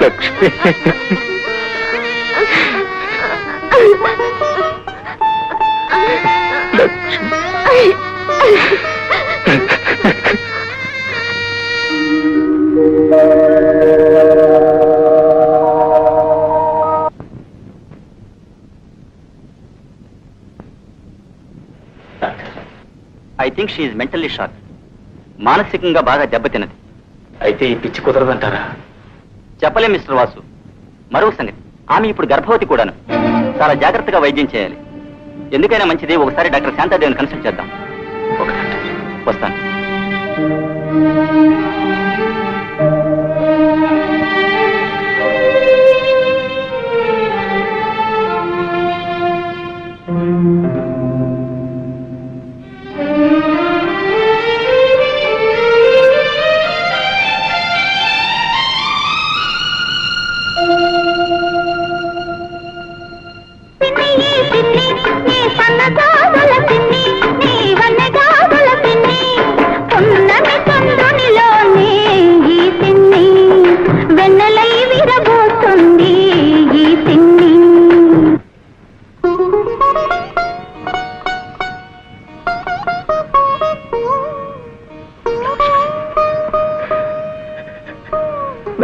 Lakshmi, I think she is mentally shock. మానసికంగా బాగా దెబ్బతిన్నది. అయితే ఈ పిచ్చి కుదరదంటారా? చెప్పలేం మిస్టర్ వాసు. మరో సంగతి, ఆమె ఇప్పుడు గర్భవతి కూడాను. చాలా జాగ్రత్తగా వైద్యం చేయాలి. ఎందుకైనా మంచిది ఒకసారి డాక్టర్ శాంతాదేవిని కన్సల్ట్ చేద్దాం. వస్తాను. పిన్ని నీ వన్నె గాజుల పిన్ని పున్నమి చంద్రునిలో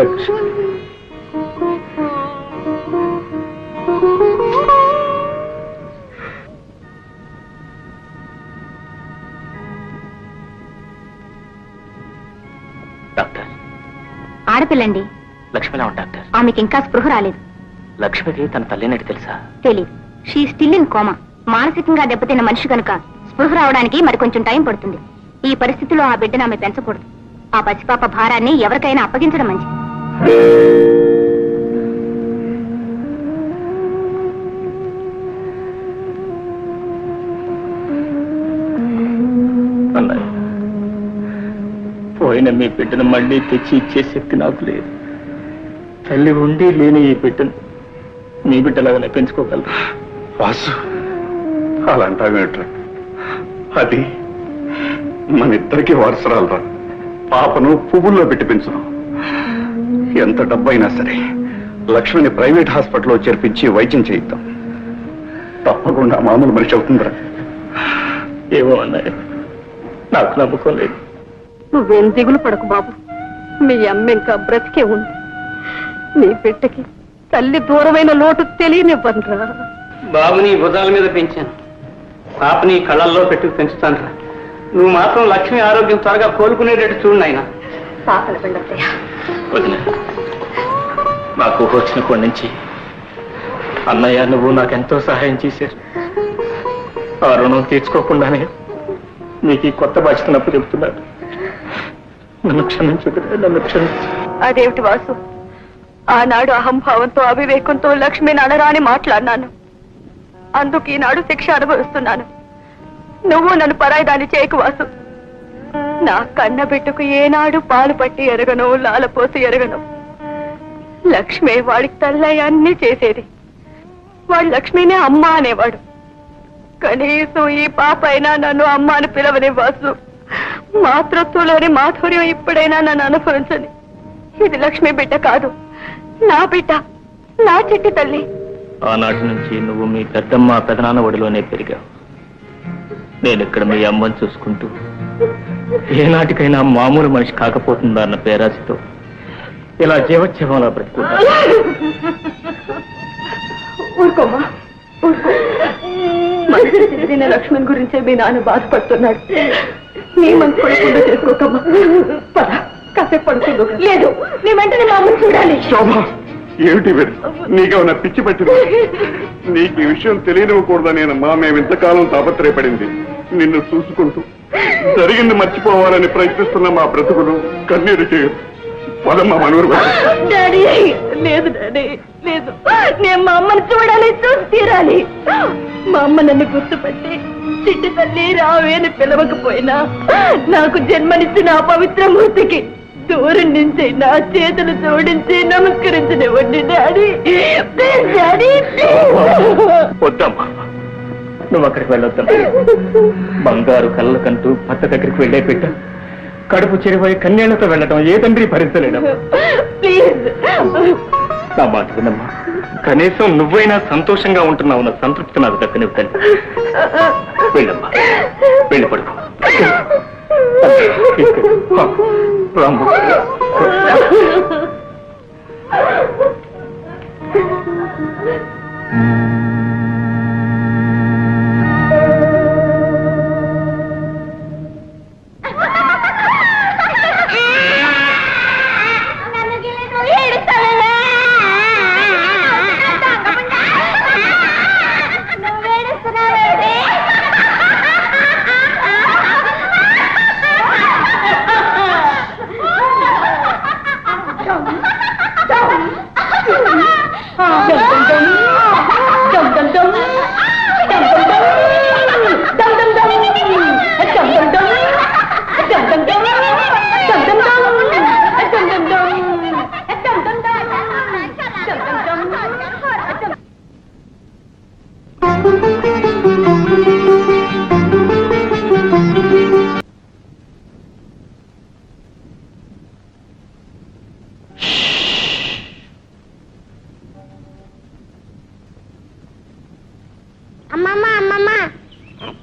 లక్ష్మి. డాక్టర్, ఆడపిల్లండి. లక్ష్మిలా ఉంది డాక్టర్. ఆమెకి ఇంకా స్పృహ రాలేదు. లక్ష్మికి తన తల్లినట్టు తెలుసా? తెలీదు. She still in coma. మానసికంగా దెబ్బతిన్న మనిషి కనుక స్పృహ రావడానికి మరి కొంచెం టైం పడుతుంది. ఈ పరిస్థితిలో ఆ బిడ్డను ఆమె పెంచకూడదు. ఆ పసిపాప భారాన్ని ఎవరికైనా అప్పగించడం మంచిది. అన్నయ్య, పోయిన మీ బిడ్డను మళ్ళీ తెచ్చి ఇచ్చే శక్తి నాకు లేదు. తల్లి ఉండి లేని ఈ బిడ్డను మీ బిడ్డలాగానే పెంచుకోగలరు. వాసు, అలాంటావేంట్రా? అది మన ఇద్దరికి వారసరాలరా. పాపను పువ్వుల్లో పెట్టి పెంచును. ఎంత డబ్బైనా సరే లక్ష్మిని ప్రైవేట్ హాస్పిటల్లో చేర్పించి వైద్యం చేయిద్దాం. తప్పకుండా మామూలు మనిషి అవుతుందిరా. ఏమో అన్నయ్య, నాకు నమ్మకం లేదు. నువ్వేం దిగులు పడకు బాబు. మీ అమ్మ ఇంకా బ్రతికే ఉంది. నీ బిడ్డకి తల్లి దూరమైన లోటు తెలియనివ్వనురా. బాబుని భుజాల మీద పెంచాను, పాపని కళ్ళల్లో పెట్టుకు పెంచుతాను. నువ్వు మాత్రం లక్ష్మి ఆరోగ్యం త్వరగా కోలుకునేటట్టు చూడు నాయన. పాపల పిండయ్య. వదిన, నాకు వచ్చినప్పటి నుంచి అన్నయ్య నువ్వు నాకెంతో సహాయం చేశారు. ఆ రుణం తీర్చుకోకుండానే నీకు ఈ కొత్త బాధ్యతనప్పు చెబుతున్నాను. నన్ను క్షమించు, నన్ను క్షమించు. అదేమిటి వాసు, ఆనాడు అహంభావంతో అవివేకంతో లక్ష్మిని అనరాని మాట్లాడినాను. అందుకు ఈనాడు శిక్ష అనుభవిస్తున్నాను. నువ్వు నన్ను పరాయిదాన్ని చేయకు వాసు. నా కన్న బిడ్డకు ఏనాడు పాలు పట్టి ఎరగను, లాలపోసి ఎరగను. లక్ష్మి వాడికి తల్లయ్య అన్నీ చేసేది. వాడు లక్ష్మినే అమ్మ అనేవాడు. కనీసం ఈ పాప అయినా నన్ను అమ్మ అని పిలవని వాసు. మాతృత్వంలోని మాధుర్యం ఇప్పుడైనా నన్ను అనుభవించని. ఇది లక్ష్మి బిడ్డ కాదు, నా బిడ్డ, నా చిట్టి తల్లి. ఆనాటి నుంచి నువ్వు మీ పెద్దమ్మ పెదనాన్న ఒడిలోనే పెరిగావు. నేను ఇక్కడ మీ అమ్మని చూసుకుంటూ ఏనాటికైనా మామూలు మనిషి కాకపోతుందా అన్న పేరాశతో ఇలా జీవోత్సవంలా బ్రతుకుంటా. ఊరుకోమ్మా, ఊరుకో. మనసు చెందిన లక్ష్మణ్ గురించే మీ నాన్న బాధపడుతున్నాడు. నీ మనసు పడకుండా చేసుకోకమ్మా. పద, కాసేపు పడుతుందో. లేదు, నీ వెంటనే మా అమ్మని చూడాలి. శోభ, ఏమిటి వీరు? నీకేమన్నా పిచ్చి పట్టింది? నీకు ఈ విషయం తెలియనివ్వకూడదనేనమ్మా మేము ఇంతకాలం తాపత్రయపడింది. నిన్ను చూసుకుంటూ జరిగింది మర్చిపోవాలని ప్రయత్నిస్తున్న మా బ్రతుకులు కన్నీరు చేయదు. పదమ్మా మనూరు. డాడీ, లేదు డాడీ, లేదు. నేను మా అమ్మని చూడాలి, చూసి తీరాలి. మా అమ్మ నన్ను గుర్తుపట్టి చిట్టి తల్లి రావే అని పిలవకపోయినా నాకు జన్మనిచ్చిన ఆ పవిత్ర మూర్తికి దూరం నుంచి నా చేతులు జోడించి నమస్కరించనివ్వండి డాడీ. ప్లీజ్ డాడీ, వద్దమ్మా, నువ్వు అక్కడికి వెళ్ళొద్దమ్మా. బంగారు కళ్ళకంటూ భర్త దగ్గరికి వెళ్ళే బిడ్డ కడుపు చెరిపోయి కన్యాలతో వెళ్ళటం ఏ తండ్రి భరించలేడమ్మా. ప్లీజ్. నా మాట వినమ్మా. కనీసం నువ్వైనా సంతోషంగా ఉంటున్నావు నా సంతృప్తి నాకు దక్కనివ్వండి. వెళ్ళమ్మా, వెళ్ళి పడుకో. రాము, అమ్మమ్మ అమ్మమ్మ,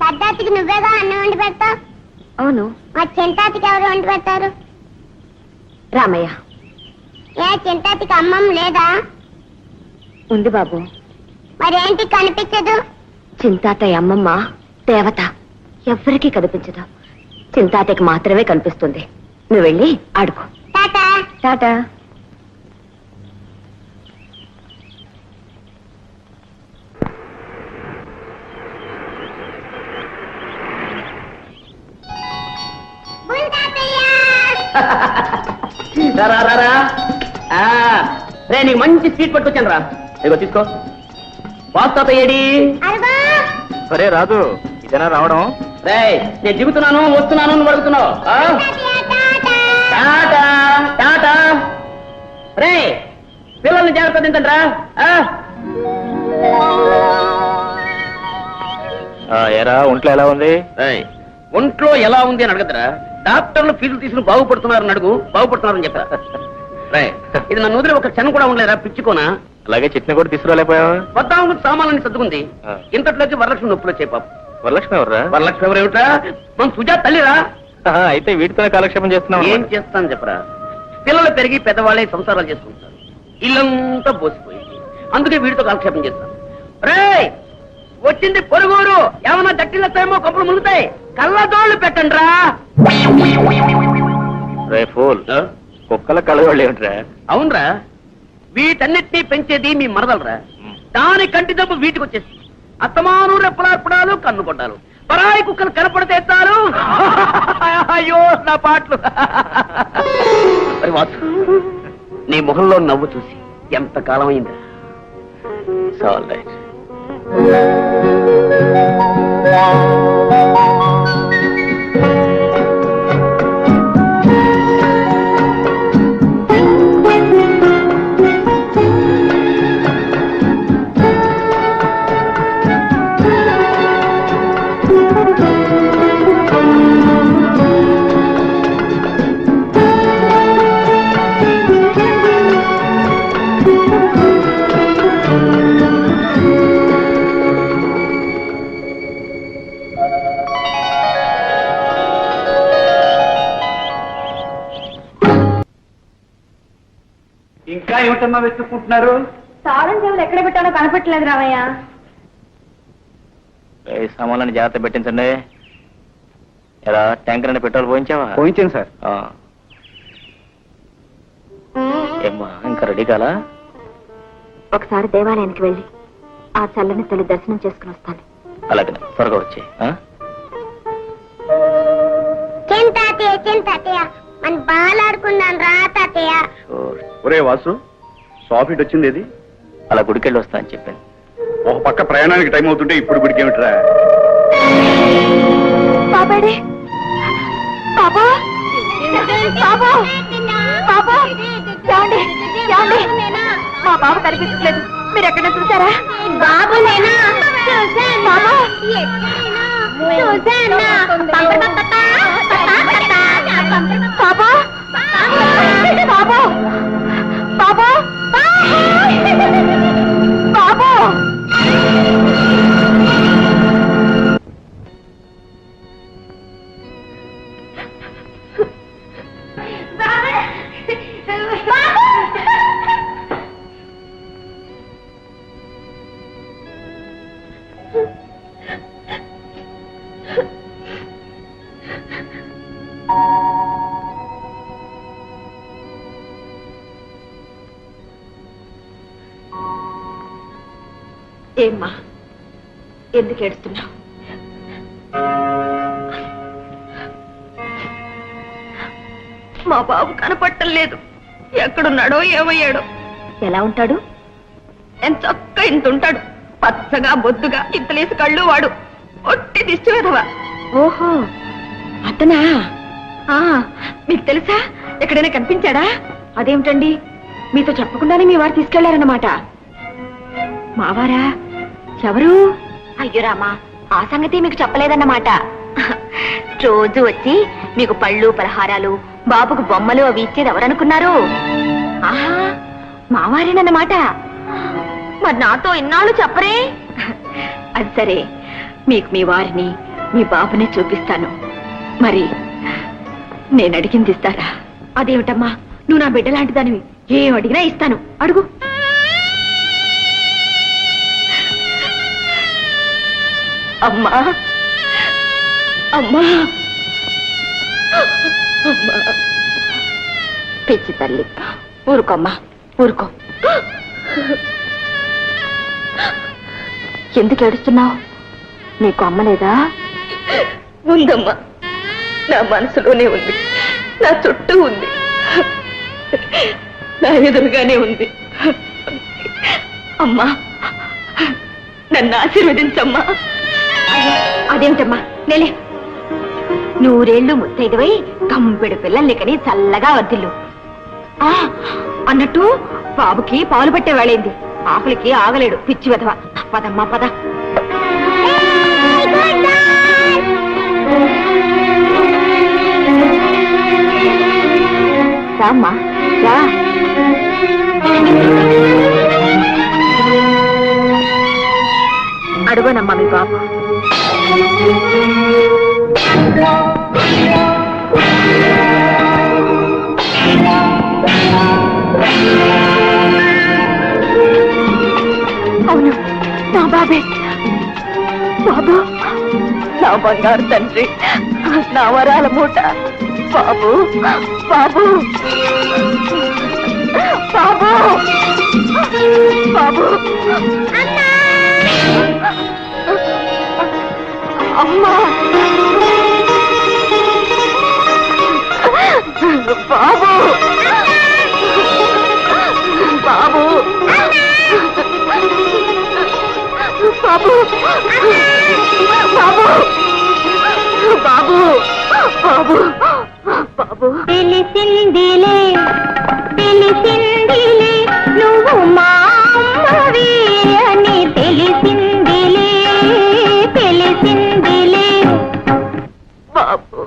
పెద్దాతికి నువ్వేగా అన్నం వండి పెడతావు. అవును. మా చెంటాతికి ఎవరు వండి పెడతారు? రామయ్య, ఏ చింతాతికి అమ్మమ్మ లేదా? ఉంది బాబు. మరేంటి కనిపించదు? చింతాతయ్య అమ్మమ్మ దేవత, ఎవ్వరికీ కనిపించదు. చింతాతయ్యకి మాత్రమే కనిపిస్తుంది. నువ్వు వెళ్ళి ఆడుకో. టాటా. టాటా. రే నీకు మంచి స్వీట్ పట్టుకొచ్చాను రా. ఇదిగో తీసుకో. బాస్ తాత ఏడి? అరుగో. సరే రాదు, ఇదేనా రావడం? రే నేను దిగుతున్నాను, వస్తున్నాను, నువ్వు అడుగుతున్నావు. టాటా టాటా. రే పిల్లల్ని జాగ్రత్త తింటండి రా. ఎరా ఒంట్లో ఎలా ఉంది? ఒంట్లో ఎలా ఉంది అని అడగదురా. డాక్టర్లు ఫీజులు తీసుకుని బాగుపడుతున్నారని అడుగు. బాగుపడుతున్నారని చెప్పా. రే ఇది నన్ను వదిలి ఒక క్షణం కూడా ఉండలేరా పిచ్చుకోనా? అలాగే చట్నీ కూడా తీసుకురాలేకపోయావా? వద్దాము సామాన్లని సర్దుకుంది. ఇంతట్లోకి వరలక్ష్మి నొప్పులు వచ్చాయి పాప. వరలక్ష్మి ఎవర్రా? వరలక్ష్మి ఎవరు ఏమిట్రా? మన సుజాత తల్లిరా. అయితే వీటితోనే కాలక్షేపం చేస్తున్నావు. ఏం చేస్తాను చెప్పరా. పిల్లలు పెరిగి పెద్దవాళ్ళే సంసారాలు చేసుకుంటారు. ఇల్లంతా బోసిపోయింది. అందుకే వీడితో కాలక్షేపం చేస్తాను. రే వచ్చింది పొరుగురు. ఏమన్నా దట్టిల్లతాయేమో, కప్పులు ములుగుతాయి. కళ్ళజోళ్ళు పెట్టండి రా. రే ఫూల్, కుక్కల కళ్ళజోళ్ళు ఏమిట్రా? అవునరా, వీటన్నిటినీ పెంచేది మీ మరదలరా. దాని కంటి దమ్ము వీటికి వచ్చేసి అత్తమాను రెప్పలార్పడాలు, కన్ను కొట్టాలు. పరాయి కుక్కలు కనపడితే ఎత్తారు. అయ్యో నా పాటలు. మరి వాసు, నీ మొహంలో నవ్వు చూసి ఎంత కాలం అయిందా? All right. ఇంకా ఏమిటమ్మా వెతుక్కుంటున్నారు? తాళం చెవులు ఎక్కడ పెట్టాలో కనపట్టలేదు రామయ్య. సామాన్లని జాగ్రత్త పెట్టించండి. ఎలా ట్యాంకర్ అని పెట్రోల్ పోయించావా? పోయించాను సార్. ఏమ్మా ఇంకా రెడీ కాలా? ఒకసారి దేవాలయానికి వెళ్ళి ఆ చల్లని తల్లి దర్శనం చేసుకుని వస్తాను. అలాగే త్వరగా వచ్చే. చింతాతయ్య చింతాతయ్య మన బాల్ ఆడుకుందాం రా తాతయ్య. ఒరే వాసు, సాఫీట్ వచ్చింది ఏది? అలా గుడికెళ్ళి వస్తా అని చెప్పాను. ఒక పక్క ప్రయాణానికి టైం అవుతుంటే ఇప్పుడు గుడికి ఏమిట్రా? బాబాడే బాబా బాబా బాబా, ఏమండి ఏమండి, మా బాబు కనిపించట్లేదు. మీరు ఎక్కడ చూసారా? బాబు నేనా? చూసాను బాబా. చూసాను. బాబా బాబా బాబా బాబా. ఏమ్మా, ఎందుకు ఏడుస్తున్నావు? మా బాబు కనపట్టం లేదు. ఎక్కడున్నాడో ఏమయ్యాడో. ఎలా ఉంటాడు? ఎంత చక్క ఇంత ఉంటాడు. పచ్చగా బొద్దుగా ఇంతలేసి కళ్ళు. వాడు ఒట్టి దిష్టి వెధవా. ఓహో అతనా? మీకు తెలుసా? ఎక్కడైనా కనిపించాడా? అదేమిటండి, మీతో చెప్పకుండానే మీ వారు తీసుకెళ్లారన్నమాట. మావారా? ఎవరు? అయ్యో రామా, ఆ సంగతి మీకు చెప్పలేదన్నమాట. రోజు వచ్చి మీకు పళ్ళు పలహారాలు, బాబుకు బొమ్మలు అవి ఇచ్చేది ఎవరనుకున్నారు? ఆహా, మావారేనన్నమాట. మరి నాతో ఇన్నాళ్ళు చెప్పరే? అది సరే, మీకు మీ వారిని మీ బాబుని చూపిస్తాను. మరి నేను అడిగింది ఇస్తారా? అదేమిటమ్మా, నువ్వు నా బిడ్డ లాంటి దానివి, ఏం అడిగినా ఇస్తాను, అడుగు. అమ్మా అమ్మా అమ్మా, పిచ్చి తల్లి, ఊరుకోమ్మా, ఊరుకో. ఎందుకు ఏడుస్తున్నావు? నీకు అమ్మ లేదా? ఉందమ్మా, నా మనసులోనే ఉంది, నా చుట్టూ ఉంది, నా ఎదురుగానే ఉంది. అమ్మా, నన్ను ఆశీర్వదించమ్మా. అదేమిటమ్మా, నేలే, నూరేళ్లు ముత్తైదువై కంపెడు పిల్లల్ని కని చల్లగా వర్ధిల్లు. అన్నట్టు బాబుకి పాలు పట్టే వేళైంది, ఆకలికి ఆగలేడు, పిచ్చి వెధవ. పదమ్మా పద. రామ్మా రా. అడుగునమ్మా మీ బాబు. అవును, నా బాబే. బాబు, నా బంగారు తండ్రి, నా వరాల మూట. బాబు బాబు బాబు బాబు. అమ్మా, బాబు బాబు బాబు బాబు బాబు బాబు బాబు. తెలిసిందిలే తెలిసిందిలే, నువ్వు మా అమ్మవి అని తెలిసిందిలే తెలిసిందిలే. బాబు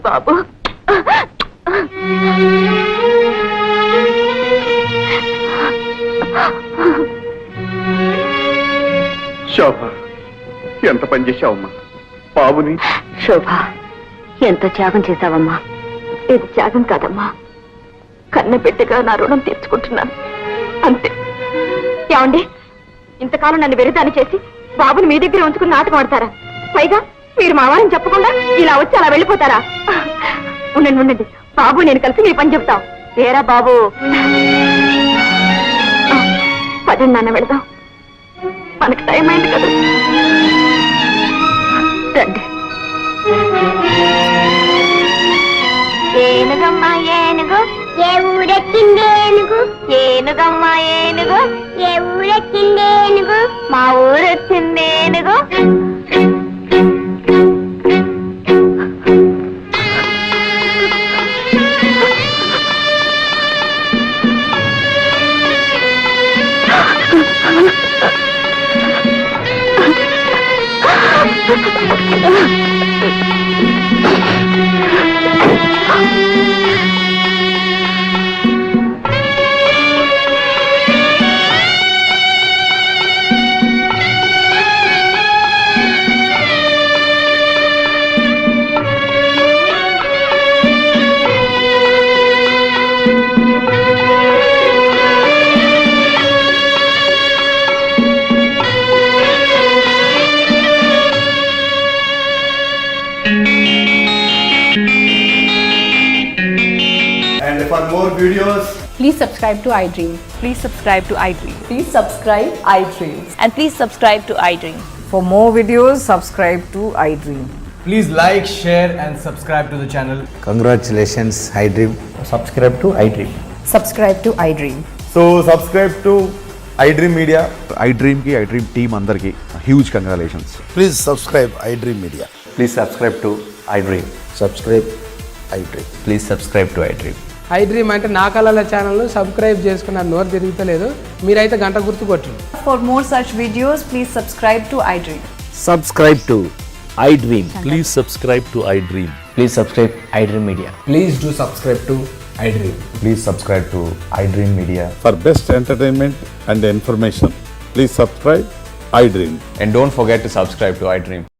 బాబు. శోభ, ఎంత పని చేశావమ్మా బాబుని. శోభ, ఎంత త్యాగం చేశావమ్మా. ఇది త్యాగం కాదమ్మా, కన్న బిడ్డగా నా రుణం తీర్చుకుంటున్నాను అంతే. ఏమండి, ఇంతకాలం నన్ను వెరిదాన్ని చేసి బాబుని మీ దగ్గర ఉంచుకుని నాటకం ఆడతారా? పైగా మీరు మా వారిని చెప్పకుండా ఇలా వచ్చి అలా వెళ్ళిపోతారా? ఉండండి ఉండండి, బాబు నేను కలిసి మీ పని చెప్తాం. ఏరా బాబు, పదండి నాన్న, వెళదాం, మనకు టైం అయింది కదా. రండి. ఏనుగమ్మా ఏనుగు, ఏ ఊరెక్కింది ఏనుగు? ఏనుగమ్మా ఏనుగు, ఏ ఊరెక్కింది ఏనుగు? మా ఊరొచ్చింది ఏనుగు. And for more videos, Please subscribe to iDream. Please subscribe to iDream. Please subscribe iDream. And please subscribe to iDream. For more videos, subscribe to iDream. Please like, share and subscribe to the channel. Congratulations, iDream. Subscribe to iDream. Subscribe to iDream. so subscribe to iDream Media. iDream ki iDream team andarki huge congratulations. Please subscribe iDream Media. Please subscribe to iDream. Subscribe iDream. Please subscribe to iDream. iDream అంటే నా కళల ఛానల్ను సబ్స్క్రైబ్ చేసుకున్న నోరు తిరుగుతలేదు, మీరైతే గంట గుర్తు కొట్టండి. For more such videos, please subscribe to iDream. Subscribe to iDream. Please subscribe to iDream. Please subscribe iDream Media. Please do subscribe to iDream. Please subscribe to iDream Media. For best entertainment and information, please subscribe iDream. And don't forget to subscribe to iDream.